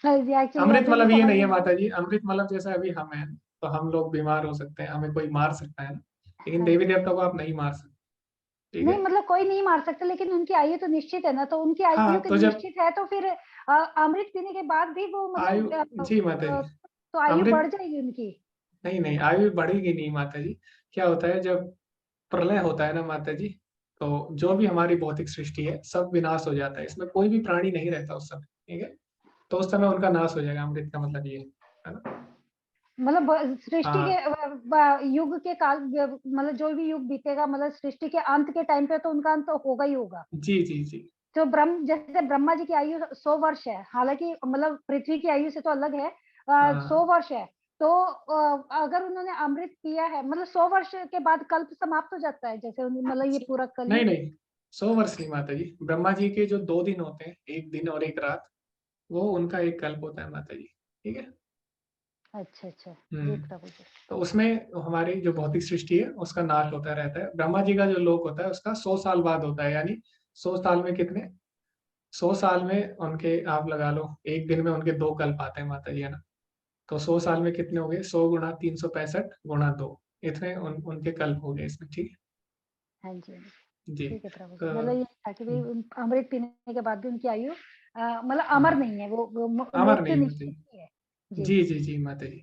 था। एक्चुअली अमृत अभी भी मतलब ये समझ नहीं है में माता जी, अमृत मतलब जैसे अभी हम हैं तो हम लोग बीमार हो सकते हैं, हमें कोई मार सकता है ना, लेकिन हाँ देवी जी। देवता को आप नहीं मार सकते। ठीक नहीं है। मतलब कोई नहीं मार सकता, लेकिन उनकी आयु तो निश्चित है ना, तो उनकी आयु हाँ की तो जब निश्चित है तो फिर अमृत पीने के बाद भी वो आयु, मतलब जी माता जी, तो आयु अमृत, बढ़ जाएगी उनकी। नहीं नहीं आयु बढ़ेगी नहीं माता जी। क्या होता है जब प्रलय होता है ना माता जी, तो जो भी हमारी भौतिक सृष्टि है सब विनाश हो जाता है, इसमें कोई भी प्राणी नहीं रहता उस समय। ठीक है, तो उस समय उनका नाश हो जाएगा, अमृत का मतलब ये है ना। मतलब सृष्टि के हाँ युग के काल मतलब जो भी युग बीतेगा, मतलब सृष्टि के अंत के टाइम पे तो उनका अंत तो होगा ही होगा। जी जी जी। तो जैसे ब्रह्मा जी की आयु 100 वर्ष है, हालांकि मतलब पृथ्वी की आयु से तो अलग है, 100 हाँ वर्ष है। तो अगर उन्होंने अमृत पिया है, मतलब 100 वर्ष के बाद कल्प समाप्त हो जाता है, जैसे मतलब ये पूरा नहीं कलयुग। नहीं, 100 वर्ष नहीं माता जी, ब्रह्मा जी के जो 2 दिन होते हैं, एक दिन और एक रात, वो उनका एक कल्प होता है माता जी। ठीक है। अच्छा अच्छा, जी हम्म, प्रभु जी। तो उसमें हमारी जो भौतिक सृष्टि है उसका नाश होता रहता है। ब्रह्मा जी का जो लोक होता है उसका 100 साल बाद होता है, यानी 100 साल में कितने, 100 साल में उनके आप लगा लो, एक दिन में उनके 2 कल्प आते हैं माता जी, है ना। तो 100 साल में कितने हो गए, 100 × 365 × 2, इतने उनके कल्प हो गए इसमें। ठीक हाँ जी हाँ जी, है जी। ठीक है प्रभु जी। तो मतलब ये था कि भाई अमृत पीने के बाद भी उनकी आयु मतलब अमर हाँ, नहीं है, वो अमर मृत्यु नहीं माता निश्चित जी। ही है। जी जी जी। जी जी माता जी।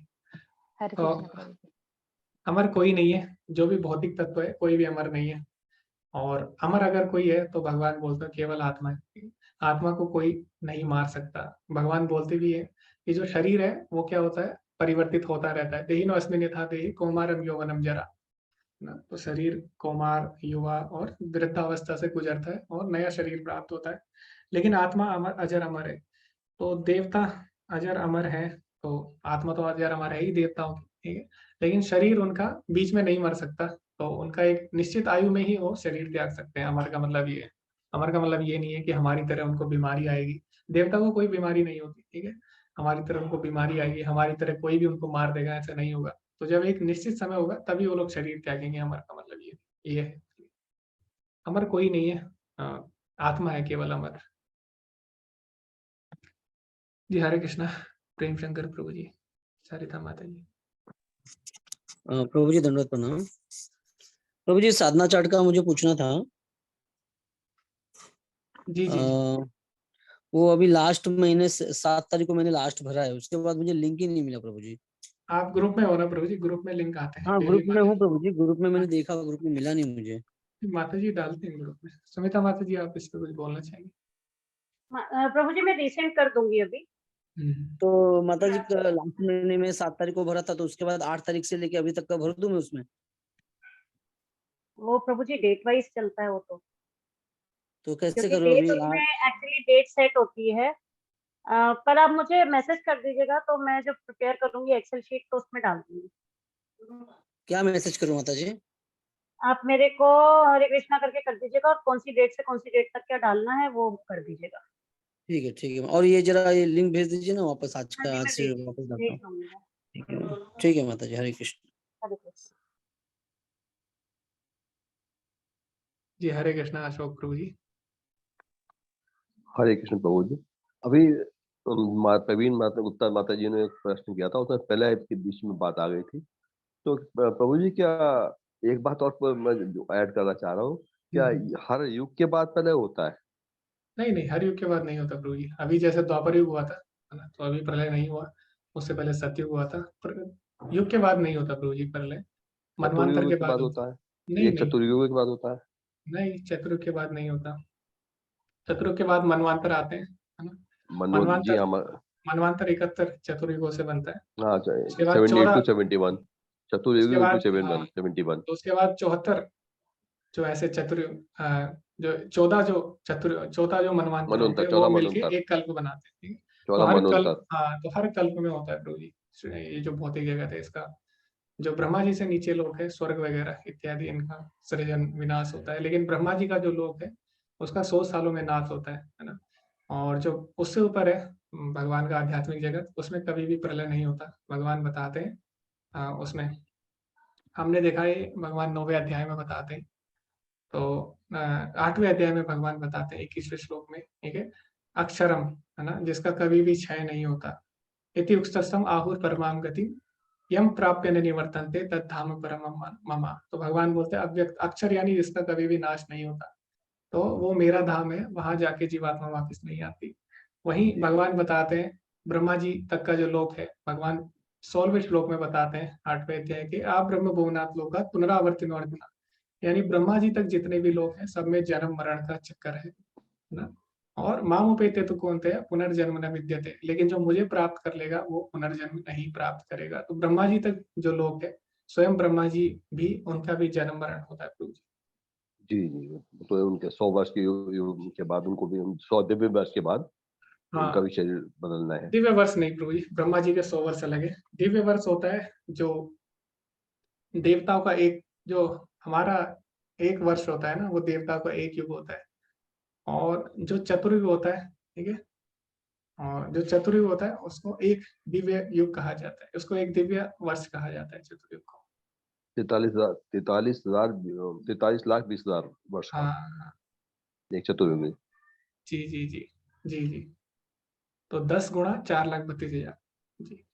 हरे तो कृष्ण प्रभु जी। अमर कोई नहीं है, जो भी भौतिक तत्व है कोई भी अमर नहीं है। और अमर अगर कोई है तो भगवान बोलते हैं केवल आत्मा है, आत्मा को कोई नहीं मार सकता। भगवान बोलते भी है कि जो शरीर है वो क्या होता है, परिवर्तित होता रहता है। देहिनो अस्मिन् यथा देहि कौमारम यौवनम जरा ना, तो शरीर कौमार, युवा और वृद्धावस्था से गुजरता है और नया शरीर प्राप्त होता है। लेकिन आत्मा अमर अजर अमर है। तो देवता अजर अमर है, तो आत्मा तो अजर अमर है ही देवताओं की। ठीक है, लेकिन शरीर उनका बीच में नहीं मर सकता, तो उनका एक निश्चित आयु में ही वो शरीर त्याग सकते हैं। अमर का मतलब ये है, अमर का मतलब ये नहीं है कि हमारी तरह उनको बीमारी आएगी। देवता को कोई बीमारी नहीं होती। ठीक है, हमारी तरह उनको बीमारी आएगी, हमारी तरह कोई भी उनको मार देगा, ऐसा नहीं होगा। तो जब एक निश्चित समय होगा तभी वो लोग शरीर त्यागेंगे। अमर का मतलब ये है। अमर कोई नहीं है, आत्मा है केवल अमर। जी हरे कृष्णा, प्रेम शंकर प्रभु जी, सरिता माता जी। प्रभु जी दंडवत प्रणाम। प्रभु जी साधना चार्ट का मुझे पूछना था। जी जी जी। वो अभी लास्ट महीने 7 तारीख को मैंने लास्ट भरा है, उसके बाद मुझे लिंक ही नहीं मिला प्रभु जी। आप ग्रुप में हो ना प्रभु जी, ग्रुप में लिंक आते हैं हाँ डेली ग्रुप में माता हूँ प्रभु जी, ग्रुप में मैंने जी। देखा, ग्रुप में मिला नहीं मुझे। माता जी डालते हैं ग्रुप में। सुमिता माता जी आप इस पे कुछ बोलना चाहेंगे? प्रभु जी मैं रिसेंड कर दूंगी अभी। तो माता जी लास्ट महीने में 7 तारीख को भरा था, तो उसके बाद 8 तारीख से लेके अभी तक का भर दूं मैं उसमें? वो प्रभु जी डेट वाइज चलता है वो तो कैसे क्योंकि करूँ डेट अभी? उसमें एक्चुअली डेट सेट होती है। पर आप मुझे मैसेज कर दीजिएगा तो मैं जब प्रिपेयर करूंगी एक्सेल शीट तो उसमें डाल दूंगी। क्या मैसेज करूँ माता जी? आप मेरे को हरे कृष्णा करके कर दीजिएगा और कौन सी डेट से कौन सी डेट तक क्या डालना है वो कर दीजिएगा। ठीक है। और ये जरा ये लिंक भेज दीजिए ना वापस, आज हाँ का, जी आज मैं से वापस डालता भेज हूँ। दूंगी मैं। ठीक है माता जी, हरे कृष्ण। हरे कृष्ण। जी हरे कृष्णा अशोक प्रभु जी। हरे कृष्ण प्रभु जी। अभी प्रवीण माता गुप्ता माता जी ने एक प्रश्न किया था, उसमें पहले के बीच में बात आ गई थी। तो प्रभु जी क्या एक बात और मैं ऐड करना चाह रहा हूँ, क्या हर युग के बाद पहले होता है? नहीं नहीं, हर युग के बाद नहीं होता प्रभु जी। अभी जैसे द्वापर युग हुआ था, है ना, तो अभी प्रलय नहीं हुआ। उससे पहले सतयुग हुआ था, पर युग के बाद नहीं होता प्रभु जी प्रलय, मनवंतर चतुर्युग के के बाद बाद होता होता है? है। नहीं एक नहीं चतुर्युग के बाद होता है? नहीं, चतुर्युग के बाद नहीं होता। चतुर्युग के बाद मनवंतर आते हैं, है ना। मनोज जी मनवंतर, हम, मनवंतर 71 चतुर्युगों से बनता है। हाँ उसके बाद 78 14, टू 71, उसके चतुर्युग टू बाद 71। तो उसके बाद 74 जो ऐसे जो 14 जो चौथा जो मनवंतर होते मनोन्तर, हैं वो 14 मिलके मनोन्तर, एक कल्प बनाते हैं। ठीक है, तो 14 हर कल्प, मनोन्तर। हाँ तो हर कल्प में होता है प्रभु जी। ये जो भौतिक जगत है इसका, जो ब्रह्मा जी से नीचे लोक है, स्वर्ग वगैरह इत्यादि, इनका सृजन विनाश होता है। लेकिन ब्रह्मा जी का जो लोक है उसका 100 सालों में नाश होता है ना। और जो उससे ऊपर है भगवान का आध्यात्मिक जगत, उसमें कभी भी प्रलय नहीं होता, भगवान बताते हैं। उसमें हमने देखा है भगवान 9वें अध्याय में बताते हैं। तो 8वें अध्याय में भगवान बताते हैं 21वें श्लोक में, ठीक है, अक्षरम, है ना, जिसका कभी भी क्षय नहीं होता। इति उक्तस्थम आहुर परमाम गति यम प्राप्य न निवर्तन्ते तद्धाम परमम मम। तो भगवान बोलते हैं अव्यक्त अक्षर यानी जिसका कभी भी नाश नहीं होता, तो वो मेरा धाम है, वहां जाके जीवात्मा वापस नहीं आती। वहीं भगवान बताते हैं ब्रह्मा जी तक का जो लोक है, भगवान 16वें श्लोक में बताते हैं 8वें अध्याय के, आप ब्रह्म भुवनात् लोकात् पुनरावर्तिनो अर्जुन, यानी ब्रह्मा जी तक जितने भी लोग हैं सब में जन्म मरण का चक्कर है ना। और माम उपेते तो कौनते पुनर्जन्म न विद्यते, लेकिन जो मुझे प्राप्त कर लेगा वो पुनर्जन्म नहीं प्राप्त करेगा। तो ब्रह्मा जी तक जो लोग है, स्वयं ब्रह्मा जी भी, उनका भी जन्म मरण होता है प्रभु जी। जी जी, तो उनके 100 वर्ष के युग के बाद उनको भी 100 दिव्य वर्ष के बाद उनका हाँ, भी शरीर बदलना है। दिव्य वर्ष नहीं प्रभु जी, ब्रह्मा जी के 100 वर्ष अलग है। दिव्य वर्ष होता है जो देवताओं का एक, जो हमारा एक वर्ष होता है ना, वो देवताओं का एक युग होता है। और जो चतुर्युग होता है, ठीक है, और जो चतुर्युग होता है उसको एक दिव्य युग कहा जाता है, उसको एक दिव्य वर्ष कहा जाता है चतुर्युग को। 43 लाख 20 हजार वर्ष का हाँ, एक चतुर्युगी। जी जी जी जी जी। तो 10 गुणा 4,32,000। जी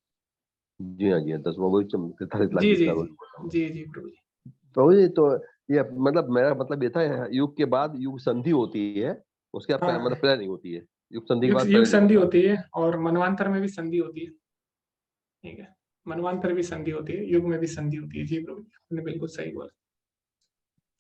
जी हाँ, जी हाँ, 10 वही 43 लाख जी 20 जी हजार। जी जी प्रभु जी। प्रभु जी, तो ये मतलब मेरा मतलब ये था, युग के बाद युग संधि होती है, उसके बाद हाँ, मतलब प्रलय नहीं होती है, युग संधि के युग बाद युग प्रलय नहीं संधि होता। होती है, और मनवांतर में भी संधि होती है, ठीक है, मनवांतर भी संधि होती है, युग में भी संधि होती है। जी प्रभु जी, आपने बिल्कुल सही बोला,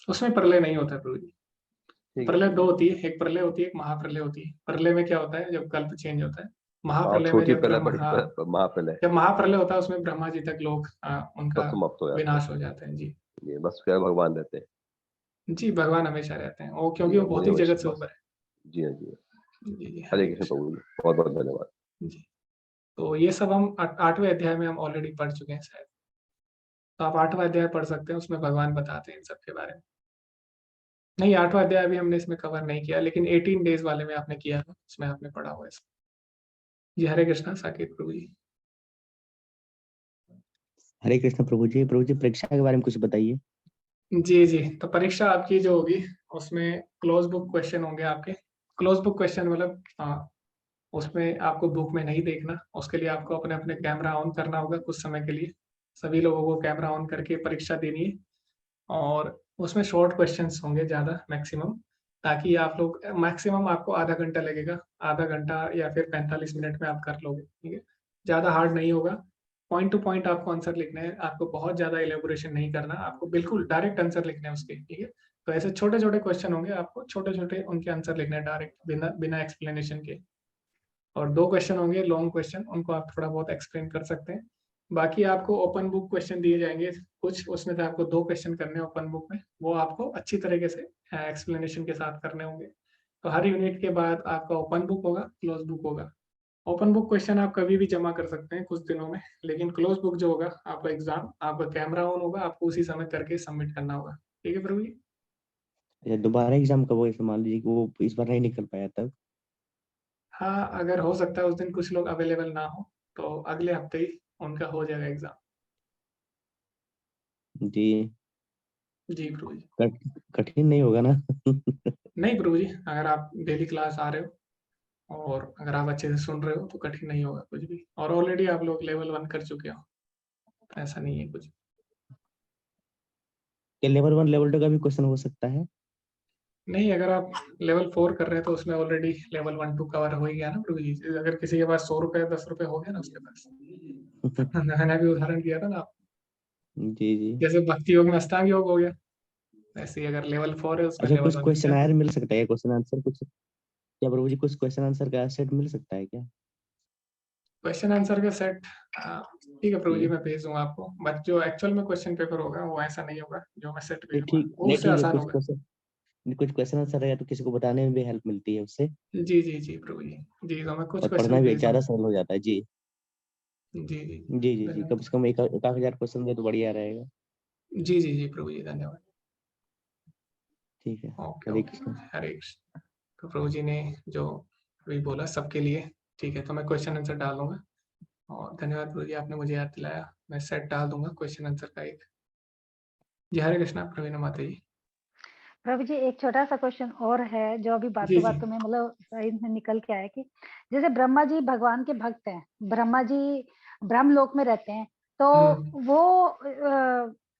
उसमें प्रलय नहीं होता प्रभु जी। ठीक है प्रलय प्रभु दो जी। होती है, एक प्रलय होती है, एक महाप्रलय होती है। प्रलय में क्या होता है, जब कल्प चेंज होता है। और महाप्रलय में छोटी जब प्रलय, ब्रह्म, बड़ी हाँ, महाप्रलय जब महाप्रलय होता है उसमें ब्रह्मा जी तक लोग सब उनका समाप्त हो जाते हैं। विनाश हो जाता है। जी ये बस क्या भगवान रहते हैं। जी, भगवान हमेशा रहते हैं, वो जी क्योंकि हाँ, वो मुझे भौतिक जगत हमेशा से बस। ऊपर है। जी हाँ, जी हाँ। जी जी, हरे हरे कृष्ण कृष्ण। प्रभु जी, बहुत बहुत धन्यवाद। जी, तो ये सब हम 8वें अध्याय में हम ऑलरेडी पढ़ चुके हैं शायद, तो आप 8वां अध्याय पढ़ सकते हैं, उसमें भगवान बताते हैं इन सब के बारे में। नहीं, 8वां अध्याय अभी हमने इसमें कवर नहीं किया, लेकिन 18 डेज वाले में आपने किया था, उसमें आपने पढ़ा हुआ है इसमें। जी, हरे कृष्णा साकेत प्रभु जी। हरे कृष्ण प्रभु जी। प्रभु जी, परीक्षा के बारे में कुछ बताइए। जी जी, तो परीक्षा आपकी जो होगी उसमें क्लोज बुक क्वेश्चन होंगे आपके। क्लोज बुक क्वेश्चन मतलब उसमें आपको बुक में नहीं देखना, उसके लिए आपको अपने अपने कैमरा ऑन करना होगा कुछ समय के लिए। सभी लोगों को कैमरा ऑन करके परीक्षा देनी है, और उसमें शॉर्ट क्वेश्चंस होंगे ज़्यादा, मैक्सिमम, ताकि आप लोग, मैक्सिमम आपको आधा घंटा लगेगा, आधा घंटा या फिर 45 मिनट में आप कर लोगे, ठीक है। ज़्यादा हार्ड नहीं होगा, पॉइंट टू पॉइंट आपको आंसर लिखना है, आपको बहुत ज़्यादा एलेबोरेशन नहीं करना, आपको बिल्कुल डायरेक्ट आंसर लिखने हैं उसके, ठीक है। तो ऐसे छोटे छोटे क्वेश्चन होंगे, आपको छोटे छोटे उनके आंसर लिखने हैं डायरेक्ट, बिना बिना एक्सप्लेनेशन के। और 2 क्वेश्चन होंगे लॉन्ग क्वेश्चन, उनको आप थोड़ा बहुत एक्सप्लेन कर सकते हैं। बाकी आपको ओपन बुक क्वेश्चन दिए जाएंगे कुछ, उसमें से आपको 2 क्वेश्चन करने हैं ओपन बुक में, वो आपको अच्छी तरीके से एक्सप्लेनेशन के साथ करने होंगे। तो हर यूनिट के बाद आपका ओपन बुक होगा, क्लोज बुक होगा। ओपन बुक क्वेश्चन आप कभी भी जमा कर सकते हैं कुछ दिनों में, लेकिन क्लोज बुक जो होगा आपका एग्जाम, आपका कैमरा ऑन होगा, आपको उसी समय करके सबमिट करना होगा, ठीक है प्रभु जी। अच्छा, दोबारा एग्जाम कब होगा? मान लीजिए कि वो इस बार नहीं निकल पाया तब। हाँ, अगर हो सकता है उस दिन कुछ लोग अवेलेबल ना हो, तो अगले हफ्ते ही उनका हो जाएगा एग्जाम। जी। जी प्रभु जी। कठिन नहीं होगा ना? नहीं प्रभु जी, अगर आप डेली क्लास आ रहे हो और अगर आप अच्छे से सुन रहे हो तो कठिन नहीं होगा कुछ भी, और ऑलरेडी आप लोग लेवल 1 कर चुके हो, तो ऐसा नहीं है कुछ। क्या लेवल 1 लेवल 2 का भी क्वेश्चन हो सकता है? नहीं, अगर आप लेवल 4 कर रहे हैं तो उसमें ऑलरेडी लेवल 1 2 कवर हो ही गया ना प्रभु जी। अगर किसी के पास 100 रुपए 10 रुपए हो गया ना उसके पास, मैंने भी उदाहरण दिया था ना आप, जी जी। जैसे भक्ति योग में अष्टांग योग हो गया, ऐसे ही अगर लेवल 4 है उसमें अच्छा, लेवल कुछ 1 क्वेश्चन आयर मिल सकता है? क्वेश्चन आंसर कुछ, क्या प्रभु जी कुछ क्वेश्चन आंसर का सेट मिल सकता है क्या? क्वेश्चन आंसर का सेट, ठीक है प्रभु जी, जी। मैं भेज दूंगा आपको, बट जो एक्चुअल में क्वेश्चन पेपर होगा वो ऐसा नहीं होगा जो मैं सेट नहीं भेजूंगा, ठीक, वो नहीं उससे ठीक है, आसान होगा। कुछ क्वेश्चन आंसर रहेगा तो किसी को बताने में भी हेल्प मिलती है उससे, जी जी जी प्रभु जी। जी, तो मैं कुछ और पढ़ना क्वेश्चन भी भेज ज्यादा दूंगा। सरल हो जाता है। जी जी जी जी, जी जी जी, कम धन्यवाद। से कम एक आध हजार क्वेश्चन दे तो बढ़िया रहेगा। जी जी जी प्रभु जी, धन्यवाद। ठीक है। ओके हरे ओके, कृष्ण। हरे कृष्ण। तो प्रभु जी ने जो अभी बोला सबके लिए ठीक है, तो मैं क्वेश्चन आंसर डाल दूंगा। और धन्यवाद प्रभु जी, आपने मुझे याद दिलाया। मैं सेट डाल दूंगा क्वेश्चन आंसर का एक। जी हरे कृष्णा प्रवीणा माता जी। प्रभु जी एक छोटा सा क्वेश्चन और है जो अभी जी बातों जी बातों में मतलब इसमें निकल के आया कि जैसे ब्रह्मा जी भगवान के भक्त हैं, ब्रह्मा जी ब्रह्मलोक में रहते हैं, तो वो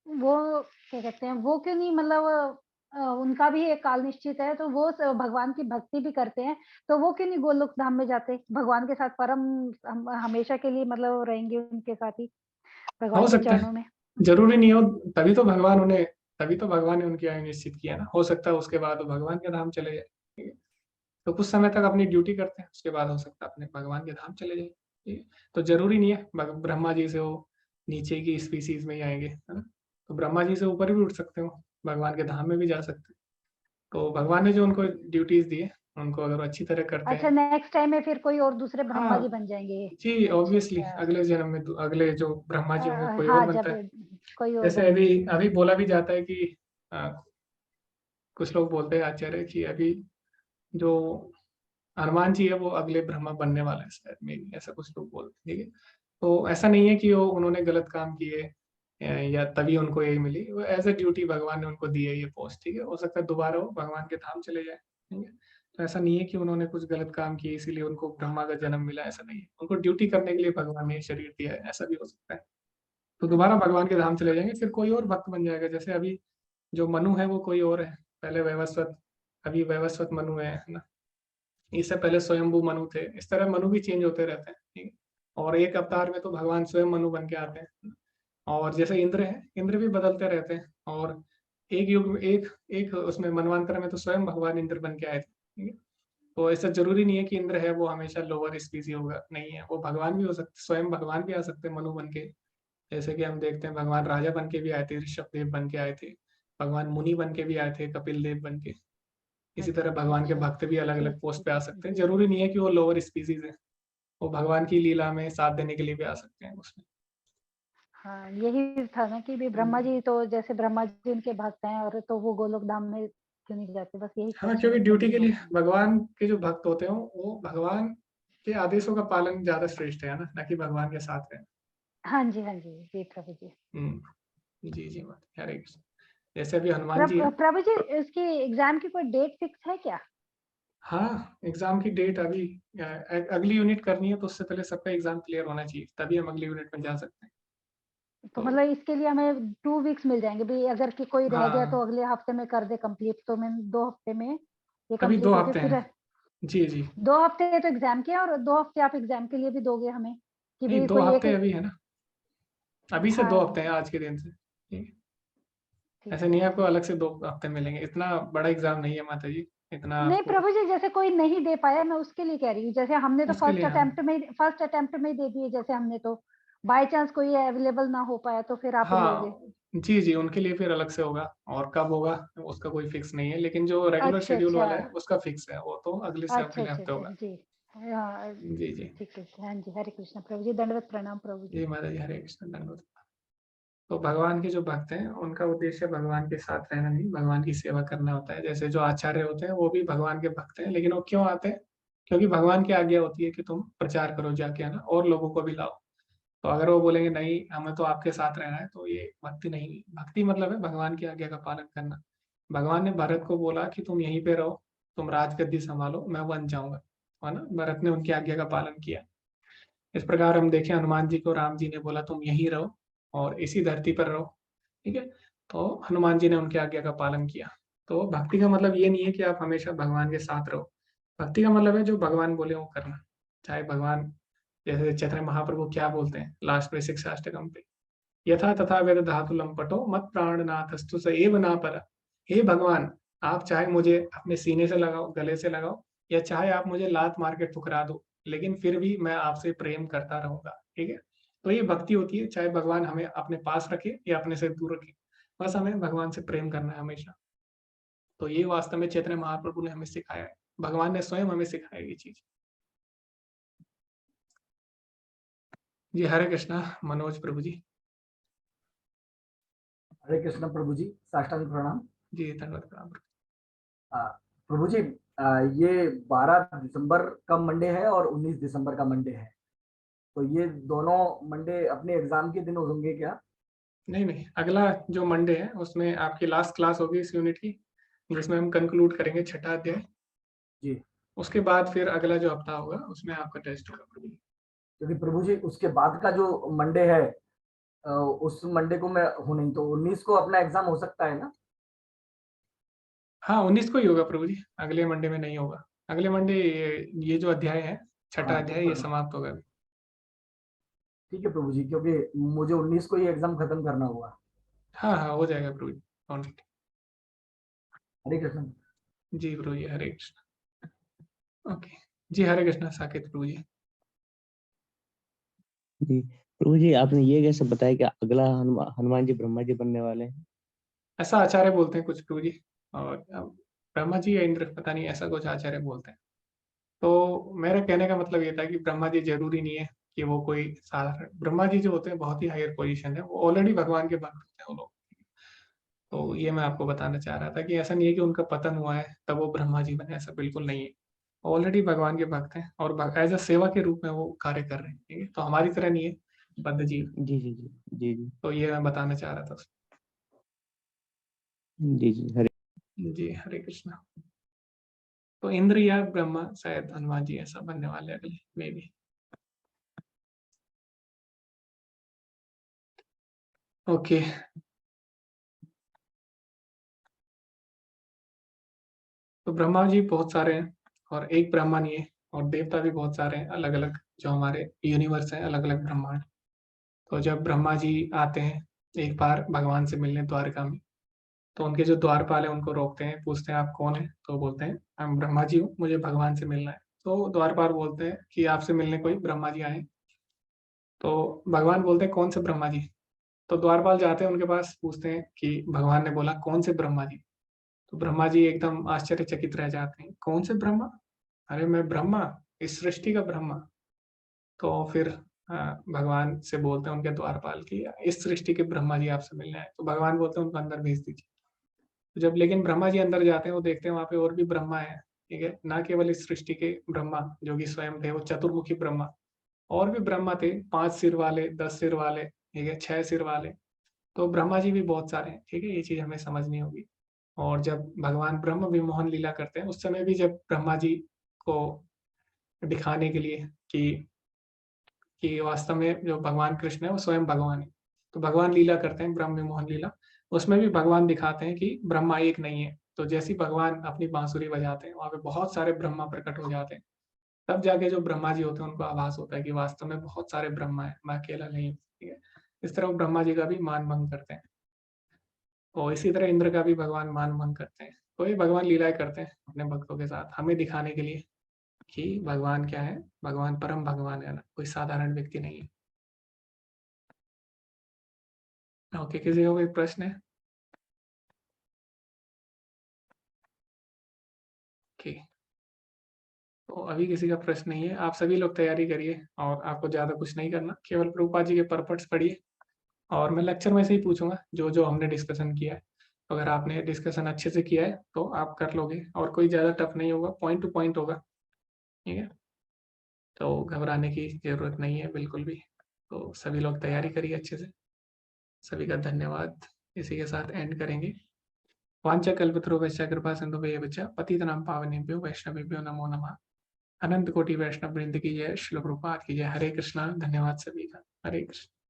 क्या कहते हैं, वो क्यों नहीं मतलब उनका भी एक काल निश्चित है, तो वो भगवान की भक्ति भी करते हैं, तो वो क्यों नहीं गोलोक धाम में जाते, भगवान के साथ परम हमेशा के लिए मतलब रहेंगे उनके साथ ही हो भगवान के सकता है, चरणों में। जरूरी नहीं हो। तभी तो भगवान ने उनकी आयु निश्चित किया ना। हो सकता है उसके बाद वो भगवान के धाम चले जाए, ठीक है? तो कुछ समय तक अपनी ड्यूटी करते हैं, उसके बाद हो सकता है अपने भगवान के धाम चले जाए, ठीक है? तो जरूरी नहीं है ब्रह्मा जी से वो नीचे की स्पीसीज में ही आएंगे, है ना। तो ब्रह्मा जी से ऊपर भी उठ सकते हो, भगवान के धाम में भी जा सकते हैं। तो भगवान ने जो उनको ड्यूटीज दी है, उनको अगर अच्छी तरह करते अच्छा, हैं। नेक्स्ट टाइम में फिर कोई और दूसरे ब्रह्मा जी हाँ बन जाएंगे। जी, अच्छा ऑब्वियसली अच्छा। अगले जन्म में अगले जो ब्रह्मा जी होंगे कोई और हाँ, बनता जब है। कोई और जैसे बनेंगे। अभी अभी बोला भी जाता है कि कुछ लोग बोलते हैं आचार्य कि अभी जो हनुमान जी है वो अगले ब्रह्मा बनने वाला है शायद, मे भी ऐसा कुछ लोग बोलते हैं, ठीक है। तो ऐसा नहीं है कि वो उन्होंने गलत काम किए या तभी उनको यही मिली, वो एज ए ड्यूटी भगवान ने उनको दी है ये पोस्ट, ठीक है। हो सकता है दोबारा वो भगवान के धाम चले जाए, ठीक है। तो ऐसा नहीं है कि उन्होंने कुछ गलत काम किए इसीलिए उनको ब्रह्मा का जन्म मिला, ऐसा नहीं है। उनको ड्यूटी करने के लिए भगवान ने शरीर दिया है, ऐसा भी हो सकता है। तो दोबारा भगवान के धाम चले जाएंगे, फिर कोई और भक्त बन जाएगा। जैसे अभी जो मनु है वो कोई और है, पहले वैवस्वत, अभी वैवस्वत मनु है ना। इससे पहले स्वयंभू मनु थे। इस तरह मनु भी चेंज होते रहते हैं, ठीक है। और एक अवतार में तो भगवान स्वयं मनु बन के आते हैं। और जैसे इंद्र है, इंद्र भी बदलते रहते हैं। और एक युग में एक एक उसमें मनवांतर में तो स्वयं भगवान इंद्र बन के आए थे, ठीक है। तो ऐसा जरूरी नहीं है कि इंद्र है वो हमेशा लोअर स्पीसी होगा, नहीं है। वो भगवान भी हो सकते, स्वयं भगवान भी आ सकते हैं मनु बन के। जैसे कि हम देखते हैं भगवान राजा बन के भी आए थे, ऋषभ देव बन के आए थे, भगवान मुनि बन के भी आए थे, कपिल देव बन के। इसी तरह भगवान के अच्छा, भक्त भी अलग अलग ठीक पोस्ट ठीक पे आ ठीक सकते हैं। जी। जरूरी नहीं है कि वो लोअर स्पीसीज है, वो भगवान की लीला में साथ देने के लिए भी आ सकते हैं उसमें। हाँ, यही था ना कि भी ब्रह्मा जी तो जैसे ब्रह्मा जी उनके भक्त हैं, और तो वो गोलोक धाम में क्यों नहीं जाते, बस यही हाँ, क्वेश्चन क्योंकि उसमें ड्यूटी के लिए था। भगवान के जो भक्त होते हैं वो भगवान के आदेशों का पालन ज्यादा श्रेष्ठ है ना कि भगवान के साथ रहना। हाँ जी, हाँ जी, जी प्रभु जी। जी जी माता, हरे कृष्ण। जैसे अभी हनुमान जी है। प्रभु जी इसकी एग्जाम की कोई डेट फिक्स है क्या? हाँ, एग्जाम की डेट अभी अगली यूनिट करनी है, तो उससे पहले सबका एग्जाम क्लियर होना चाहिए, तभी हम अगली यूनिट में जा सकते हैं। तो तो मतलब इसके लिए हमें 2 वीक्स मिल जाएंगे भाई, अगर कि कोई रह गया तो हाँ, अगले हफ्ते में कर दे कंप्लीट, तो मैं 2 हफ्ते में ये अभी कंप्लीट 2 होके हफ्ते फिर हैं। जी जी। 2 हफ्ते तो एग्जाम के, और 2 हफ्ते आप एग्जाम के लिए भी दोगे हमें कि नहीं, भी 2 कोई एक। हफ्ते अभी है ना, अभी से 2 हफ्ते हाँ हैं आज के दिन से, ठीक है। ठीक ऐसे नहीं है है। आपको अलग से 2 हफ्ते मिलेंगे, इतना बड़ा एग्जाम नहीं है माता जी, इतना नहीं आपको। प्रभु जी, जैसे कोई नहीं दे पाया, मैं उसके लिए कह रही हूँ, जैसे हमने तो उसके लिए हाँ, फर्स्ट अटेम्प्ट में ही दे दिए, जैसे हमने तो बाय चांस कोई अवेलेबल ना हो पाया तो फिर आप लोगे। हाँ जी जी, उनके लिए फिर अलग से होगा। और कब होगा उसका कोई फिक्स नहीं है, लेकिन जो रेगुलर अच्छा शेड्यूल अच्छा वाला है उसका फिक्स है, वो तो अगले से अच्छा अगले अच्छा हफ्ते अच्छा होगा। जी। हाँ जी जी। ठीक है, हाँ जी, हरे कृष्ण प्रभु जी, दंडवत प्रणाम प्रभु जी। जी माता जी, हरे कृष्ण धन्यवाद। तो भगवान के जो भक्त हैं उनका उद्देश्य भगवान के साथ रहना नहीं, भगवान की सेवा करना होता है। जैसे जो आचार्य होते हैं वो भी भगवान के भक्त हैं, लेकिन वो क्यों आते हैं? क्योंकि भगवान की आज्ञा होती है कि तुम प्रचार करो जाके, है ना, और लोगों को भी लाओ। तो अगर वो बोलेंगे नहीं हमें तो आपके साथ रहना है, तो ये भक्ति नहीं है। भक्ति मतलब है भगवान की आज्ञा का पालन करना। भगवान ने भरत को बोला कि तुम यहीं पे रहो, तुम राजगद्दी संभालो, मैं वन जाऊंगा, है ना। भरत ने उनकी आज्ञा का पालन किया। इस प्रकार हम देखें हनुमान जी को राम जी ने बोला तुम यहीं रहो और इसी धरती पर रहो, ठीक है। तो हनुमान जी ने उनकी आज्ञा का पालन किया। तो भक्ति का मतलब ये नहीं है कि आप हमेशा भगवान के साथ रहो। भक्ति का मतलब है जो भगवान बोले वो करना। चाहे भगवान, जैसे चैतन्य महाप्रभु क्या बोलते हैं लास्ट में शिक्षाष्टकम पे, यथा तथा वेद धातु लंपटो मत प्राणनाथस्तु स एव ना पर। हे भगवान, आप चाहे मुझे अपने सीने से लगाओ, गले से लगाओ, या चाहे आप मुझे लात मार के ठुकरा दो, लेकिन फिर भी मैं आपसे प्रेम करता रहूंगा, ठीक है। तो ये भक्ति होती है, चाहे भगवान हमें अपने पास रखे या अपने से दूर रखे, बस हमें भगवान से प्रेम करना है हमेशा। तो ये वास्तव में चैतन्य महाप्रभु ने हमें सिखाया है, भगवान ने स्वयं हमें सिखाया ये चीज। जी हरे कृष्णा मनोज प्रभु जी। हरे कृष्ण प्रभु जी, साष्टांग प्रणाम। जी धन्यवाद प्रणाम। प्रभु जी, ये 12 दिसंबर का मंडे है और 19 दिसंबर का मंडे है, तो ये दोनों मंडे अपने एग्जाम के दिन होंगे क्या? नहीं नहीं, अगला जो मंडे है उसमें आपकी लास्ट क्लास होगी इस यूनिट की, जिसमें हम कंक्लूड करेंगे 6ठा अध्याय। जी। उसके बाद फिर अगला जो हफ्ता होगा उसमें आपका टेस्ट होगा प्रभु जी। क्योंकि प्रभु जी उसके बाद का जो मंडे है उस मंडे को मैं हूँ नहीं, तो 19 को अपना एग्जाम हो सकता है ना? हाँ 19 को ही होगा प्रभु जी, अगले मंडे में नहीं होगा। अगले मंडे ये जो अध्याय है 6ठा हाँ, अध्याय ये समाप्त होगा। ठीक है प्रभु जी, क्योंकि मुझे 19 को ही एग्जाम खत्म करना हुआ। हाँ हाँ हो जाएगा प्रभु जी। हरे कृष्ण। जी प्रभु जी, हरे कृष्ण। ओके जी, हरे कृष्ण साकेत प्रभु जी। जी प्रभु जी, आपने ये कैसे बताया कि अगला हनुमान जी ब्रह्मा जी बनने वाले हैं? ऐसा आचार्य बोलते हैं कुछ प्रभु जी, और ब्रह्मा जी या इंद्र पता नहीं, ऐसा कुछ आचार्य बोलते हैं। तो मेरे कहने का मतलब ये था कि ब्रह्मा जी जरूरी नहीं है कि वो कोई साधारण, ब्रह्मा जी जो होते हैं बहुत ही हायर पोजीशन है, वो ऑलरेडी भगवान के भक्त होते हैं वो लोग। तो ये मैं आपको बताना चाह रहा था कि ऐसा नहीं है कि उनका पतन हुआ है तब वो ब्रह्मा जी बने, ऐसा बिल्कुल नहीं है। ऑलरेडी भगवान के भक्त हैं और एज अ सेवा के रूप में वो कार्य कर रहे हैं, ठीक है। तो हमारी तरह नहीं है बद्ध जीव। जी जी जी जी जी तो ये मैं बताना चाह रहा था। जी जी हरे जी हरे कृष्णा। तो इंद्र या ब्रह्मा शायद हनुमान जी ऐसा बनने वाले अगले मे भी। ओके तो ब्रह्मा जी बहुत सारे हैं और एक ब्रह्मा नहीं है, और देवता भी बहुत सारे हैं अलग अलग, जो हमारे यूनिवर्स है अलग अलग ब्रह्मांड। तो जब ब्रह्मा जी आते हैं एक बार भगवान से मिलने द्वारका में, तो उनके जो द्वारपाल है उनको रोकते हैं, पूछते हैं आप कौन है, तो बोलते हैं हम ब्रह्मा जी हूँ, मुझे भगवान से मिलना है। तो द्वारपाल बोलते हैं कि आपसे मिलने कोई ब्रह्मा जी आए। तो भगवान बोलते हैं कौन से ब्रह्मा जी। तो द्वारपाल जाते हैं उनके पास, पूछते हैं कि भगवान ने बोला कौन से ब्रह्मा जी। तो ब्रह्मा जी एकदम आश्चर्यचकित रह जाते हैं, कौन से ब्रह्मा, अरे मैं ब्रह्मा, इस सृष्टि का ब्रह्मा। तो फिर भगवान से बोलते हैं उनके द्वारपाल की इस सृष्टि के ब्रह्मा जी आपसे मिलने आए। तो भगवान बोलते हैं उनको अंदर भेज दीजिए। तो जब लेकिन ब्रह्मा जी अंदर जाते हैं वो देखते हैं वहां पे और भी ब्रह्मा है, ठीक है, ना केवल इस सृष्टि के ब्रह्मा जो कि स्वयं थे वो चतुर्मुखी ब्रह्मा, और भी ब्रह्मा थे, 5 सिर वाले, 10 सिर वाले, ठीक है, 6 सिर वाले। तो ब्रह्मा जी भी बहुत सारे हैं, ठीक है, ये चीज हमें समझनी होगी। और जब भगवान ब्रह्म विमोहन लीला करते हैं उस समय भी जब ब्रह्मा जी को दिखाने के लिए कि वास्तव में जो भगवान कृष्ण है वो स्वयं भगवान है, तो भगवान लीला करते हैं ब्रह्म विमोहन लीला, उसमें भी भगवान दिखाते हैं कि ब्रह्मा एक नहीं है। तो जैसे ही भगवान अपनी बांसुरी बजाते हैं वहां पे बहुत सारे ब्रह्मा प्रकट हो जाते हैं, तब जाके जो ब्रह्मा जी होते हैं उनको आभास होता है कि वास्तव में बहुत सारे ब्रह्मा है, मैं अकेला नहीं हूँ, ठीक है। इस तरह वो ब्रह्मा जी का भी मान भंग करते हैं, और इसी तरह इंद्र का भी भगवान मान भंग करते हैं। तो ये भगवान लीलाएं करते हैं अपने भक्तों के साथ, हमें दिखाने के लिए कि भगवान क्या है, भगवान परम भगवान है ना, कोई साधारण व्यक्ति नहीं है। ओके, किसी को कोई प्रश्न है? ओके, तो अभी किसी का प्रश्न नहीं है, आप सभी लोग तैयारी करिए और आपको ज्यादा कुछ नहीं करना, केवल प्रभुपाद जी के परपट्स पढ़िए, और मैं लेक्चर में से ही पूछूंगा जो जो हमने डिस्कशन किया है। अगर आपने डिस्कशन अच्छे से किया है तो आप कर लोगे, और कोई ज्यादा टफ नहीं होगा, पॉइंट टू पॉइंट होगा, ठीक है। तो घबराने की जरूरत नहीं है बिल्कुल भी। तो सभी लोग तैयारी करिए अच्छे से। सभी का धन्यवाद। इसी के साथ एंड करेंगे। वाञ्छाकल्पतरुभ्यश्च कृपा सिन्धुभ्यश्च पतितनां पावनेभ्यो वैष्णवेभ्यो नमो नमः। अनंत कोटि वैष्णव वृंद की जय, श्रील प्रभुपाद की जय। हरे कृष्णा। धन्यवाद सभी का। हरे कृष्ण।